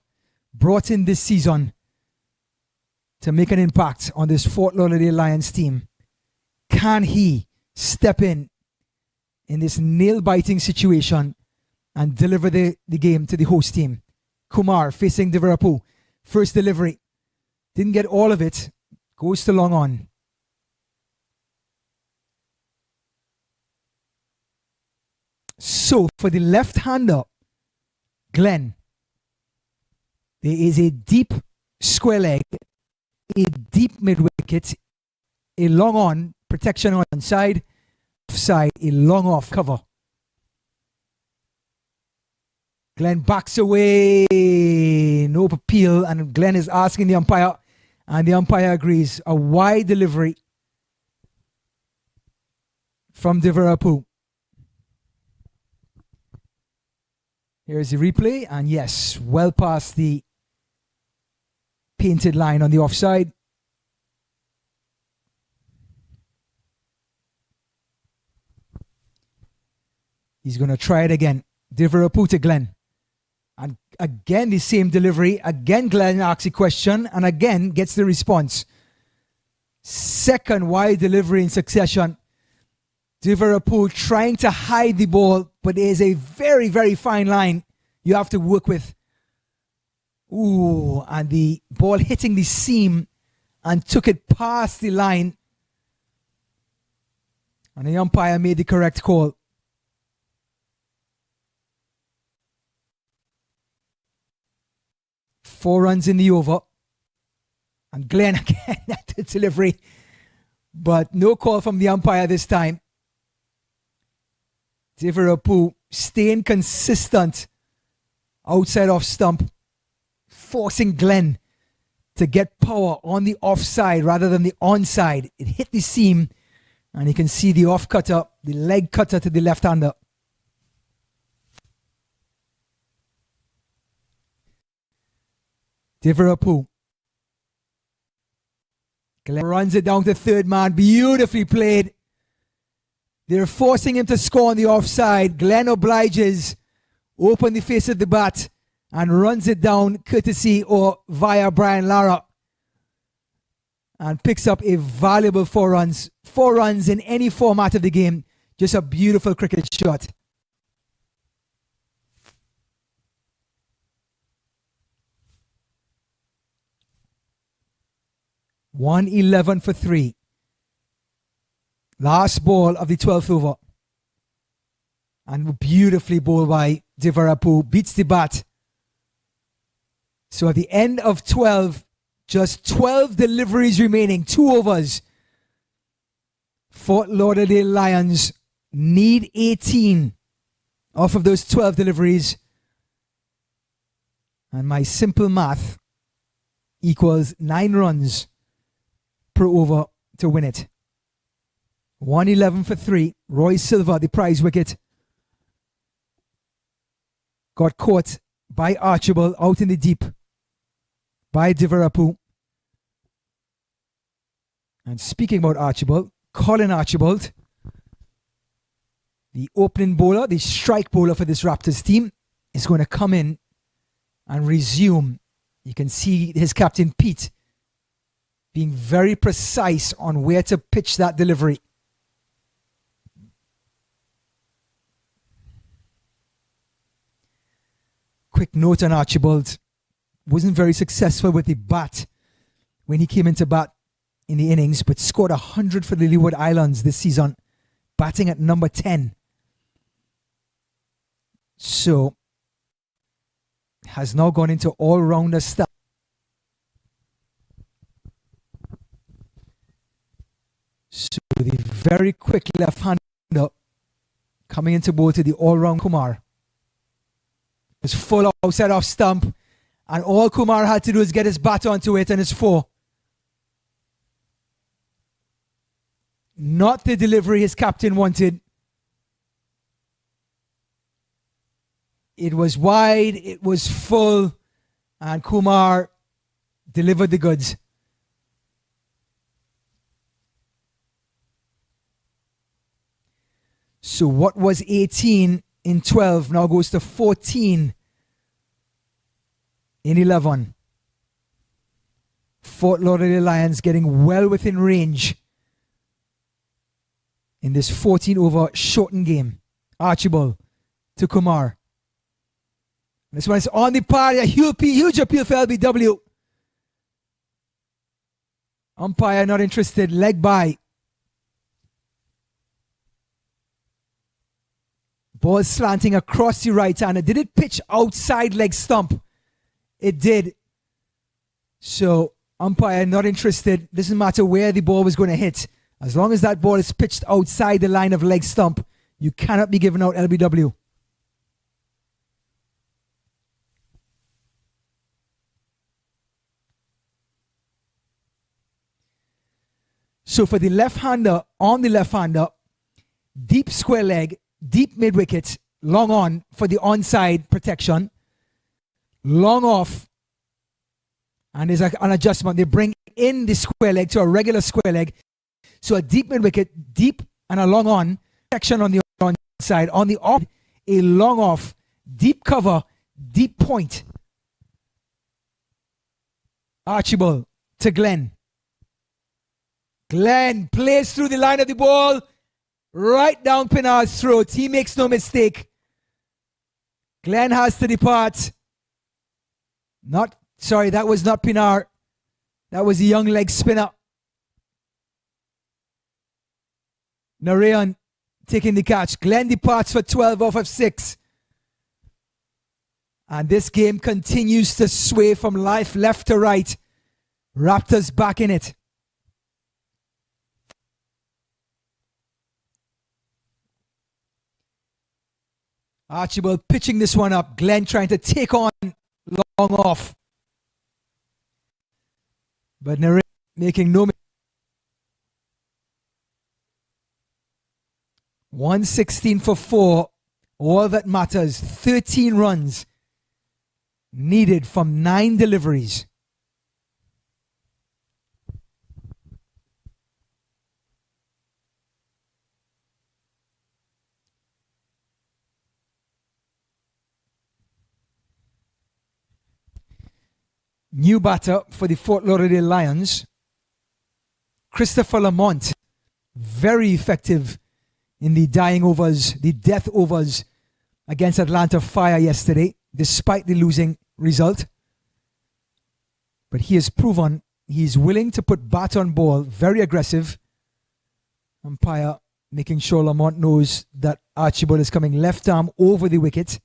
brought in this season to make an impact on this Fort Lauderdale Lions team. Can he step in this nail-biting situation and deliver the game to the host team? Kumar facing Duvarapu. First delivery. Didn't get all of it. Goes to long on. So for the left-hander, Glenn, there is a deep square leg, a deep mid-wicket, a long on, protection on one side, offside, a long off cover. Glenn backs away, no appeal, and Glenn is asking the umpire, and the umpire agrees. A wide delivery from Duvarapu. Here's the replay, and yes, well past the painted line on the offside. He's going to try it again. Duvarapu to Glenn. And again, the same delivery. Again, Glenn asks a question and again gets the response. Second wide delivery in succession. Duvarapu trying to hide the ball, but there is a very, very fine line you have to work with. Ooh, and the ball hitting the seam and took it past the line. And the umpire made the correct call. Four runs in the over. And Glenn again at the delivery. But no call from the umpire this time. Duvarapu staying consistent outside off stump, forcing Glenn to get power on the offside rather than the onside. It hit the seam, and you can see the off cutter, the leg cutter to the left-hander. Duvarapu. Glenn runs it down to third man. Beautifully played. They're forcing him to score on the offside. Glenn obliges, open the face of the bat, and runs it down courtesy or via Brian Lara. And picks up a valuable 4 runs. 4 runs in any format of the game. Just a beautiful cricket shot. $111 for 3. Last ball of the 12th over. And beautifully bowled by Duvarapu. Beats the bat. So at the end of 12, just 12 deliveries remaining. 2 overs. Fort Lauderdale Lions need 18 off of those 12 deliveries. And my simple math equals 9 runs per over to win it. 111 for 3. Roy Silva, the prize wicket. got caught by Archibald out in the deep by Divarapu. And speaking about Archibald, Colin Archibald, the opening bowler, the strike bowler for this Raptors team, is going to come in and resume. You can see his captain Pete being very precise on where to pitch that delivery. Quick note on Archibald. Wasn't very successful with the bat when he came into bat in the innings, but scored 100 for the Leeward Islands this season, batting at number 10. So, has now gone into all-rounder style. So, the very quick left-hander coming into bowl to the all-round Kumar. It's full outside off stump, and all Kumar had to do is get his bat onto it, and it's 4. Not the delivery his captain wanted. It was wide, it was full, and Kumar delivered the goods. So what was 18 in 12 now goes to 14 in 11. Fort Lauderdale Lions getting well within range in this 14-over shortened game. Archibald to Kumar. This one is on the par. A huge appeal for LBW. Umpire not interested. Leg by. Ball slanting across the right hander. Did it pitch outside leg stump? It did. So umpire not interested. Doesn't matter where the ball was going to hit. As long as that ball is pitched outside the line of leg stump, you cannot be giving out LBW. So for the left-hander, on the left-hander, deep square leg, deep mid-wicket, long on for the onside protection, long off, and there's an adjustment. They bring in the square leg to a regular square leg. So a deep mid-wicket, deep and a long on, protection on the onside. On the off, a long off, deep cover, deep point. Archibald to Glenn. Glenn plays through the line of the ball, right down Pinard's throat. He makes no mistake. Glenn has to depart. That was not Pinard. That was a young leg spinner. Narayan taking the catch. Glenn departs for 12 off of 6. And this game continues to sway from life left to right. Raptors back in it. Archibald pitching this one up. Glenn trying to take on long off. But Narayan making no mistake. 116 for 4. All that matters. 13 runs needed from 9 deliveries. New batter for the Fort Lauderdale Lions. Christopher Lamont. Very effective in the dying overs, the death overs against Atlanta Fire yesterday, despite the losing result. But he has proven he's willing to put bat on ball, very aggressive. Umpire making sure Lamont knows that Archibald is coming left arm over the wicket.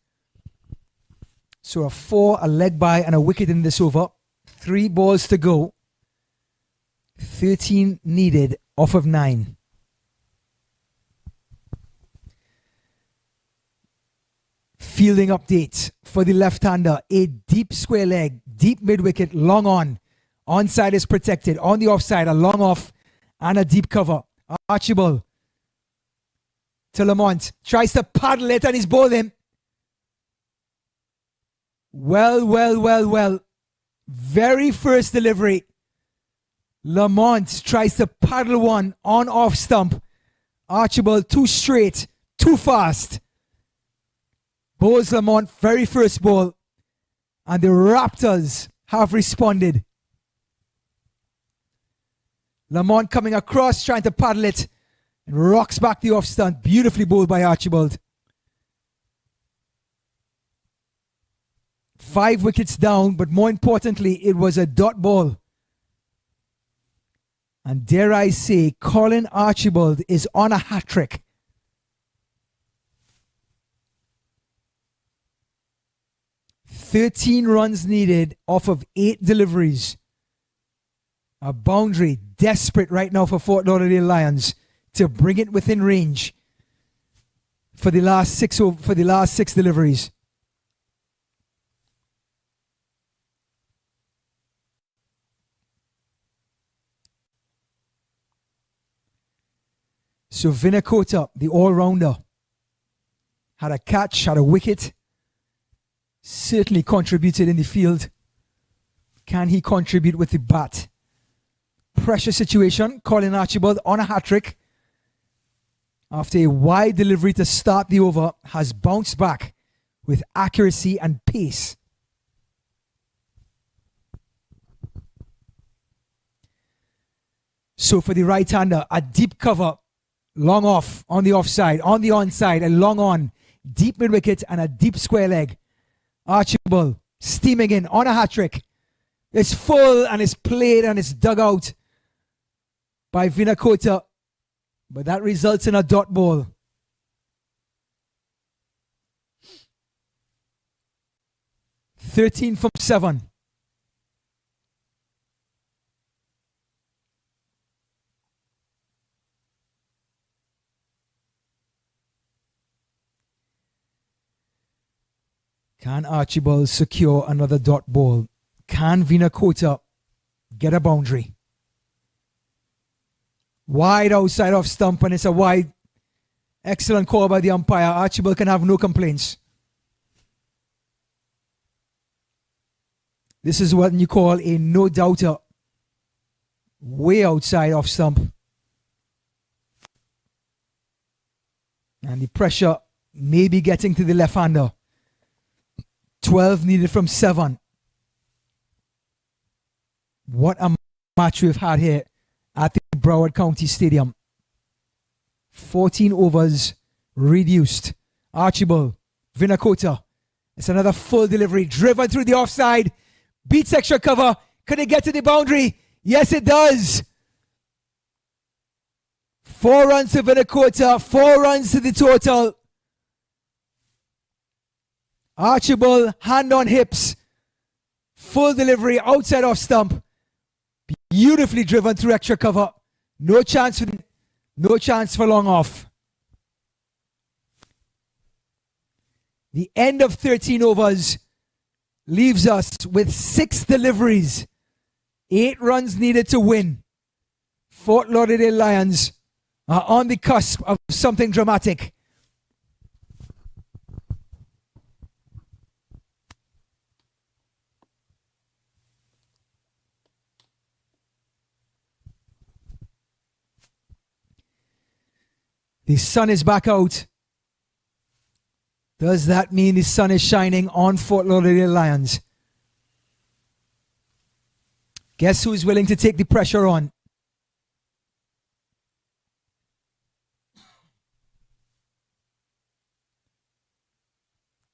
So a 4, a leg by, and a wicket in this over. 3 balls to go. 13 needed off of 9. Fielding update for the left-hander. A deep square leg, deep mid-wicket, long on. Onside is protected. On the offside, a long off and a deep cover. Archibald to Lamont. Tries to paddle it and he's bowled him. Well. Very first delivery. Lamont tries to paddle one on off stump. Archibald too straight, too fast. Bowls Lamont, very first ball. And the Raptors have responded. Lamont coming across, trying to paddle it. And rocks back the off stump. Beautifully bowled by Archibald. 5 wickets down, but more importantly, it was a dot ball. And dare I say, Colin Archibald is on a hat-trick. "13 runs needed off of 8 deliveries. A boundary, desperate right now for Fort Lauderdale Lions to bring it within range for the last 6 deliveries. So Vinakota, the all-rounder, had a catch, had a wicket, certainly contributed in the field. Can he contribute with the bat? Pressure situation, Colin Archibald on a hat-trick. After a wide delivery to start the over, has bounced back with accuracy and pace. So for the right-hander, a deep cover, long off, on the offside, on the onside, a long on, deep mid-wicket and a deep square leg. Archibald steaming in on a hat-trick. It's full and it's played and it's dug out by Vinakota. But that results in a dot ball. "13 from 7. Can Archibald secure another dot ball? Can Vinakota get a boundary? Wide outside off stump, and it's a wide. Excellent call by the umpire. Archibald can have no complaints. This is what you call a no-doubter. Way outside off stump. And the pressure may be getting to the left-hander. 12 needed from 7. What a match we've had here at the Broward County Stadium. 14 overs reduced. Archibald, Vinakota. It's another full delivery, driven through the offside. Beats extra cover. Could it get to the boundary? Yes, it does. 4 runs to Vinakota, 4 runs to the total. Archibald, hand on hips. Full delivery, outside off stump. Beautifully driven through extra cover. No chance for long off. The end of 13 overs leaves us with 6 deliveries. 8 runs needed to win. Fort Lauderdale Lions are on the cusp of something dramatic. The sun is back out. Does that mean the sun is shining on Fort Lauderdale Lions? Guess who's willing to take the pressure on?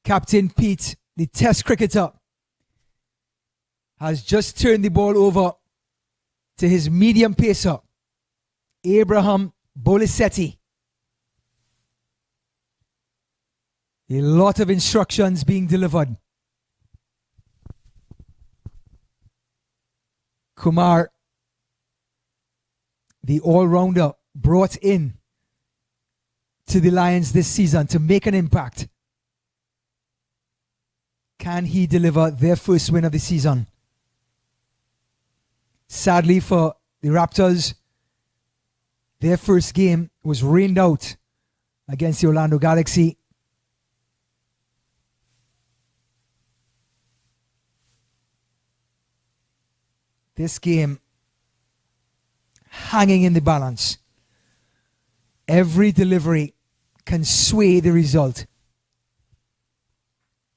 Captain Pete, the Test cricketer, has just turned the ball over to his medium pacer, Abraham Bolisetti. A lot of instructions being delivered. Kumar, the all-rounder, brought in to the Lions this season to make an impact. Can he deliver their first win of the season? Sadly for the Raptors, their first game was rained out against the Orlando Galaxy. This game hanging in the balance. Every delivery can sway the result.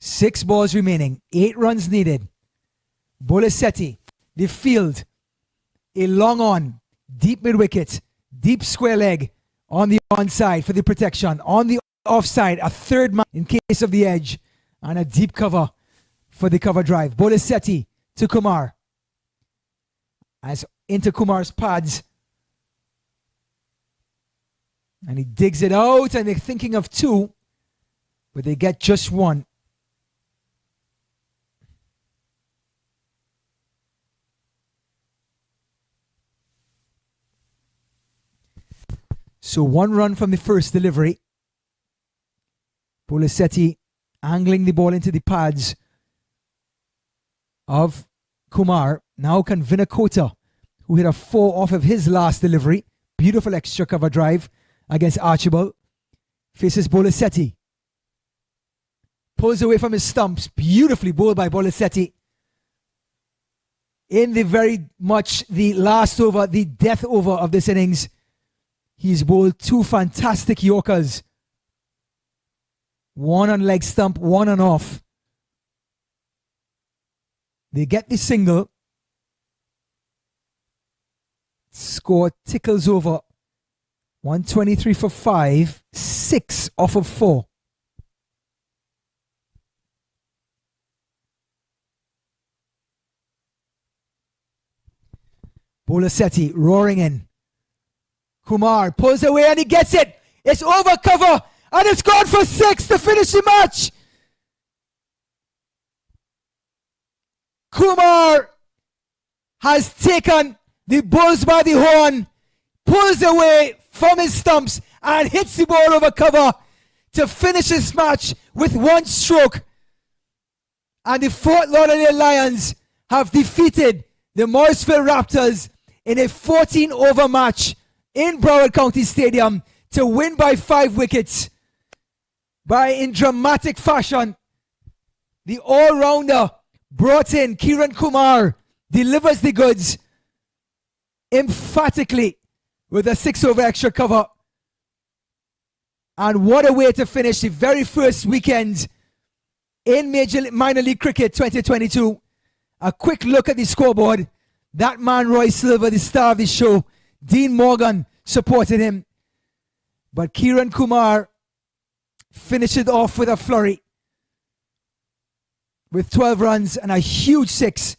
6 balls remaining, 8 runs needed. Bolisetti, the field, a long on, deep mid-wicket, deep square leg on the onside for the protection. On the offside, a third man in case of the edge, and a deep cover for the cover drive. Bolisetti to Kumar. As into Kumar's pads. And he digs it out, and they're thinking of 2, but they get just 1. So 1 run from the first delivery. Bolisetti angling the ball into the pads of Kumar. Now can Vinakota, who hit a 4 off of his last delivery. Beautiful extra cover drive against Archibald. Faces Bolisetti. Pulls away from his stumps. Beautifully bowled by Bolisetti. In the very much the last over, the death over of this innings, he's bowled 2 fantastic Yorkers. 1 on leg stump, 1 on off. They get the single. Score tickles over. 123 for 5. 6 off of 4. Bolisetti roaring in. Kumar pulls away and he gets it. It's over cover and it's gone for 6 to finish the match. Kumar has taken the bulls by the horn, pulls away from his stumps and hits the ball over cover to finish this match with 1 stroke. And the Fort Lauderdale Lions have defeated the Morrisville Raptors in a 14-over match in Broward County Stadium to win by 5 wickets. In dramatic fashion, the all-rounder brought in Kiran Kumar, delivers the goods emphatically with a 6-over extra cover. And what a way to finish the very first weekend in Minor League Cricket 2022. A quick look at the scoreboard. That man, Roy Silver, the star of the show, Dean Morgan supported him. But Kiran Kumar finished it off with a flurry with 12 runs and a huge 6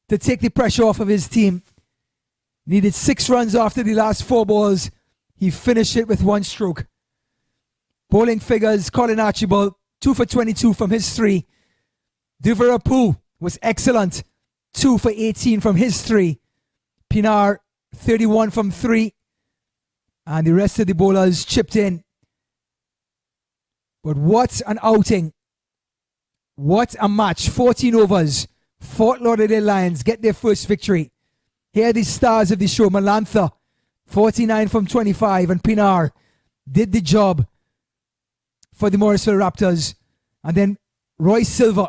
to take the pressure off of his team. Needed 6 runs after the last 4 balls. He finished it with 1 stroke. Bowling figures, Colin Archibald, 2 for 22 from his 3. Divarapu was excellent, 2 for 18 from his 3. Pinar, 31 from 3. And the rest of the bowlers chipped in. But what an outing. What a match. 14 overs. Fort Lauderdale Lions get their first victory. Here are the stars of the show. Malantha, 49 from 25. And Pinar did the job for the Morrisville Raptors. And then Roy Silver,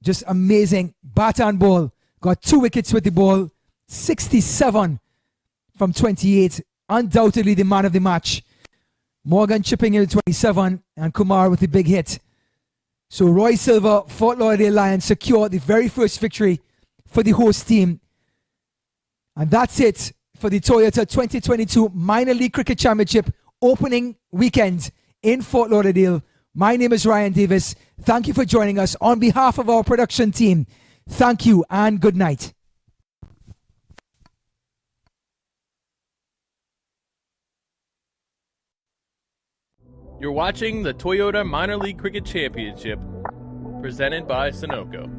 just amazing. Bat and ball. Got 2 wickets with the ball. 67 from 28. Undoubtedly the man of the match. Morgan chipping in at 27 and Kumar with the big hit. So Roy Silver, Fort Lauderdale Lions secured the very first victory for the host team. And that's it for the Toyota 2022 Minor League Cricket Championship opening weekend in Fort Lauderdale. My name is Ryan Davis. Thank you for joining us. On behalf of our production team, thank you and good night. You're watching the Toyota Minor League Cricket Championship, presented by Sunoco.